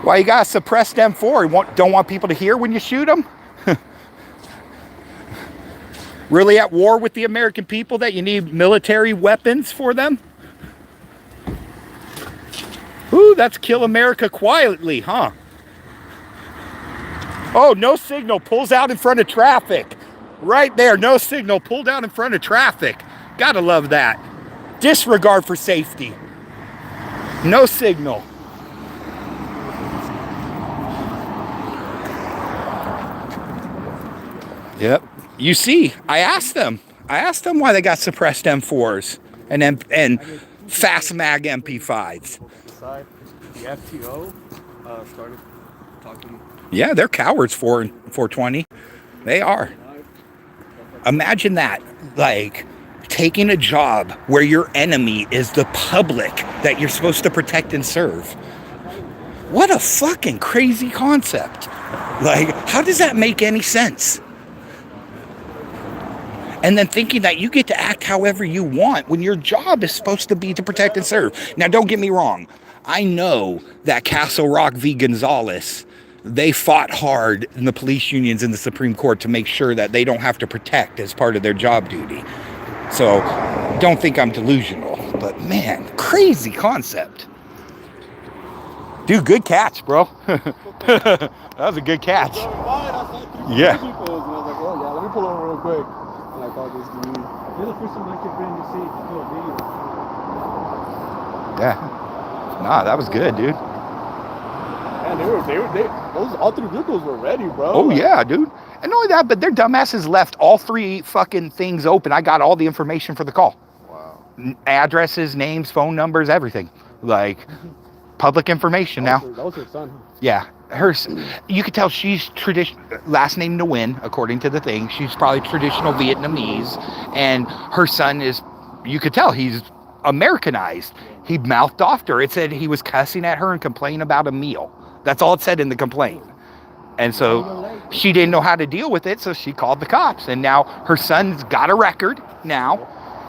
A: Why you gotta suppress them for? You don't want people to hear when you shoot them? Really at war with the American people that you need military weapons for them? Ooh, that's kill America quietly, huh? Oh, no signal, pulls out in front of traffic. Right there, no signal, pulled out in front of traffic. Gotta love that. Disregard for safety. No signal. Yep. You see, I asked them why they got suppressed M4s and fast mag MP5s.
C: The FTO started talking.
A: Yeah, they're cowards for 420. They are. Imagine that, like taking a job where your enemy is the public that you're supposed to protect and serve. What a fucking crazy concept. Like, how does that make any sense? And then thinking that you get to act however you want when your job is supposed to be to protect and serve. Now, don't get me wrong. I know that Castle Rock v. Gonzalez, they fought hard in the police unions in the Supreme Court to make sure that they don't have to protect as part of their job duty. So, don't think I'm delusional. But man, crazy concept. Dude, good catch, bro. That was a good catch. Yeah.
C: I was like, oh yeah, let me pull over real quick. And I thought this dude. You're the first elected friend you see to do a video.
A: Yeah. Nah, that was good, dude.
C: And those all three vehicles were ready, bro.
A: Oh yeah, dude. And not only that, but their dumbasses left all three fucking things open. I got all the information for the call.
B: Wow.
A: Addresses, names, phone numbers, everything. Like, public information now.
C: That was her son.
A: Yeah. You could tell she's last name Nguyen, according to the thing. She's probably traditional Vietnamese. And her son is, you could tell he's Americanized. He mouthed off to her. It said he was cussing at her and complaining about a meal. That's all it said in the complaint. And so she didn't know how to deal with it, so she called the cops. And now her son's got a record now.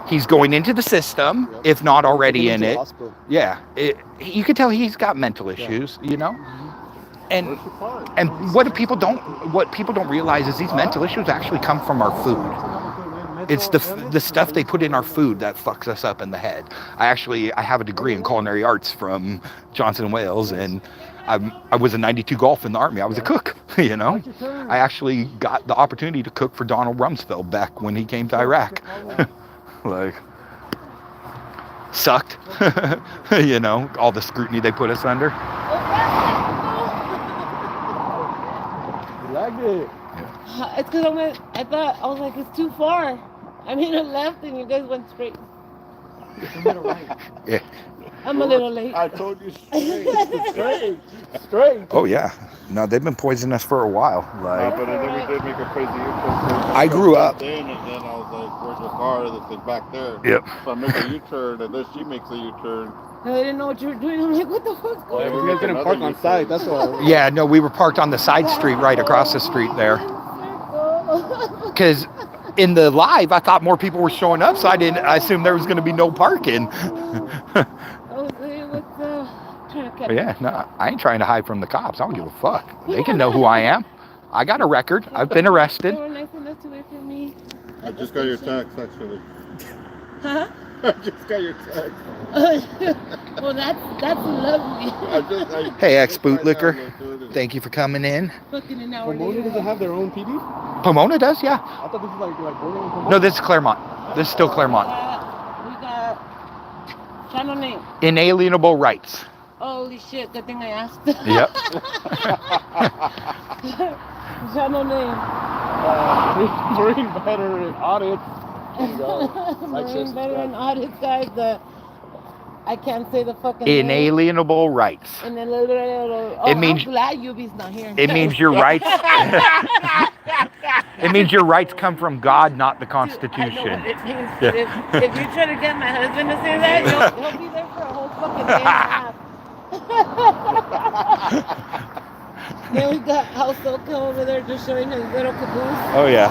A: He's going into the system, if not already in it. Yeah. You could tell he's got mental issues, you know? And what people don't realize is these mental issues actually come from our food. It's the stuff they put in our food that fucks us up in the head. I have a degree in culinary arts from Johnson & Wales, and I was a 92 Golf in the Army. I was a cook, you know. I actually got the opportunity to cook for Donald Rumsfeld back when he came to Iraq. Like, sucked, you know, all the scrutiny they put us under.
C: You liked it.
E: It's because I was like, it's too far. I made a left and you guys went straight.
A: Yeah.
E: I'm a little late.
B: I told you straight.
A: Oh yeah. No, they've been poisoning us for a while. Like,
B: But I never did make a crazy U-turn.
A: I grew up.
B: And then I was like, where's the car that's like back there?
A: Yep.
B: So I make a U-turn, and then she makes a U-turn.
E: I didn't know what you were doing. I'm like, what the fuck's going
C: Yeah,
E: on?
C: you guys didn't park on site. That's why.
A: Yeah, no, we were parked on the side street right across the street there. Because in the live, I thought more people were showing up, so I assumed there was going to be no parking. But yeah, no, I ain't trying to hide from the cops. I don't give a fuck. They can know who I am. I got a record. I've been arrested.
E: They were nice enough to wait for me.
B: I just got your text, actually.
E: Huh?
B: I just got your text.
E: Well, that's lovely.
A: Hey, ex-bootlicker. Thank you for coming in.
E: Fucking an hour
C: Pomona
E: later.
C: doesn't have their own PD?
A: Pomona does, yeah.
C: I thought this was like Bowling and Pomona.
A: No, this is Claremont. This is still Claremont.
E: We got channel name.
A: Inalienable rights.
E: Holy shit, good thing I asked.
A: Yep.
E: Channel name.
C: Marine veteran audit.
E: Marine veteran audit, guys. I can't say the fucking
A: Inalienable rights.
E: name. Oh,
A: It means-
E: I'm glad Yubi's not here.
A: It means your rights. It means your rights come from God, not the
E: I know what
A: Constitution.
E: it means,
A: Yeah.
E: but if you try to get my husband to say that, he'll be there for a whole fucking day and a half. Then we got House SoCal over there just showing his little caboose.
A: Oh yeah.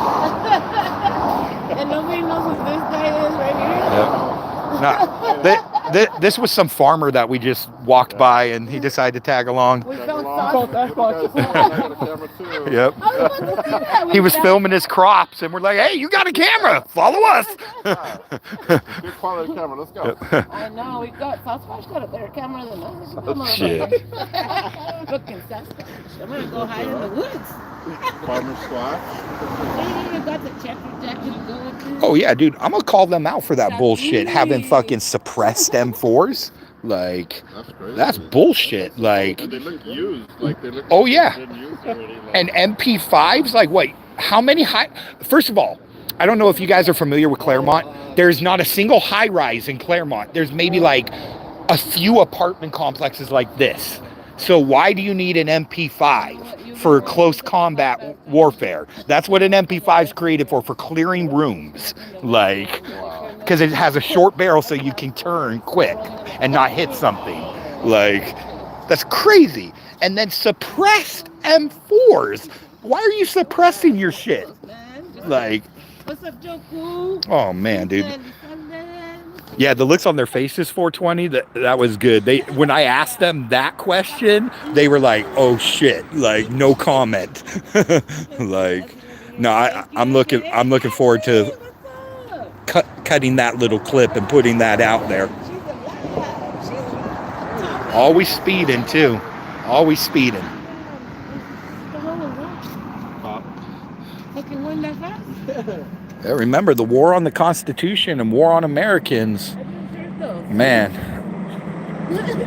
E: And nobody knows who this guy is right here.
A: No, this was some farmer that we just walked by, and he decided to tag along.
E: We found
B: Sasquatch.
A: Yep.
E: I was about to say that.
A: He was filming his crops, and we're like, "Hey, you got a camera? Follow us."
B: Good quality camera. Let's go.
E: I know, we got Sasquatch got a better camera than us.
A: Shit.
E: Fucking Sasquatch. I'm gonna go hide in the woods.
B: Farmer Squatch.
E: They even got the checker jacket to go with it.
A: Oh yeah, dude, I'm gonna call them out for that bullshit. Having fucking suppressed M4s, like
B: That's crazy.
A: that's bullshit. Like,
B: And they look used. Like they look.
A: Oh, yeah.
B: Been used already. Like,
A: and MP5s, like, wait, how many high? First of all, I don't know if you guys are familiar with Claremont. There's not a single high rise in Claremont. There's maybe like a few apartment complexes like this. So why do you need an MP5 for close combat warfare? That's what an MP5 is created for clearing rooms. Like, because it has a short barrel so you can turn quick and not hit something. Like, that's crazy. And then suppressed M4s. Why are you suppressing your shit? Like,
E: What's up, Joku?
A: oh man, dude. Yeah, the looks on their faces, 420, that was good. When I asked them that question, they were like, "Oh shit!" Like, no comment. Like, no, I'm looking forward to cutting that little clip and putting that out there. Always speeding too. Always speeding.
E: Fucking win that fast?
A: Yeah, remember the war on the Constitution and war on Americans. Man,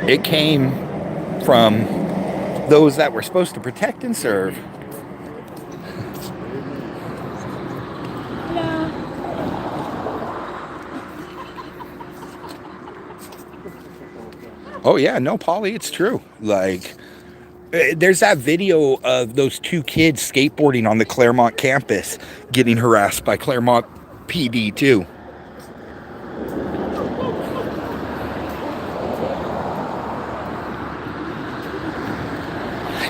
A: it came from those that were supposed to protect and serve. Oh yeah, no, Polly, it's true. Like, there's that video of those two kids skateboarding on the Claremont campus getting harassed by Claremont PD too.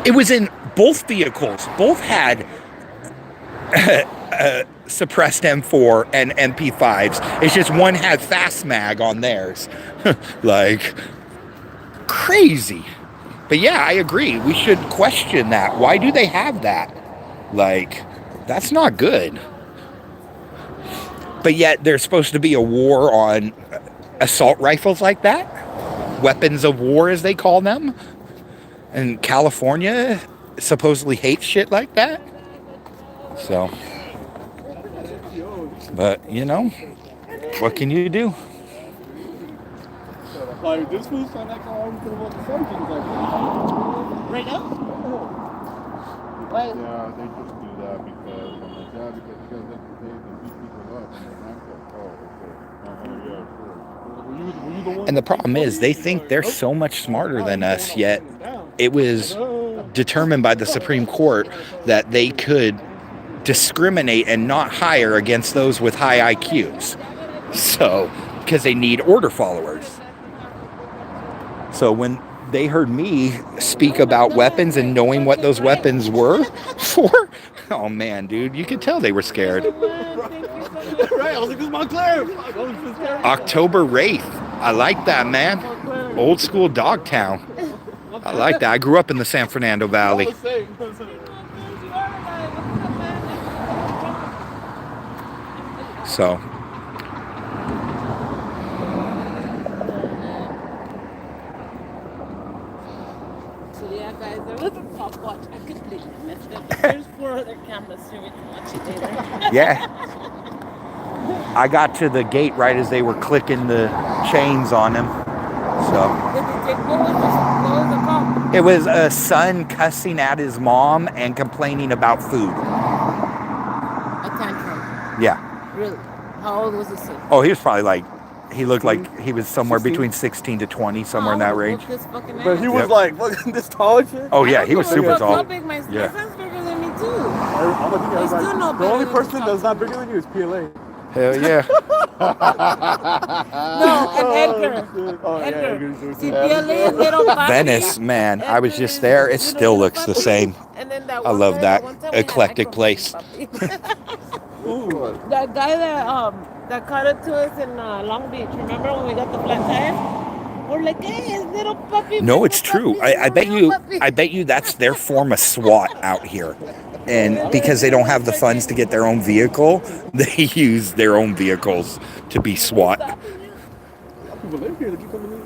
A: It was in both vehicles. Both had suppressed M4 and MP5s. It's just one had fast mag on theirs. Like, crazy. But yeah, I agree. We should question that. Why do they have that? Like, that's not good. But yet there's supposed to be a war on assault rifles like that. Weapons of war, as they call them. And California supposedly hates shit like that. So, but you know, what can you do?
C: Like, this fool sound like I always put about some things like that.
E: Right now? Why?
B: yeah, they just do that because I'm like, yeah, because you guys like to pay to beat people up. And I'm like, oh, okay. Yeah, sure.
C: Were you the one?
A: And the problem is, they think they're so much smarter than us, yet it was determined by the Supreme Court that they could discriminate and not hire against those with high IQs. So, because they need order followers. So when they heard me speak about weapons and knowing what those weapons were for, oh man, dude, you could tell they were scared.
C: Right, I was like, this is Montclair.
A: October Wraith. I like that, man. Old school Dogtown. I like that. I grew up in the San Fernando Valley. So,
E: Yeah, guys, there was a top watch. I completely messed up. But there's 4 other cameras so we can watch it later.
A: yeah. I got to the gate right as they were clicking the chains on him. So,
E: What was the call?
A: it was a son cussing at his mom and complaining about food.
E: A tantrum.
A: Yeah.
E: Really? How old was the son?
A: Oh, he was probably like He looked like he was somewhere
C: 16?
A: between 16 to 20,
E: Oh,
A: somewhere in
E: I
A: that
E: would've
A: range.
E: whooped his fucking
C: But he
E: ass.
C: was
A: Yep.
C: like fucking this tall and shit.
A: Oh
E: I
A: yeah,
E: don't
A: he was
E: give a
A: super
E: fuck how
A: tall.
E: big my
A: Yeah.
E: son's bigger than me too.
C: I'm gonna
E: They still know
C: the
E: better
C: only
E: than
C: person
E: to talk
C: that's
E: to
C: not
E: me.
C: bigger than you is PLA.
A: Hell yeah.
E: No, and Edgar.
C: Shit. Oh, yeah,
E: Edgar.
C: Edgar's doing
E: See,
C: it.
E: PLA is little papi.
A: Venice, man. I was
E: Edgar
A: just
E: is
A: there. It
E: little,
A: still
E: little
A: looks the
E: papi.
A: same.
E: And then that
A: I
E: one
A: love
E: guy,
A: that
E: one time we had
A: eclectic
E: microphone
A: place.
E: papi.
C: Ooh.
E: That guy that caught it to us in Long Beach. Remember when we got the flat tires? We're like, hey, it's little puppy.
A: No,
E: little
A: it's true.
E: puppy,
A: I bet
E: little
A: you.
E: puppy.
A: I bet you that's their form of SWAT out here. And because they don't have the funds to get their own vehicle, they use their own vehicles to be SWAT.
C: People live here. They keep coming in.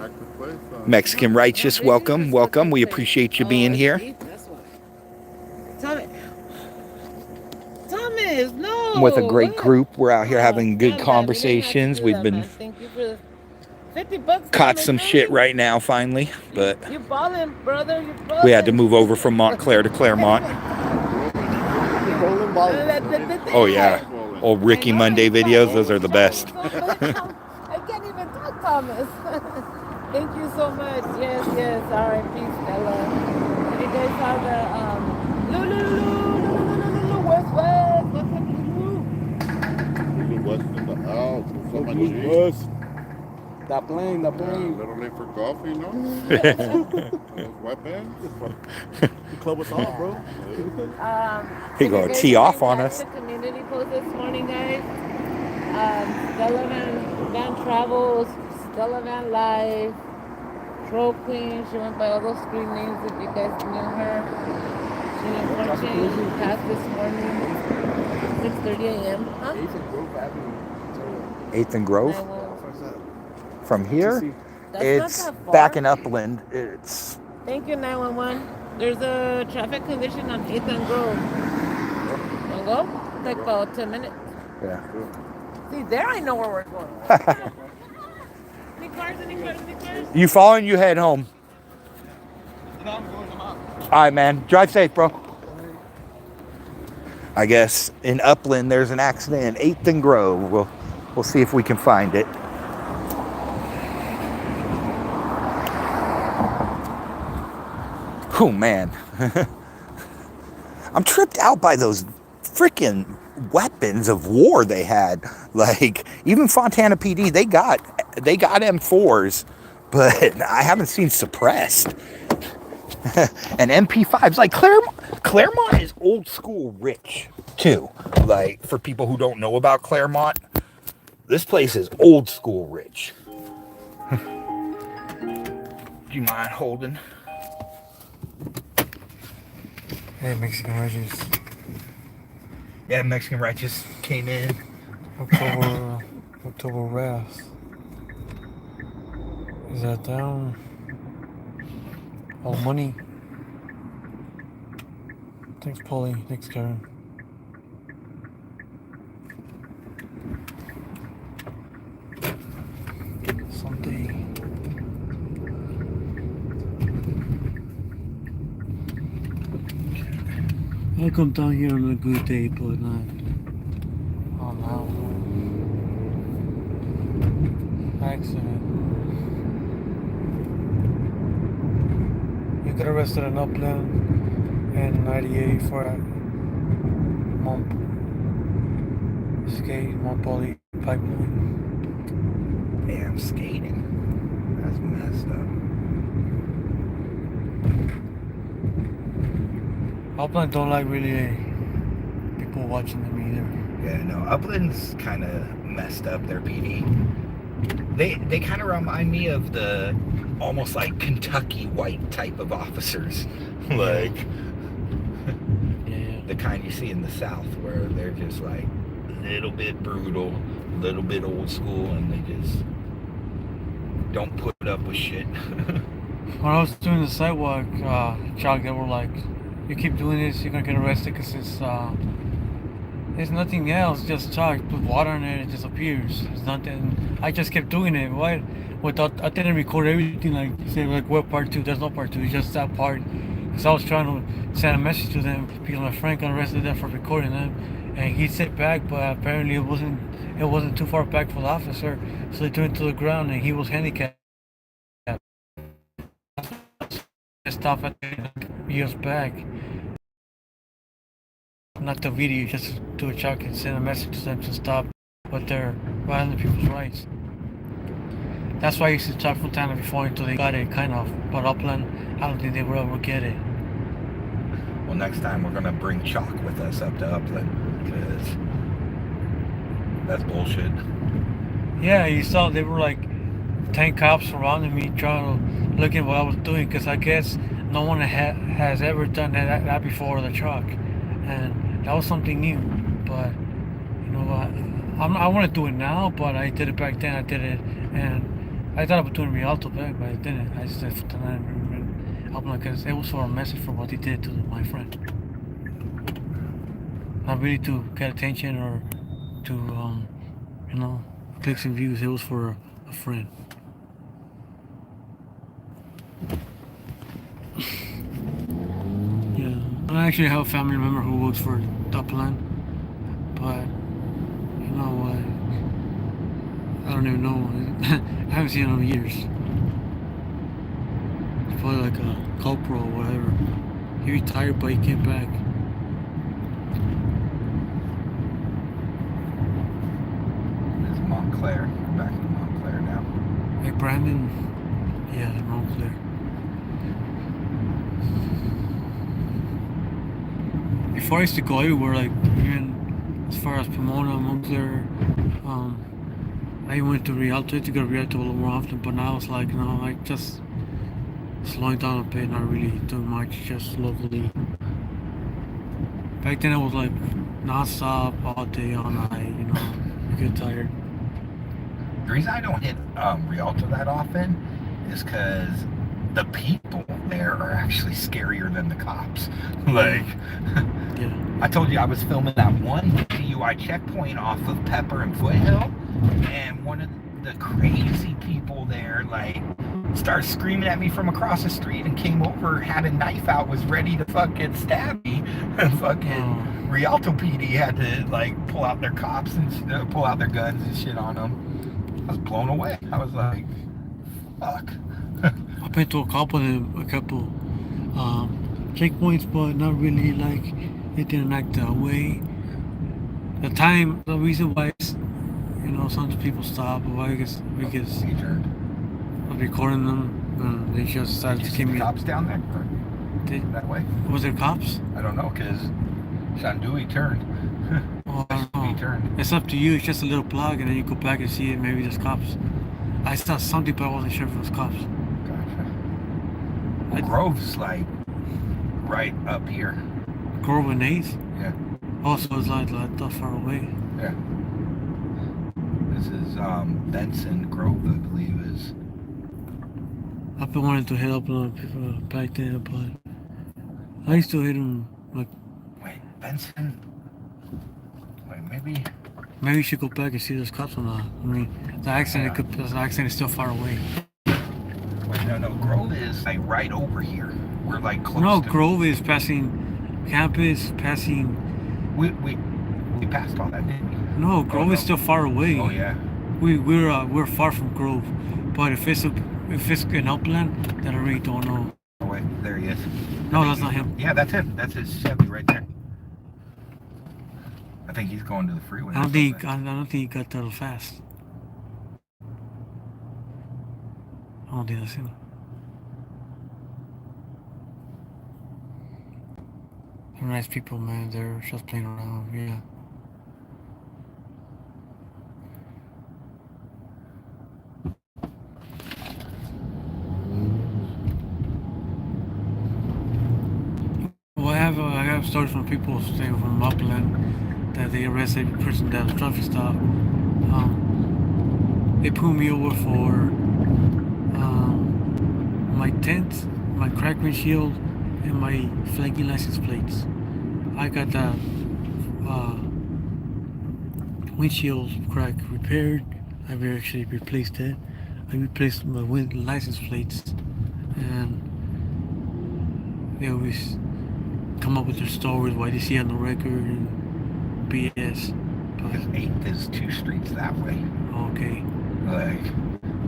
B: Active place.
A: Mexican Righteous, welcome, welcome. We appreciate you being here.
E: That's why. Thomas, no.
A: With a great
E: What?
A: group, we're out here having
E: Damn,
A: good
E: Dad, we didn't have to
A: conversations.
E: do
A: We've
E: that,
A: been
E: man. Thank you for the $50.
A: caught
E: Thomas,
A: some
E: man.
A: shit right now, finally, but
E: You ballin', brother. You ballin'.
A: we had to move over from Montclair to Claremont.
C: Rolling ball.
A: Oh yeah, old Ricky Monday videos, those are the best.
E: I can't even talk, Thomas. Thank you so much. Yes, yes. All right, peace, Stella. And you guys have the West. What's happening?
B: Blue West in the house. So much
C: Blue
B: cheese.
C: West. That plane.
B: Little late for coffee, no? Those weapons.
C: The club was off, bro.
A: He
E: so
A: gonna
E: you guys
A: tee
E: can
A: off on
E: catch
A: us.
E: The community post this morning, guys. Stella Van Travels, Stella Van Live, Troll Queen. She went by all those screen names if you guys knew her. She unfortunately passed this morning, 6:30 a.m. Huh?
A: 8th and Grove. From here,
E: That's
A: it's
E: not that far.
A: back in Upland. It's
E: Thank you, 911. There's a traffic condition on 8th and Grove. Wanna go? It's like about 10 minutes.
A: yeah.
E: See, there I know where we're going. Any cars?
A: You following? You head home. All right, man. Drive safe, bro. I guess in Upland there's an accident in 8th and Grove. We'll see if we can find it. Oh man, I'm tripped out by those freaking weapons of war they had. Like even Fontana PD, they got M4s, but I haven't seen suppressed. And MP5s. Like Claremont is old school rich too. Like for people who don't know about Claremont, this place is old school rich. Do you mind holding?
D: Hey, Mexican Righteous.
A: Yeah, Mexican Righteous came in.
D: October Wrath. Is that down? All money. Thanks, Polly. Thanks, Karen. Someday. I'll come down here on a good day, but not on that one. Accident. You got arrested in Upland in 98 for a Mont Poly pipeline.
A: Damn, skating. That's messed up.
D: Upland don't like really people watching them either.
A: Yeah, no, Upland's kind of messed up their PD. They kind of remind me of the almost like Kentucky white type of officers. Like
D: Yeah.
A: the kind you see in the South where they're just like a little bit brutal, a little bit old school, and they just don't put up with shit.
D: When I was doing the sidewalk, Chuck, they were like, "You keep doing this, you're gonna get arrested because it's nothing else. Just chalk, put water in it, it disappears. It's nothing." I just kept doing it. Why? Without, I didn't record everything. Like say, like what part two? There's no part two. It's just that part. Because I was trying to send a message to them. Because my friend got arrested there for recording them, and he sit back, but apparently it wasn't too far back for the officer, so they turned to the ground, and he was handicapped. Stop at the years back, not the video, just do a check and send a message to them to stop what they're violating people's rights. That's why I used to talk from time before until they got it, kind of. But Upland, I don't think they will ever get it.
A: Well, next time we're gonna bring Chalk with us up to Upland, because that's bullshit.
D: Yeah, you saw they were like 10 cops surrounding me trying to look at what I was doing, because I guess no one has ever done that before the truck, and that was something new. But you know what, I want to do it now, but I did it back then. I did it, and I thought I was doing Rialto back, but I didn't. I just did it for tonight, because it was for a message for what he did to my friend, not really to get attention or to clicks and views. It was for a friend. Yeah, I actually have a family member who works for Upland, but you know what? I don't even know. I haven't seen him in years. He's probably like a corporal or whatever. He retired, but he came back.
A: It's Montclair. We're back in Montclair now.
D: Hey, Brandon. Yeah, Montclair. Before I used to go everywhere, like even as far as Pomona, Montclair, I went to Rialto to go to Rialto a little more often, but now it's like, like just slowing down a bit, not really doing much, just locally. Back then I was like non-stop, all day, all night, I get tired.
A: The reason I don't hit Rialto that often is because the people there are actually scarier than the cops. Like,
D: yeah.
A: I told you I was filming that one DUI checkpoint off of Pepper and Foothill, and one of the crazy people there, like, started screaming at me from across the street and came over, had a knife out, was ready to fucking stab me. Fucking Rialto PD had to, like, pull out their cops and pull out their guns and shit on them. I was blown away. I was like, fuck.
D: I've been to a couple checkpoints, but not really, like, it didn't act that way. The reason why it's, some people stop, why because I was recording them, and they just decided to keep me.
A: Cops down there? That way?
D: Was there cops?
A: I don't know, because Shandui turned.
D: Oh, I don't know.
A: He turned.
D: It's up to you. It's just a little plug, and then you go back and see it. Maybe there's cops. I saw something, but I wasn't sure if it was cops.
A: Gotcha. Grove's like right up here.
D: Grove and Ace?
A: Yeah.
D: Also, it's like that far away.
A: Yeah. This is Benson Grove, I believe is.
D: I've been wanting to hit up a lot of people back then, but I used to hit them like.
A: Wait, Benson? Wait, maybe.
D: Maybe you should go back and see those cops or not. I mean, the accident is still far away.
A: Wait, no, Grove is like right over here. We're like close.
D: No,
A: to
D: Grove is passing campus, passing.
A: We passed all that, didn't we?
D: No, Grove is still far away.
A: Oh yeah.
D: We're far from Grove, but if it's in Upland, then I really don't know.
A: Oh wait, there he is.
D: No, that's not him.
A: Yeah, that's him. That's his Chevy right there. I think he's going to the freeway.
D: I don't think he got that fast. I don't think that's him. They're nice people, man. They're just playing around. Yeah. Well, I have stories from people staying from Upland that they arrested a person that was traffic stop. They pulled me over for my tent, my cracked windshield, and my flaky license plates. I got the windshield crack repaired. I actually replaced it. I replaced my license plates, and they always come up with their stories why they see on the record and BS.
A: Because 8th is 2 streets that way.
D: Okay.
A: Like,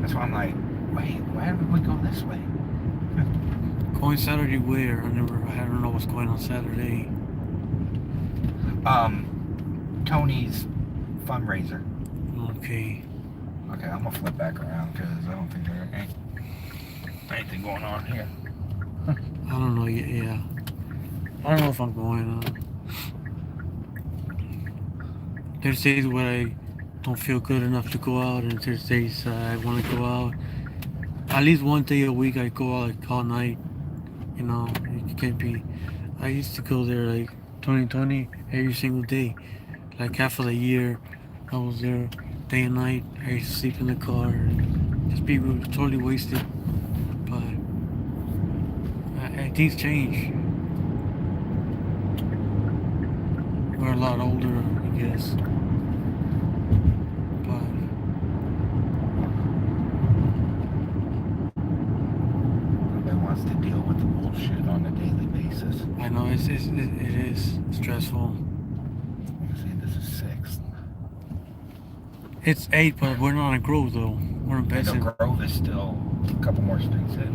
A: that's why I'm like, wait, why did we go this way?
D: Going Saturday where? I don't know what's going on Saturday.
A: Tony's fundraiser.
D: Okay.
A: Okay, I'm gonna flip back around because I don't think there ain't anything going on here.
D: I don't know yet, yeah. I don't know if I'm going. There's days where I don't feel good enough to go out, and there's days I want to go out. At least one day a week I go out like all night. You know, it can't be. I used to go there like 2020 every single day. Like half of the year, I was there day and night. I used to sleep in the car and just be totally wasted. But things change. We're a lot older, I guess. But
A: Nobody wants to deal with the bullshit on a daily basis.
D: I know it is stressful.
A: See, this is 6th.
D: It's 8, but we're not in Grove though. We're in
A: And the
D: Benson.
A: Grove is still a couple more streets in.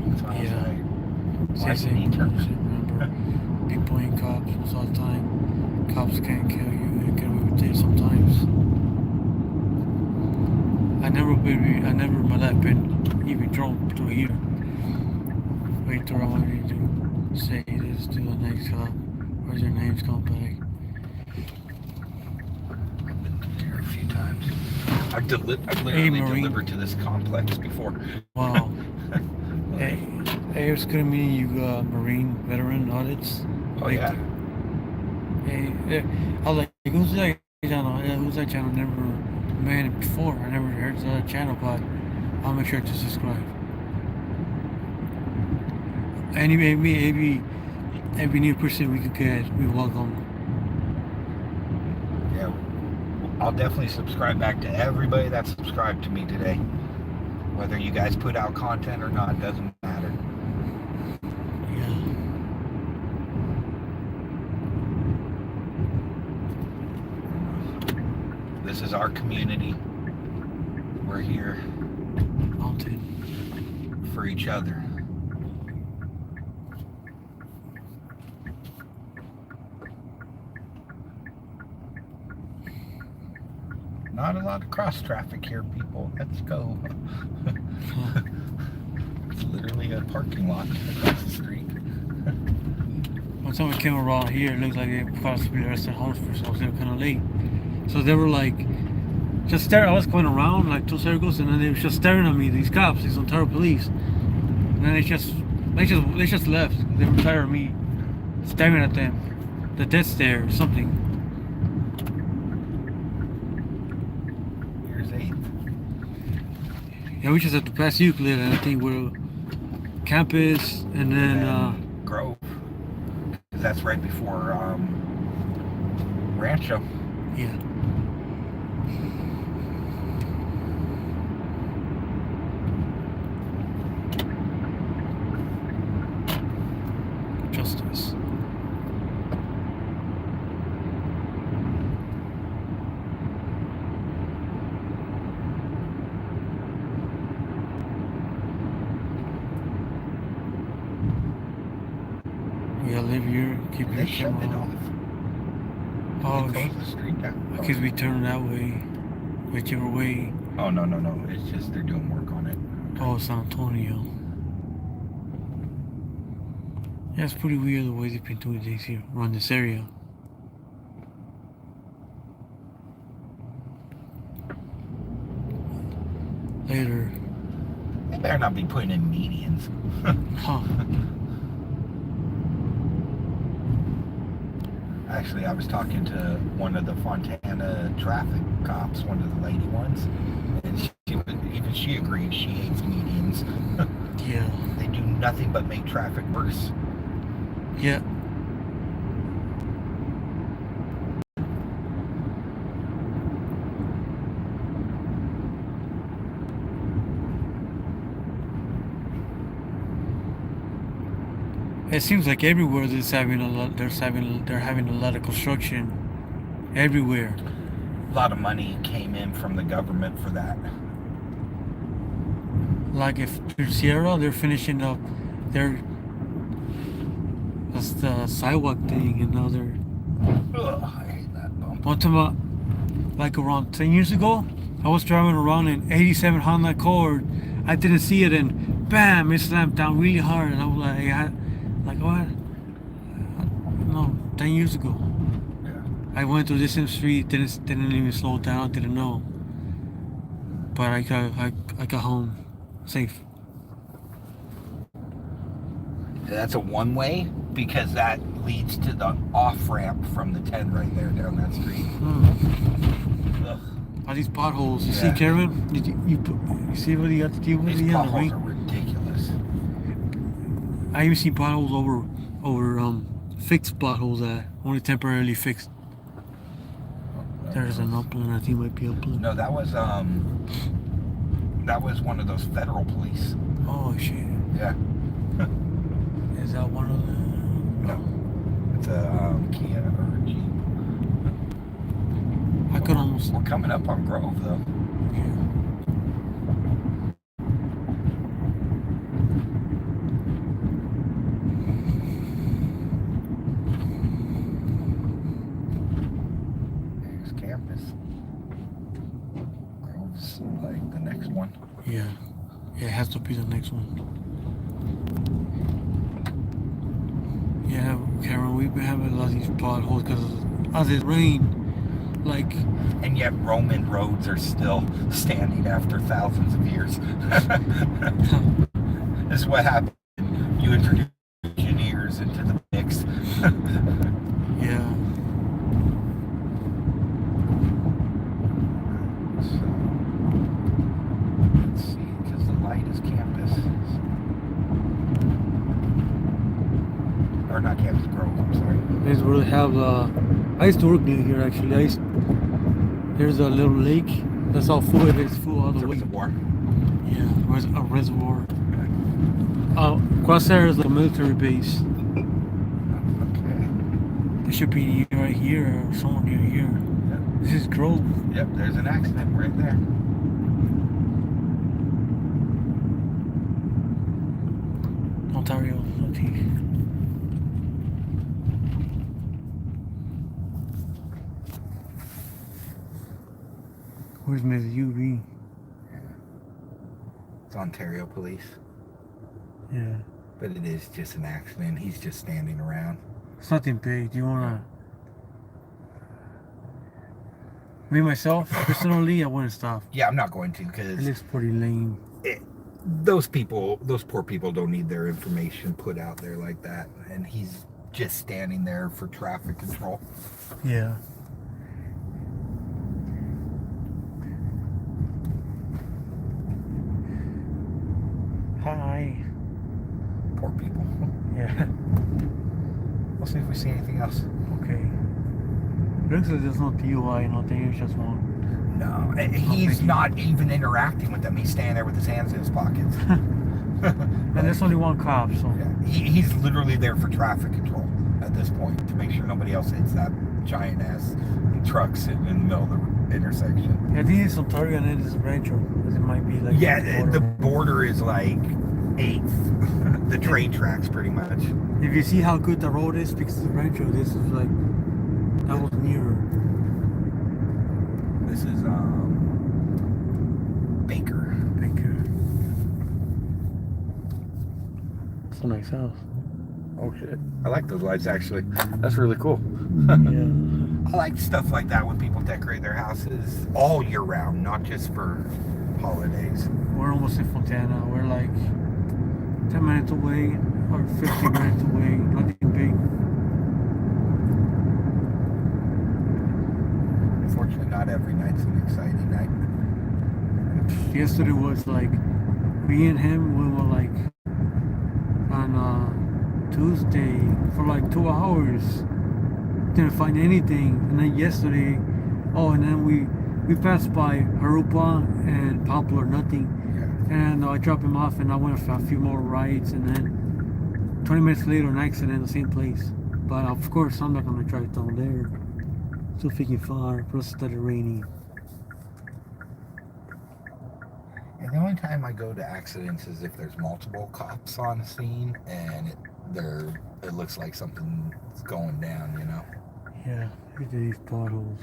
A: That's why I was
D: Yeah.
A: like, why
D: Same
A: didn't he turn?
D: remember, people ain't cops most all the time. Cops can't kill you and get away with it sometimes. I never in my life been even drunk to here. Wait till I wanted to say this to the next cop. Where's your names come back?
A: I've been here a few times. I've literally
D: Marine.
A: delivered to this complex before.
D: Wow. Hey, it was good meeting you, Marine veteran audits.
A: Oh yeah.
D: Hey, I was like, who's that channel? Yeah, who's that channel? Never met it before. I never heard of that channel, but I'll make sure to subscribe. Anyway, every new person we could get, we welcome.
A: Yeah. I'll definitely subscribe back to everybody that subscribed to me today. Whether you guys put out content or not, doesn't matter.
D: Yeah.
A: This is our community. We're here
D: Mountain.
A: for each other. Not a lot of cross traffic here, people. Let's go. It's literally a parking lot across the street.
D: When someone came around here, it looked like they possibly arrested homeless person. I was there kind of late. So they were like, just staring. I was going around like 2 circles, and then they were just staring at me. These cops, these Ontario police, and then they just left. They were tired of me staring at them. The death stare, or something.
A: Here's 8th.
D: Yeah, we just have to pass Euclid, and I think we're campus, and then
A: Grove. 'Cause that's right before Rancho.
D: yeah. Justice. We gotta live here, keep
A: They
D: your
A: shut it
D: camera
A: off.
D: on. Oh,
A: They closed the street down.
D: because we turn that way, whichever way.
A: Oh, no. It's just they're doing work on it.
D: Oh, San Antonio. Yeah, it's pretty weird the way they've been doing things here around this area. Later.
A: They better not be putting in medians.
D: Huh.
A: Actually, I was talking to one of the Fontana traffic cops, one of the lady ones, and she agreed she hates medians.
D: Yeah.
A: They do nothing but make traffic worse.
D: Yeah. It seems like everywhere they're having a lot of construction everywhere.
A: A lot of money came in from the government for that.
D: Like if in Sierra, they're finishing up that's the sidewalk thing, and now they're.
A: Ugh, I hate that bump.
D: One time, like around 10 years ago, I was driving around in 87 Honda Accord. I didn't see it, and bam, it slammed down really hard, and I was like what? No, 10 years ago.
A: Yeah.
D: I went to this street, didn't even slow down, didn't know. But I got home safe.
A: That's a one-way because that leads to the off-ramp from the 10 right there down that street. Ugh.
D: All these potholes. You
A: Yeah.
D: see, Karen? You see what he got to deal with?
A: These
D: He had to
A: potholes
D: wait.
A: are ridiculous.
D: I even seen potholes over fixed potholes that only temporarily fixed. There's an upland. I think it might be upland.
A: No, that was one of those federal police.
D: Oh shit!
A: Yeah.
D: Is that one of them?
A: No. It's a Kia or a Jeep.
D: I could almost.
A: We're coming up on Grove though. There's campus. Grove's like the next one.
D: Yeah, it has to be the next one. Yeah, Karen, we've been having a lot of these potholes because as it rained, like.
A: And yet Roman roads are still standing after thousands of years. This is what happened. You introduce engineers into the mix.
D: Yeah.
A: So, let's see, because the light is campus. Or not campus, Grove, I'm sorry.
D: This will have I used to work near here actually. There's a little lake. That's all full. It's full all
A: It's
D: the
A: a
D: way.
A: reservoir.
D: Yeah, there's a reservoir. Across there is the military base.
A: Okay.
D: It should be right here or somewhere near here.
A: Yep.
D: This is Grove.
A: Yep, there's an accident right there.
D: Ontario. Okay. Where's Ms. UV?
A: It's Ontario police.
D: Yeah.
A: But it is just an accident. He's just standing around.
D: It's nothing big. Do you wanna? Me myself, personally, I wouldn't stop.
A: Yeah, I'm not going to
D: It
A: because
D: looks pretty lame.
A: those poor people don't need their information put out there like that. And he's just standing there for traffic control.
D: Yeah. Hi.
A: Poor people.
D: Yeah.
A: We'll see if we see anything else.
D: Okay. Looks like there's no DUI, nothing. It's just one.
A: No, he's not even interacting with them. He's standing there with his hands in his pockets.
D: And there's only one cop, so.
A: Yeah, he's literally there for traffic control at this point to make sure nobody else hits that giant ass truck sitting in the middle of the intersection.
D: Yeah, I think it's Ontario and it is Rancho. Because it might be like.
A: Yeah, the border is like 8th. The train tracks pretty much.
D: If you see how good the road is, because it's Rancho, this is like. That was nearer.
A: This is Baker.
D: It's a nice house.
A: Oh shit! I like those lights actually. That's really cool.
D: Yeah.
A: I like stuff like that when people decorate their houses all year round, not just for holidays.
D: We're almost in Fontana. We're like 10 minutes away or 15 minutes away. Nothing big.
A: Unfortunately, not every night's an exciting night.
D: Yesterday was like me and him. We were like on Tuesday for like 2 hours. Didn't find anything, and then yesterday, and then we passed by Harupa and Poplar, nothing.
A: Yeah.
D: And I dropped him off, and I went for a few more rides, and then 20 minutes later, an accident in the same place. But of course, I'm not gonna drive down there. Too freaking far. Plus, it started raining.
A: And the only time I go to accidents is if there's multiple cops on the scene and it looks like something's going down, you know?
D: Yeah, look at these potholes.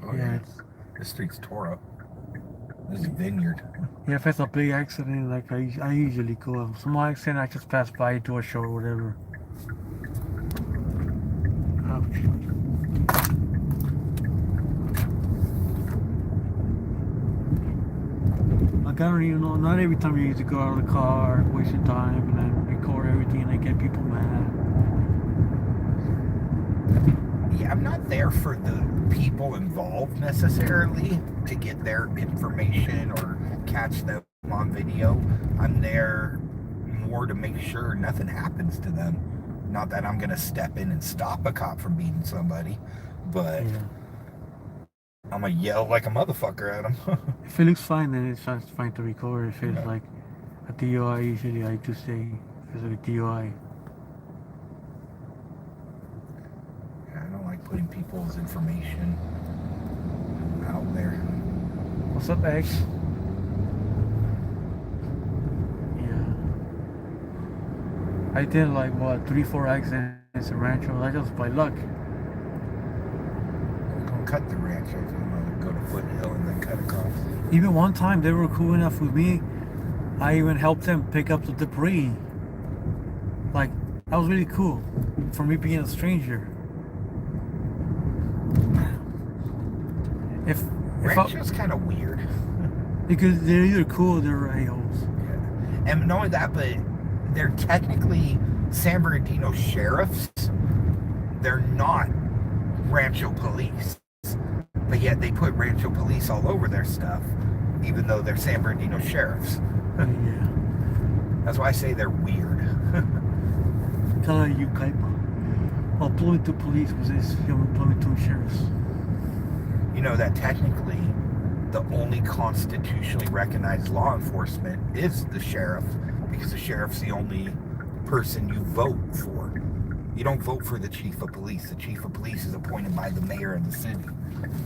A: Oh,
D: Yeah,
A: yeah. The street's tore up. This is Vineyard.
D: yeah, if it's a big accident, like I usually go. Small accident, I just pass by, do a show or whatever. Ouch. Like, I don't even know, not every time you need to go out of the car, waste your time, and then record everything, and then get people mad.
A: Yeah, I'm not there for the people involved necessarily to get their information or catch them on video. I'm there more to make sure nothing happens to them. Not that I'm gonna step in and stop a cop from beating somebody, but
D: Yeah.
A: I'm gonna yell like a motherfucker at them.
D: If it looks fine, then it's fine to record. If it's like a DUI, usually I do say if it's a DUI.
A: I don't like putting people's information out there.
D: What's up, X? Yeah. I did like what 3-4 accidents in Rancho. That was by luck.
A: I'm gonna cut the ranch. I'm gonna go to Foothill and then cut across.
D: Even one time they were cool enough with me. I even helped them pick up the debris. Like, that was really cool for me being a stranger. If
A: Rancho's kind of weird.
D: because they're either cool or they're a-holes.
A: Yeah. And not only that, but they're technically San Bernardino sheriffs. They're not Rancho police. But yet they put Rancho police all over their stuff, even though they're San Bernardino sheriffs.
D: Yeah.
A: That's why I say they're weird.
D: Kind of like you, Kaipa. Well, Bloomington Police was this Bloomington Sheriffs.
A: You know that technically the only constitutionally recognized law enforcement is the sheriff, because the sheriff's the only person you vote for. You don't vote for the chief of police. The chief of police is appointed by the mayor of the city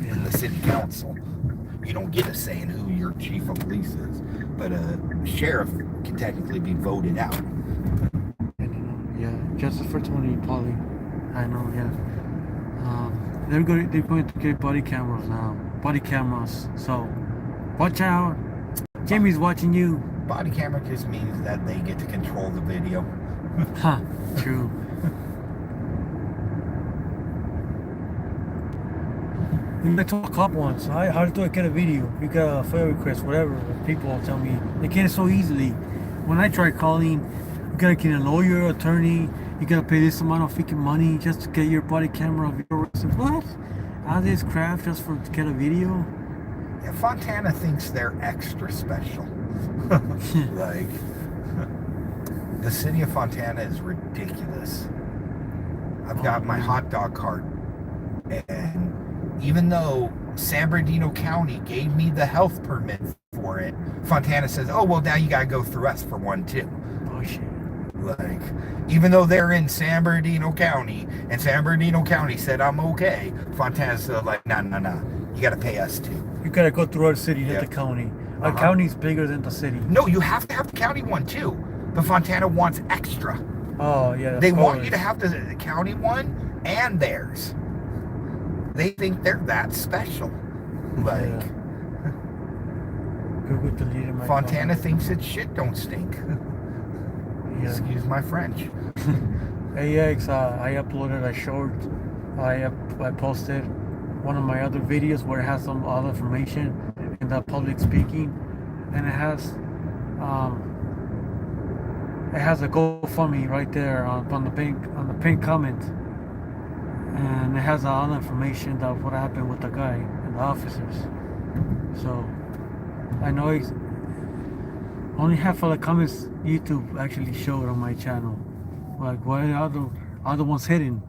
A: and the city council. You don't get a say in who your chief of police is, but a sheriff can technically be voted out.
D: Yeah, Justice for Tony, Polly. I know, yeah. They're going to get body cameras now. Body cameras. So, watch out. Jimmy's watching you.
A: Body camera just means that they get to control the video.
D: Huh, true. I told a cop once, how do I get a video? You got a FOIA request, whatever. People tell me they get it so easily. When I try calling, you gotta get a lawyer, attorney, you gotta pay this amount of freaking money just to get your body camera video. What? All this crap just to get a video?
A: Yeah, Fontana thinks they're extra special. Like, the city of Fontana is ridiculous. I've got my hot dog cart, and even though San Bernardino County gave me the health permit for it, Fontana says, oh, well, now you gotta go through us for one too.
D: Oh shit.
A: Like, even though they're in San Bernardino County, and San Bernardino County said I'm okay, Fontana's like, no, you gotta pay us too.
D: You gotta go through our city, not
A: Yeah.
D: the county. Our county's bigger than the city.
A: No, you have to have the county one too, but Fontana wants extra.
D: Oh yeah.
A: They want you to have the county one and theirs. They think they're that special. Like,
D: Google deleted my
A: Fontana
D: comment.
A: thinks its shit don't stink.
D: Yeah.
A: Excuse my French.
D: AX, I uploaded a short. I posted one of my other videos where it has some other information in the public speaking, and it has a GoFundMe right there on the pinned comment, and it has all the information of what happened with the guy and the officers. So I know only half of the comments YouTube actually showed on my channel. Like, why are the other ones hidden?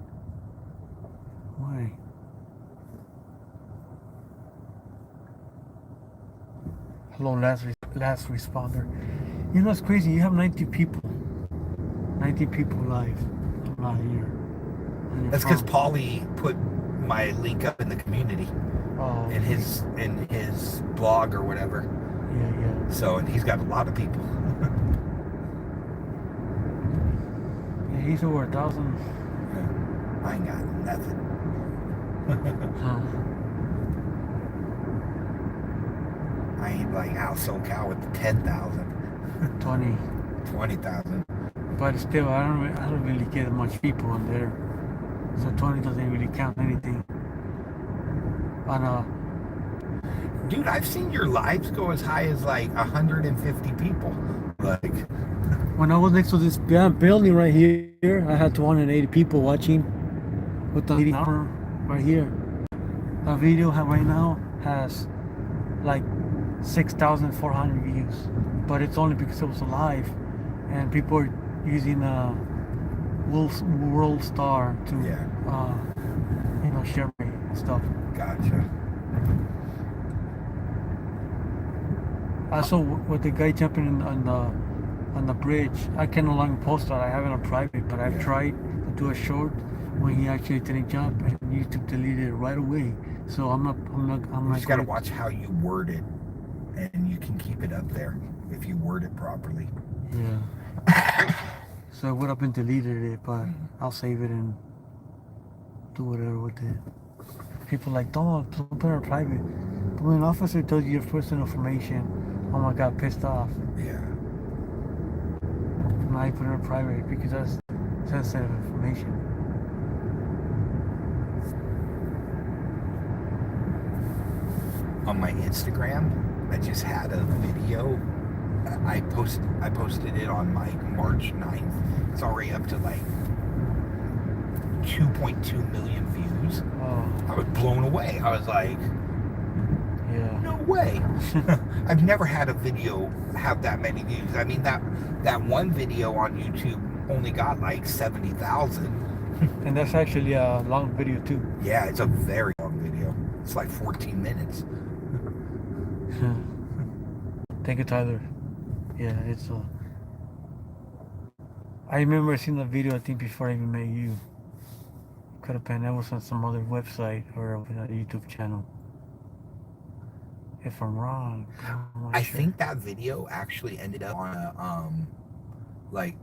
D: Why? Hello, last responder. You know what's crazy? You have 90 people. 19 people live. I'm not here. On your
A: That's because
D: phone.
A: Paulie put my link up in the community
D: Oh,
A: in his blog or whatever.
D: yeah.
A: So, and he's got a lot of people.
D: Yeah, he's over 1,000.
A: I ain't got nothing.
D: Huh.
A: I ain't like out SoCal with the 10,000, 20,000.
D: But still, I don't really get much people on there. So 20 doesn't really count anything.
A: Dude, I've seen your lives go as high as like 150 people. Like,
D: when I was next to this building right here, I had 280 people watching with the number right here. The video right now has like 6,400 views, but it's only because it was live, and people are using World Star to share my stuff.
A: gotcha.
D: I saw with the guy jumping on the bridge. I can no longer post that. I have it on private, but I've tried to do a short when he actually didn't jump, and YouTube deleted it right away. So I'm not.
A: You just gotta watch how you word it, and you can keep it up there if you word it properly.
D: Yeah. So it would have been deleted it, but I'll save it and do whatever with it. People like, don't put it on private. But when an officer tells you your personal information, oh my God, pissed off.
A: Yeah.
D: Now you put it on private because that's sensitive information.
A: On my Instagram, I just had a video. I posted it on like March 9th. It's already up to like 2.2 million views.
D: Oh,
A: I was blown away. I was like,
D: yeah.
A: no way. I've never had a video have that many views. I mean, that one video on YouTube only got like 70,000.
D: And that's actually a long video too.
A: Yeah, it's a very long video. It's like 14 minutes.
D: Thank you, Tyler. Yeah, it's I remember seeing the video, I think, before I even met you. Could have been, that was on some other website or on a YouTube channel. If I'm wrong,
A: I think that video actually ended up on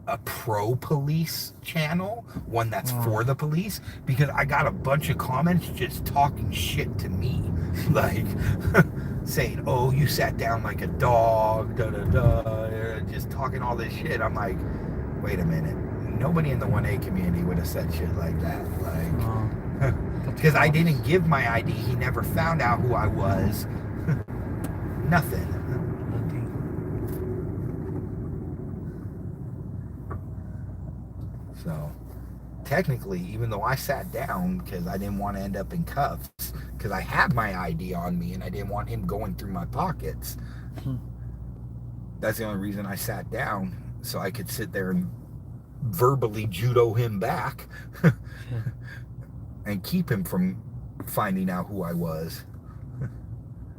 A: a pro police channel, one that's for the police, because I got a bunch of comments just talking shit to me, like saying, "Oh, you sat down like a dog," da da da, just talking all this shit. I'm like, wait a minute, nobody in the 1A community would have said shit like that, like, because I didn't give my ID. He never found out who I was. Nothing. So, technically, even though I sat down because I didn't want to end up in cuffs, because I had my ID on me and I didn't want him going through my pockets. That's the only reason I sat down, so I could sit there and verbally judo him back and keep him from finding out who I was.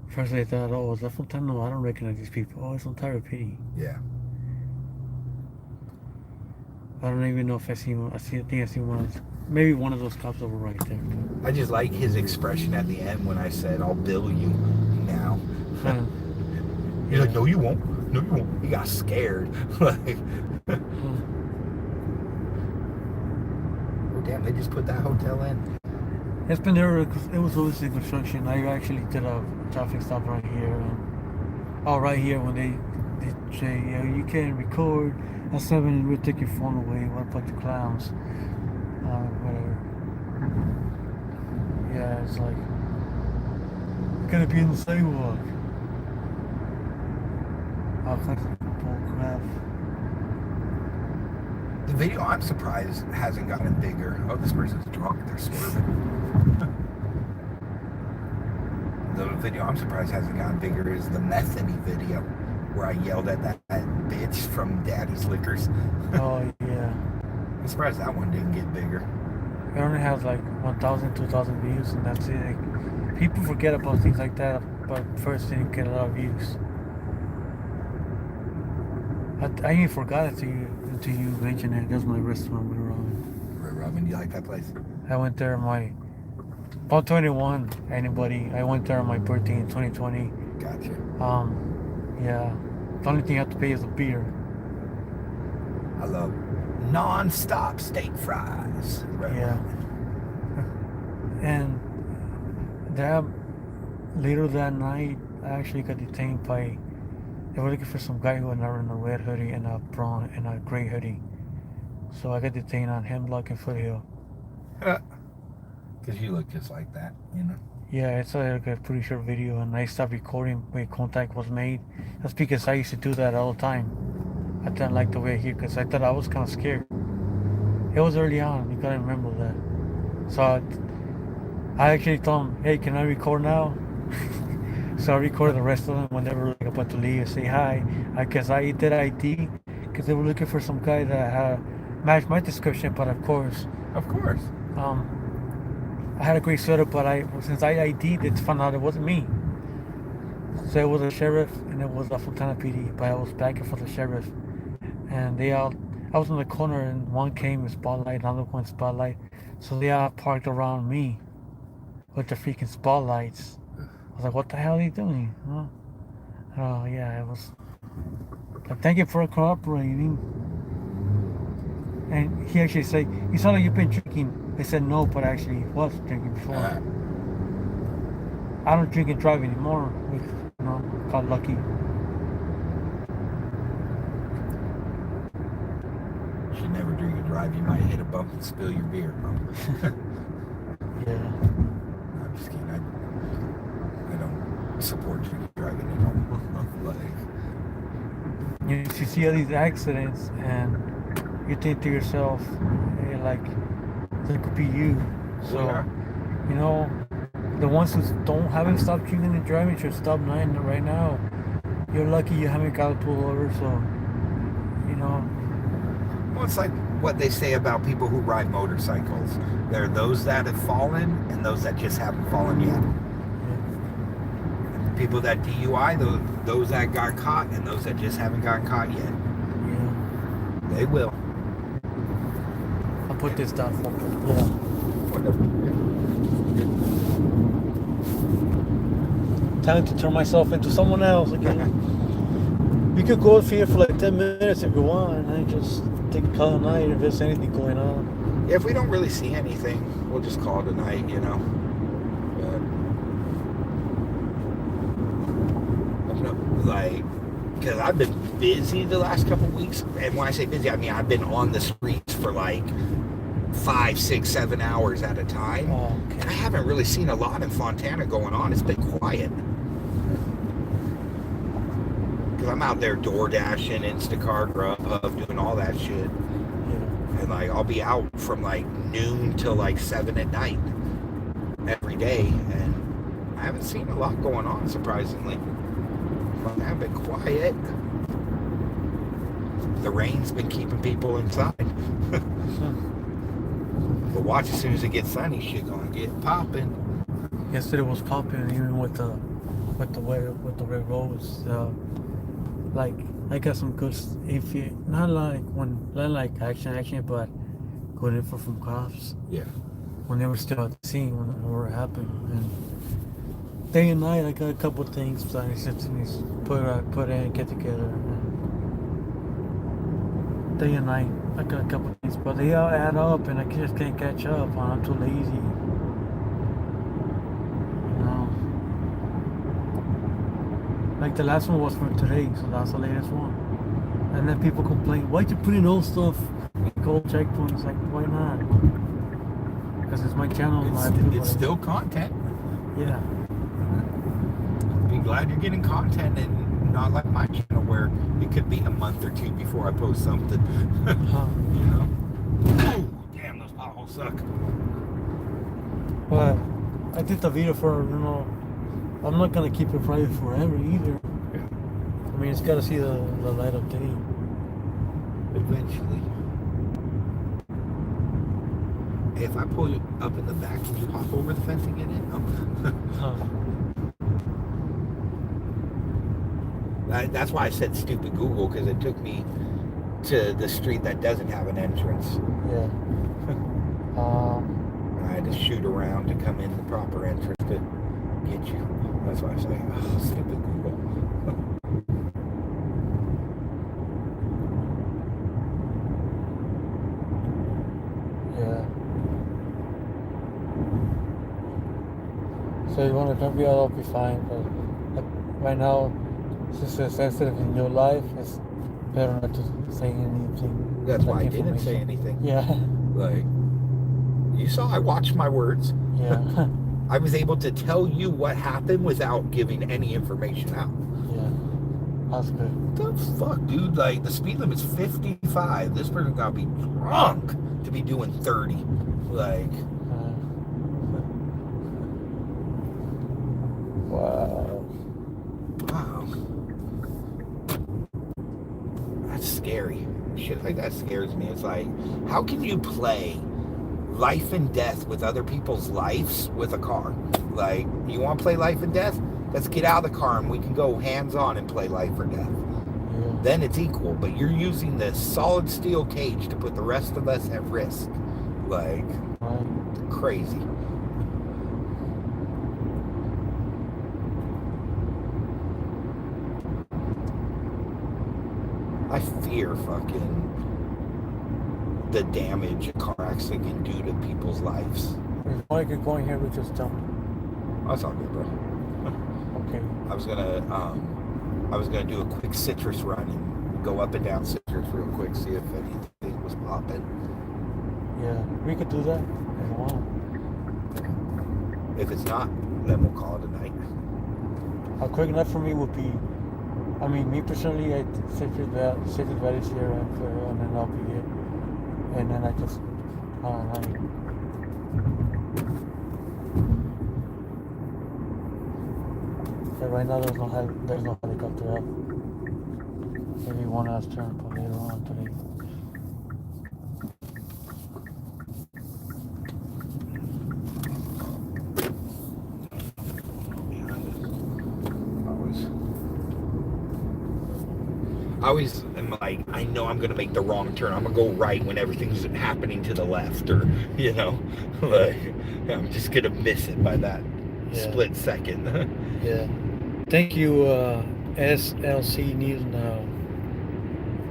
D: First I thought, oh, is that from time? No, I don't recognize these people. Oh, it's from Tyler P.
A: Yeah.
D: I don't even know if I think I see one of those, maybe one of those cops over right there.
A: I just like his expression at the end when I said, "I'll bill you now." He's like, "No, you won't. No, you won't." He got scared. Like, oh damn! They just put that hotel in.
D: It's been there because it was always in construction. I actually did a traffic stop right here. And, right here when they say, yeah, you can't record. At 7, we'll take your phone away. What a bunch of clowns. Whatever. Yeah, it's like, you gotta be in the sidewalk. All kinds of bull crap.
A: The video, I'm surprised, hasn't gotten bigger. Oh, this person's drunk. They're swerving. The video I'm surprised hasn't gotten bigger is the Methany video, where I yelled at that bitch from Daddy's Liquors.
D: Oh, yeah.
A: I'm surprised that one didn't get bigger.
D: It only has like 1,000, 2,000 views, and that's it. Like, people forget about things like that, but first they didn't get a lot of views. I even forgot it until you mentioned it. That's my restaurant with ramen.
A: Red Robin, you like that place?
D: I went there about 21. Anybody? I went there on my birthday in 2020.
A: Gotcha.
D: Yeah. The only thing you have to pay is the beer.
A: I love non-stop steak fries. Red
D: Yeah.
A: Robin.
D: And later that night, I actually got detained by. They were looking for some guy who was in a red hoodie and a brown and a gray hoodie. So I got detained on Hemlock and Foothill.
A: Because you look just like that, you know?
D: Yeah, it's like a pretty short video, and I stopped recording when contact was made. That's because I used to do that all the time. I didn't like the way here because I thought I was kind of scared. It was early on, you gotta remember that. So I actually told him, hey, can I record now? So I recorded the rest of them when they were like about to leave and say hi. I guess I did ID because they were looking for some guy that had matched my description, but of course.
A: Of course.
D: I had a great setup, but since I ID'd, it found out it wasn't me. So it was a sheriff and it was a Fontana PD, but I was backing for the sheriff. And I was in the corner and one came with spotlight, another one spotlight. So they all parked around me with the freaking spotlights. I was like, what the hell are you doing? Huh? Oh, yeah, it was. Like, thank you for cooperating. And he actually said, you sound like you've been drinking. They said no, but I actually was drinking before. I don't drink and drive anymore. Got lucky.
A: Should never drink and drive. You might hit a bump and spill your beer.
D: Yeah.
A: No, I'm just kidding. I don't support drinking and driving anymore.
D: You see all these accidents and you think to yourself, hey, like, that could be you. So, you know, the ones who haven't stopped drinking and driving should stop right now. You're lucky you haven't got pulled over, so, you know.
A: Well, it's like what they say about people who ride motorcycles. There are those that have fallen and those that just haven't fallen yet. And people that DUI, those that got caught and those that just haven't gotten caught yet.
D: Yeah.
A: They will.
D: I'll put this down for you. Yeah.
A: Whatever.
D: Time to turn myself into someone else again. You could go here for like 10 minutes if you want, and then just take a call tonight if there's anything going on.
A: Yeah, if we don't really see anything, we'll just call it a night, you know. Because I've been busy the last couple of weeks, and when I say busy, I mean I've been on the streets for like 5, 6, 7 hours at a time.
D: Oh, okay.
A: And I haven't really seen a lot in Fontana going on. It's been quiet. Because I'm out there door dashing, Instacart, Grubhub, doing all that shit.
D: Yeah.
A: And like I'll be out from like noon till like 7 at night every day, and I haven't seen a lot going on, surprisingly. I've been quiet. The rain's been keeping people inside. But watch, as soon as it gets sunny, shit gonna get popping.
D: Yesterday was popping, even with the red roads. Like I got some good, not like action, but good info from cops.
A: Yeah.
D: When they were still at the scene when it happened. And day and night, I got a couple of things that I said to me, put in, get together. And day and night, I got a couple of things, but they all add up, and I just can't catch up. I'm too lazy. You know, like the last one was from today, so that's the latest one. And then people complain, why'd you put in old stuff? Gold checkpoints, like why not? Because it's my channel.
A: It's still content.
D: Yeah.
A: Be glad you're getting content, and not like my channel where it could be a month or two before I post something. You know? Oh, damn, those potholes suck.
D: But I did the video for, you know, I'm not gonna keep it private forever either.
A: Yeah.
D: I mean, it's gotta see the light of day.
A: Eventually. Hey, if I pull you up in the back, can you hop over the fence and get in? Oh. That's why I said stupid Google, because it took me to the street that doesn't have an entrance.
D: Yeah.
A: I had to shoot around to come in the proper entrance to get you. That's why I say, oh, stupid Google.
D: Yeah. So you want to come here, I'll be fine. But right now, since it's sensitive in your life, it's better not to say anything.
A: That's why I
D: like
A: didn't say
D: information.
A: anything.
D: Yeah.
A: Like, you saw I watched my words.
D: Yeah.
A: I was able to tell you what happened without giving any information out.
D: Yeah. That's good.
A: What the fuck, dude? Like, the speed limit's 55. This person gotta be drunk to be doing 30. Like,
D: wow.
A: wow. That's scary. Shit like that scares me. It's like, how can you play life and death with other people's lives with a car? Like, you want to play life and death? Let's get out of the car and we can go hands-on and play life or death.
D: Yeah.
A: Then it's equal, but you're using this solid steel cage to put the rest of us at risk. Like,
D: Right.
A: crazy. I fear fucking the damage a car accident can do to people's lives.
D: If you want to get going here, we just jump.
A: That's all good, bro.
D: Okay.
A: I was gonna do a quick citrus run and go up and down citrus real quick, see if anything was popping.
D: Yeah, we could do that if you want.
A: If it's not, then we'll call it a night.
D: A quick night for me would be, I mean, me personally, I Citrus Valley here and then I'll be it. And then I just, right now there's no helicopter up. Maybe one last turn, but later on today.
A: I always am like, I know I'm gonna make the wrong turn. I'm gonna go right when everything's happening to the left, or like I'm just gonna miss it by that split second.
D: Yeah. Thank you, SLC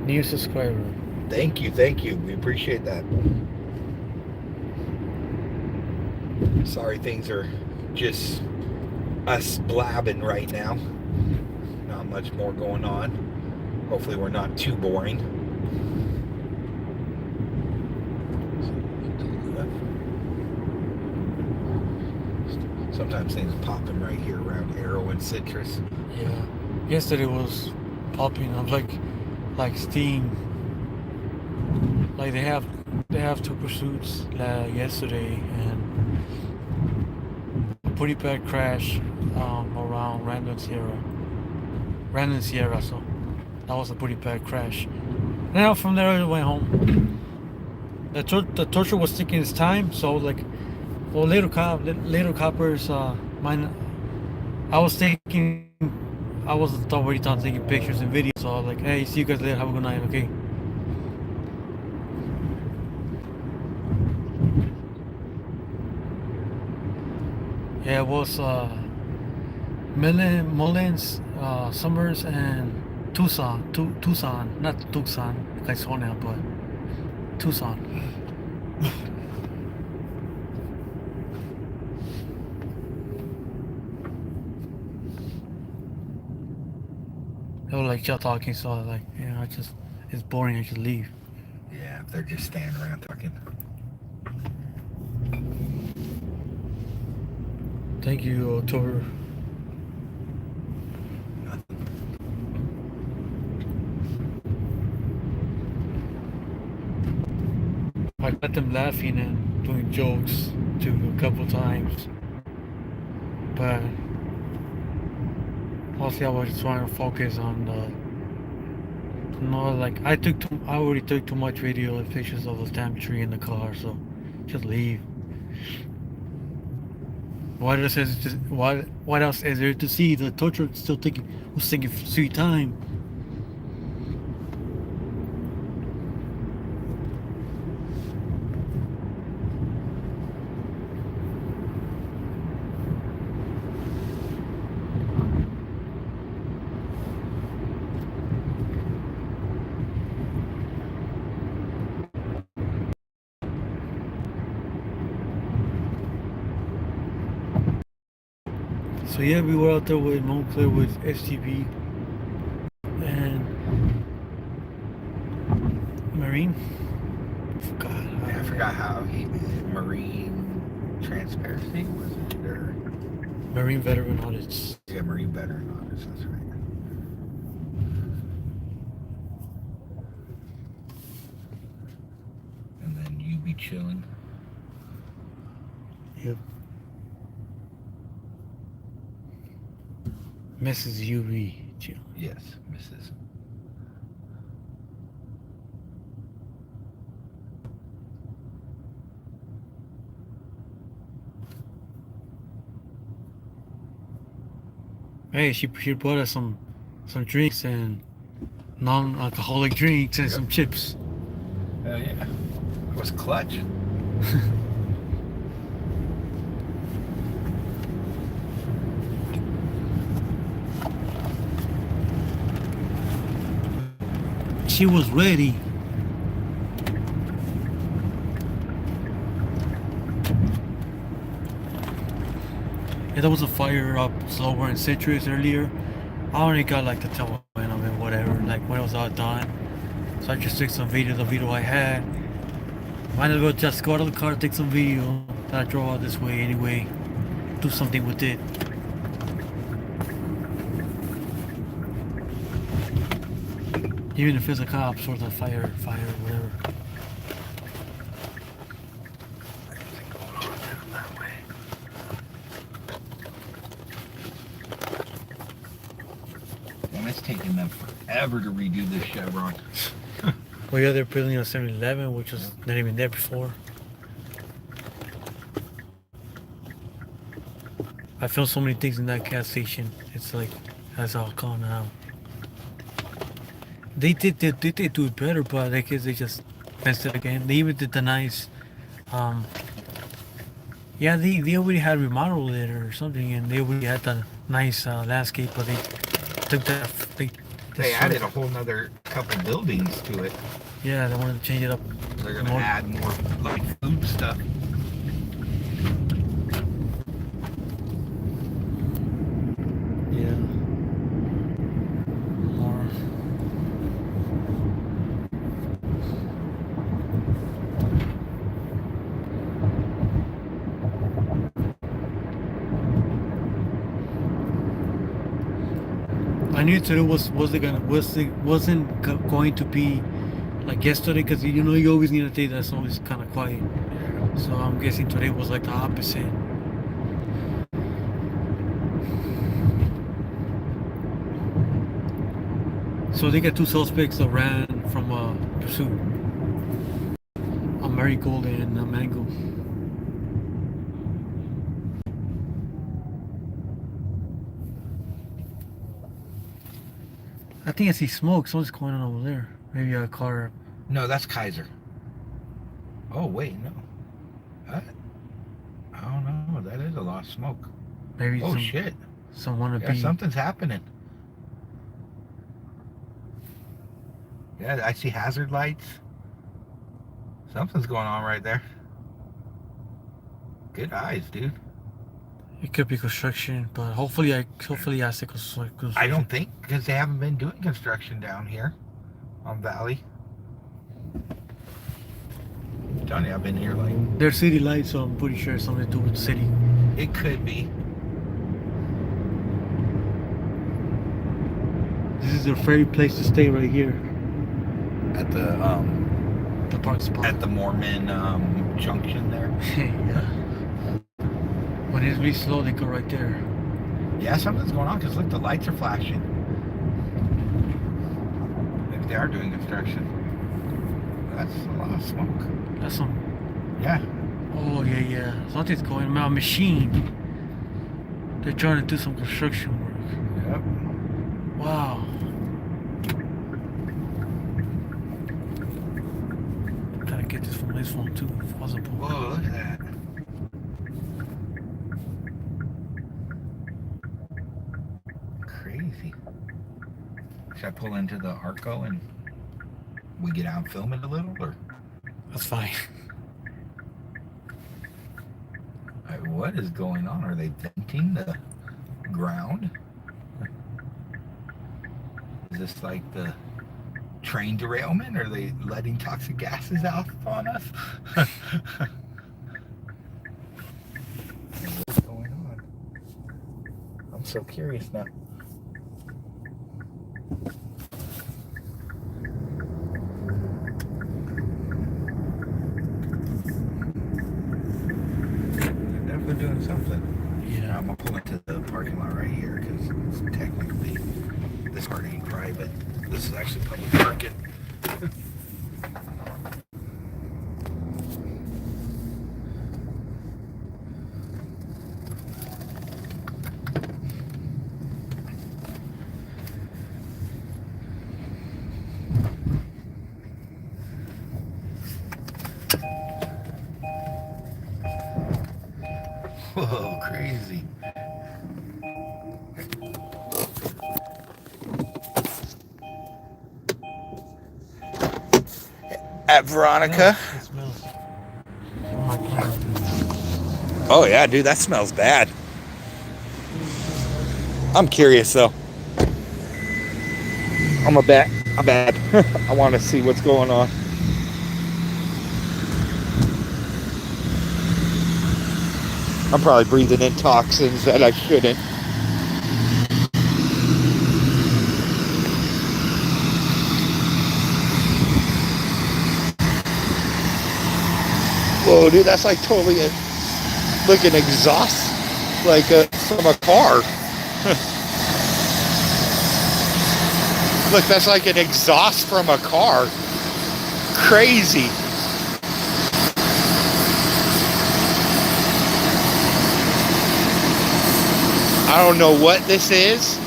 D: new subscriber.
A: Thank you. We appreciate that. Sorry, things are just us blabbing right now. Not much more going on. Hopefully we're not too boring. Sometimes things popping right here around Arrow and Citrus.
D: Yeah. Yesterday was popping up like steam. Like they have two pursuits yesterday, and a pretty bad crash around Random Sierra. So that was a pretty bad crash. Now from there I went home. The torture was taking its time, so like, well, later coppers, mine. I was already done taking pictures and videos, so I was like, hey, see you guys later. Have a good night, okay? Yeah, it was Mullins, Summers, and Tucson, not Tucson, California, but Tucson. They were like y'all talking, so I was like, it's boring, I should leave.
A: Yeah, if they're just standing around talking.
D: Thank you, October. I got them laughing and doing jokes too a couple times, but mostly I was trying to focus on I already took too much video and pictures of the damn tree in the car, so just leave. What else is what else is there to see? The tow truck still was taking sweet time. So yeah, we were out there with Montclair with STV and Marine.
A: I forgot how he marine transparency was it, or
D: Marine veteran audits.
A: yeah, marine veteran audits. That's right. And then you be chilling.
D: Yep. Mrs. UV.
A: Yes, Mrs.
D: Hey, she brought us some drinks and non-alcoholic drinks and some chips.
A: Yeah, it was clutch.
D: She was ready. Yeah, there was a fire up slower in Citrus earlier. I only got like the tail end of it, whatever, like when it was all done. So I just took some video, the video I had. Might as well just go out of the car, take some video. Then I drove out this way anyway. Do something with it. Even if it's a cops or the fire, whatever.
A: Everything going on down that way. And it's taking them forever to redo this Chevron.
D: Well, yeah, they're building a 7-Eleven, which was not even there before. I filmed so many things in that gas station. It's like, that's all gone now. They did do it better, but I guess they just fenced it again. They even did the nice, yeah, they already had remodeled it or something, and they already had the nice landscape, but they took that.
A: They added a whole nother couple buildings to it.
D: Yeah, they wanted to change it up.
A: They're gonna add more like food stuff.
D: Yeah. More. I knew today wasn't going to be like yesterday, because you know you always need a day that's always kind of quiet. So I'm guessing today was like the opposite. So they got two suspects that ran from pursuit. A marigold and a mango. I think I see smoke. Something's going on over there. Maybe a car.
A: No, that's Kaiser. Oh wait, no. What? I don't know. That is a lot of smoke.
D: Maybe
A: Oh shit.
D: Some wannabe.
A: Yeah, something's happening. Yeah, I see hazard lights. Something's going on right there. Good eyes, dude.
D: It could be construction, but hopefully I say construction.
A: I don't think, because they haven't been doing construction down here on Valley. I'm telling you, I've been here like...
D: They're city lights, so I'm pretty sure it's something to do with the city.
A: It could be.
D: This is their favorite place to stay right here.
A: At the
D: park spot.
A: At the Mormon junction there.
D: Yeah. When it's really slow, they go right there.
A: Yeah, something's going on, because look, the lights are flashing. Maybe they are doing construction. That's a lot of smoke.
D: That's some.
A: Yeah.
D: Oh yeah. Something's going on. A machine. They're trying to do some construction work.
A: Yep.
D: Wow. Gotta get this from his phone too, if possible.
A: Whoa, look at that. Crazy. Should I pull into the Arco and we get out and film it a little, or?
D: That's fine.
A: What is going on? Are they venting the ground? Is this like the train derailment? Are they letting toxic gases out on us? What's going on? I'm so curious now. They're doing something.
D: Yeah.
A: I'm gonna pull into the parking lot right here because it's technically, this part ain't private. This is actually public parking. Whoa, crazy. At Veronica.
D: It smells. Oh my God.
A: Oh yeah, dude, that smells bad. I'm curious though. I'm bad. I want to see what's going on. I'm probably breathing in toxins that I shouldn't. Whoa, dude, that's like totally like an exhaust, like from a car. Look, that's like an exhaust from a car. Crazy. I don't know what this is.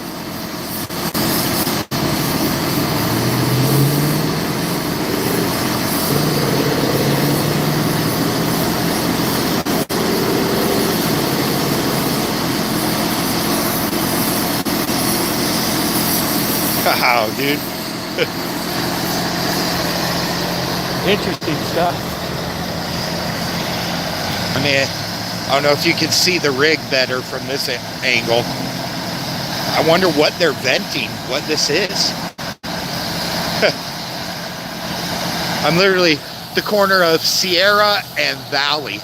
A: Wow, dude. Interesting stuff. I mean, I don't know if you can see the rig better from this angle. I wonder what they're venting, what this is. I'm literally the corner of Sierra and Valley.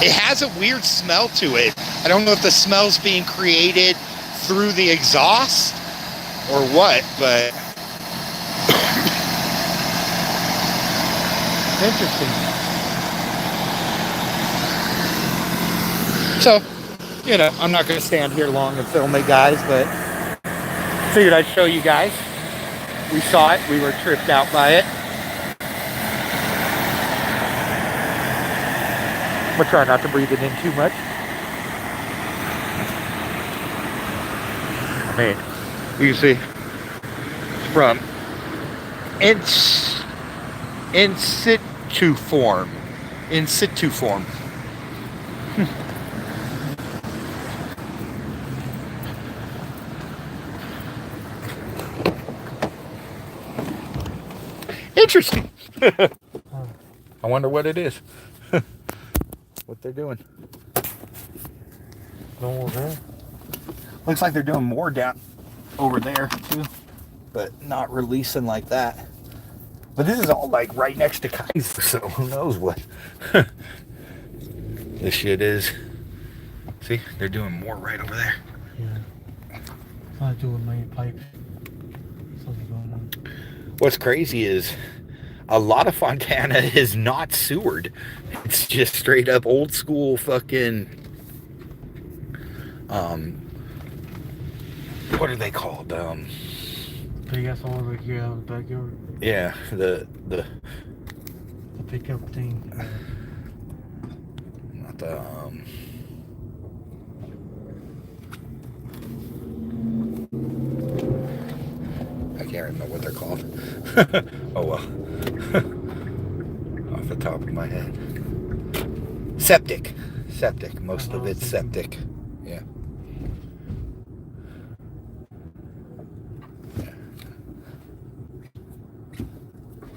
A: It has a weird smell to it. I don't know if the smell's being created through the exhaust or what, but interesting. So, you know, I'm not going to stand here long and film it, guys, but figured I'd show you guys. We saw it. We were tripped out by it. I'm going to try not to breathe it in too much. I mean, you can see from in situ form. Interesting. I wonder what it is. What they're doing.
D: No more there.
A: Looks like they're doing more down over there too, but not releasing like that. But this is all like right next to Kaiser, so who knows what this shit is. See, they're doing more right over there.
D: Yeah. Something to do with main pipe. Something going on.
A: What's crazy is a lot of Fontana is not sewered. It's just straight up old school fucking what are they called?
D: But you got someone over here out in the backyard.
A: Yeah, the
D: The pickup thing.
A: not the I can't remember what they're called. Oh well. Off the top of my head. Septic. Most of it's septic. Yeah.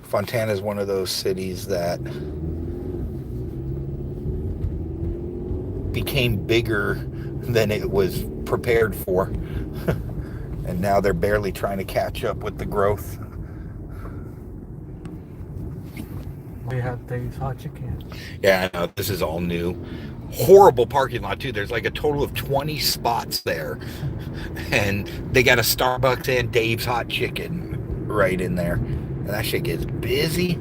A: Fontana is one of those cities that became bigger than it was prepared for. And now they're barely trying to catch up with the growth.
D: We have Dave's Hot Chicken.
A: Yeah, I know. This is all new. Horrible parking lot, too. There's like a total of 20 spots there. And they got a Starbucks and Dave's Hot Chicken right in there. And that shit gets busy.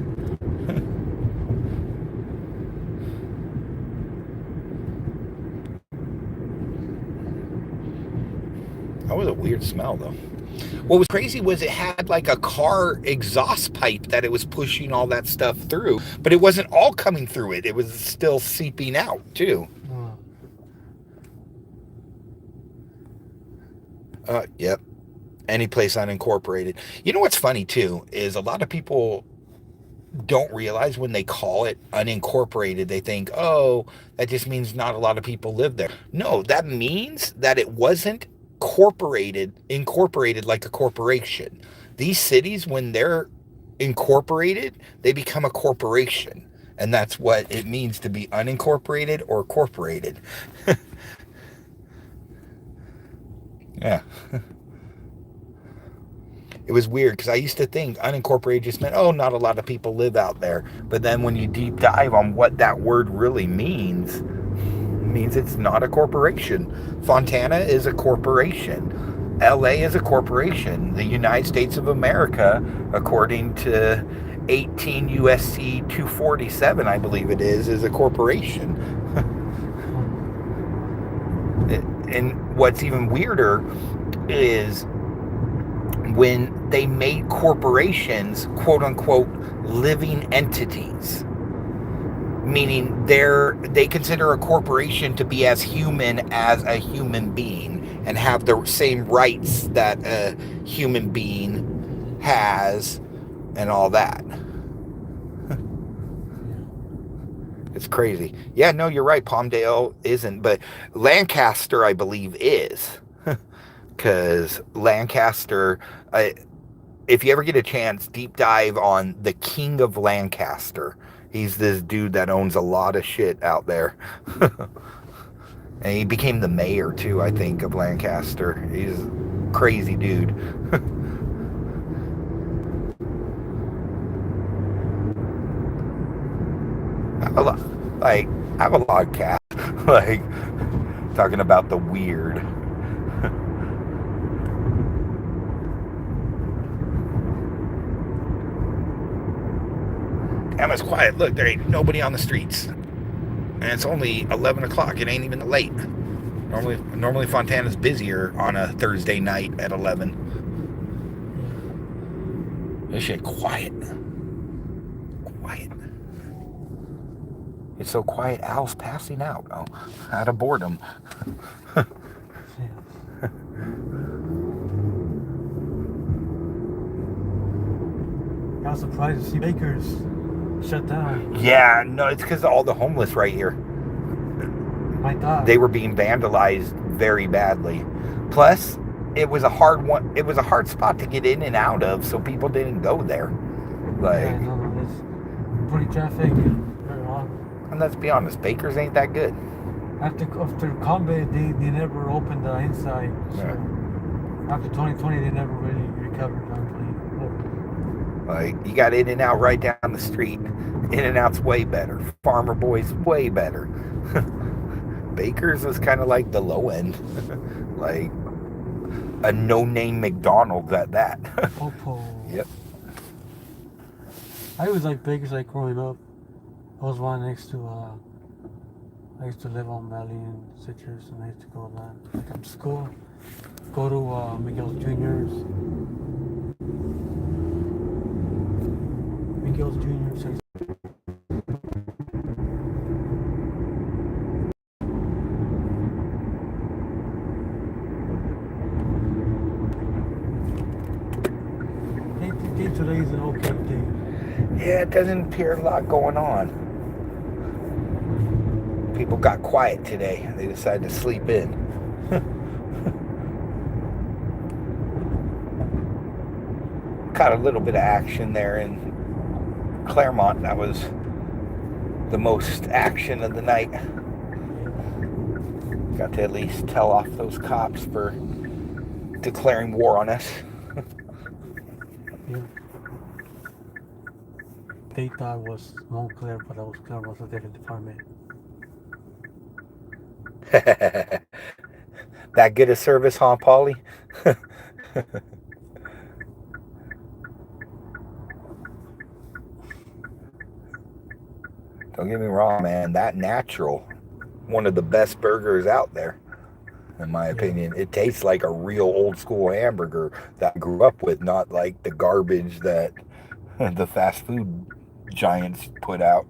A: That was a weird smell, though. What was crazy was it had like a car exhaust pipe that it was pushing all that stuff through, but it wasn't all coming through it. It was still seeping out, too. Yep. Any place unincorporated. You know what's funny, too, is a lot of people don't realize when they call it unincorporated, they think, oh, that just means not a lot of people live there. No, that means that it wasn't incorporated like a corporation. These cities, when they're incorporated, they become a corporation. And that's what it means to be unincorporated or corporated. Yeah. It was weird because I used to think unincorporated just meant, oh, not a lot of people live out there. But then when you deep dive on what that word really means it's not a corporation. Fontana is a corporation. LA is a corporation. The United States of America, according to 18 USC 247, I believe it is a corporation. And what's even weirder is when they made corporations, quote unquote, living entities, meaning they consider a corporation to be as human as a human being and have the same rights that a human being has and all that. It's crazy. Yeah, no, you're right. Palmdale isn't, but Lancaster, I believe, is. Because Lancaster, if you ever get a chance, deep dive on the King of Lancaster. He's this dude that owns a lot of shit out there. And he became the mayor, too, I think, of Lancaster. He's a crazy dude. I have a log cat. Like, talking about the weird. Damn, it's quiet. Look, there ain't nobody on the streets. And it's only 11 o'clock. It ain't even late. Normally Fontana's busier on a Thursday night at 11. This shit quiet. Quiet. It's so quiet, Al's passing out. Oh, out of boredom.
D: I was surprised to see Baker's shut down.
A: Yeah, no, it's because of all the homeless right here.
D: I thought
A: They were being vandalized very badly. Plus, it was a hard one. It was a hard spot to get in and out of, so people didn't go there. Like,
D: yeah, no, it's pretty traffic.
A: and let's be honest, Baker's ain't that good.
D: After combat, they never opened the inside. So
A: Yeah.
D: after 2020, they never really recovered.
A: Like, you got in and out right down the street. In and out's way better. Farmer Boy's way better. Baker's was kind of like the low end. Like a no-name McDonald's at that.
D: Popo.
A: Yep.
D: I was like Baker's like growing up. I was one next to I used to live on Valley and Citrus, and I used to go like after school, go to Miguel's Junior's. today's an okay day.
A: Yeah, it doesn't appear a lot going on. People got quiet today. They decided to sleep in. Caught a little bit of action there in Claremont. That was the most action of the night. Got to at least tell off those cops for declaring war on us.
D: Yeah. They thought it was Montclair, but that was Claremont, a different department.
A: That good a service, huh, Paulie? Don't get me wrong, man. That natural, one of the best burgers out there, in my opinion. It tastes like a real old school hamburger that I grew up with, not like the garbage that the fast food giants put out.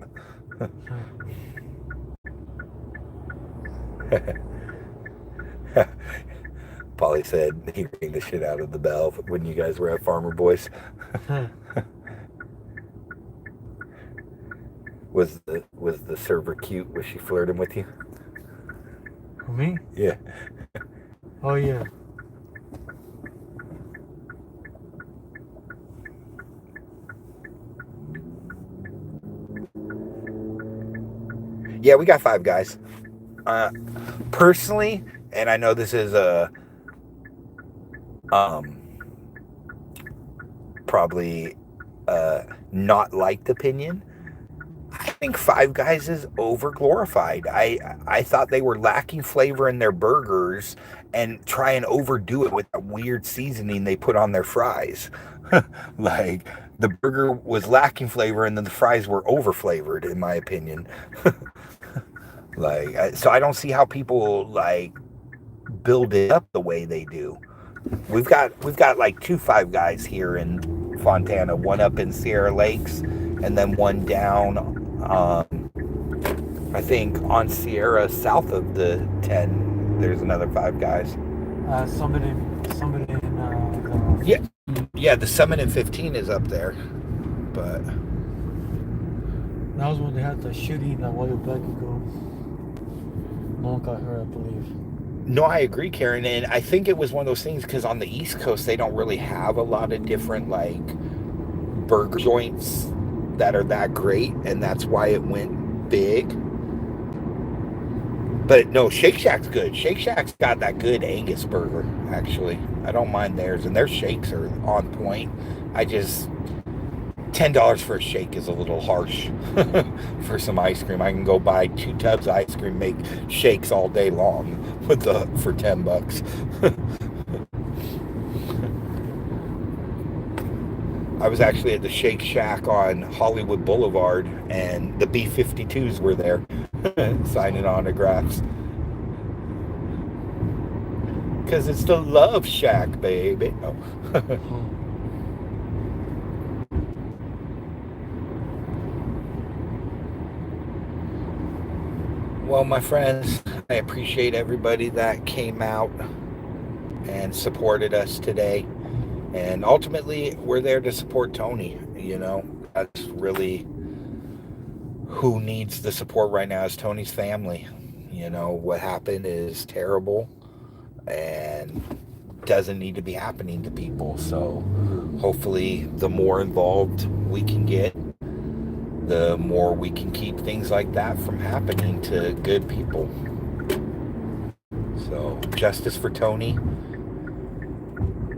A: Polly said he rang the shit out of the bell when you guys were at Farmer Boys. Was the server cute? Was she flirting with you?
D: For me?
A: Yeah.
D: Oh yeah.
A: Yeah, we got 5 guys. Personally, and I know this is a probably not liked opinion. I think 5 Guys is over glorified. I thought they were lacking flavor in their burgers and try and overdo it with that weird seasoning they put on their fries. Like, the burger was lacking flavor and then the fries were over flavored, in my opinion. So I don't see how people like build it up the way they do. We've got like 2 5 Guys here in Fontana, one up in Sierra Lakes and then one down I think on Sierra south of the 10. There's another 5 Guys.
D: Somebody in
A: Yeah, the Summit in 15 is up there, but
D: that was when they had the shooting a while back ago. No one got hurt, I believe.
A: no, I agree, Karen, and I think it was one of those things because on the East Coast they don't really have a lot of different like burger joints that are that great, and that's why it went big. But no, Shake Shack's good. Shake Shack's got that good Angus burger, actually. I don't mind theirs, and their shakes are on point. I just $10 for a shake is a little harsh for some ice cream. I can go buy 2 tubs of ice cream, make shakes all day long for $10. I was actually at the Shake Shack on Hollywood Boulevard, and the B-52s were there signing autographs. Because it's the Love Shack, baby. Oh. Well, my friends, I appreciate everybody that came out and supported us today. And ultimately, we're there to support Tony. You know, that's really who needs the support right now is Tony's family. You know, what happened is terrible and doesn't need to be happening to people. So hopefully the more involved we can get, the more we can keep things like that from happening to good people. So justice for Tony.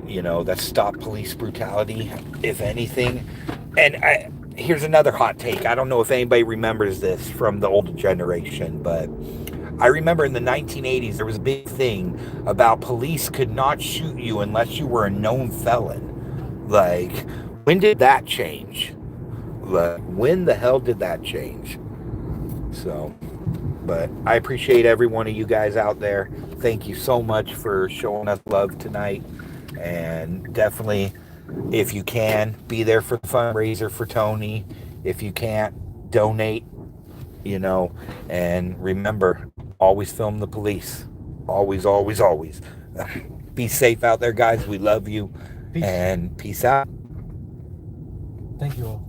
A: You know, that's stop police brutality, if anything. And here's another hot take. I don't know if anybody remembers this from the older generation, but I remember in the 1980s, there was a big thing about police could not shoot you unless you were a known felon. Like, when did that change? Like, when the hell did that change? So, but I appreciate every one of you guys out there. Thank you so much for showing us love tonight. And definitely, if you can, be there for the fundraiser for Tony. If you can't, donate, you know. And remember, always film the police. Always, always, always. Be safe out there, guys. We love you.
D: Peace.
A: And peace out.
D: Thank you all.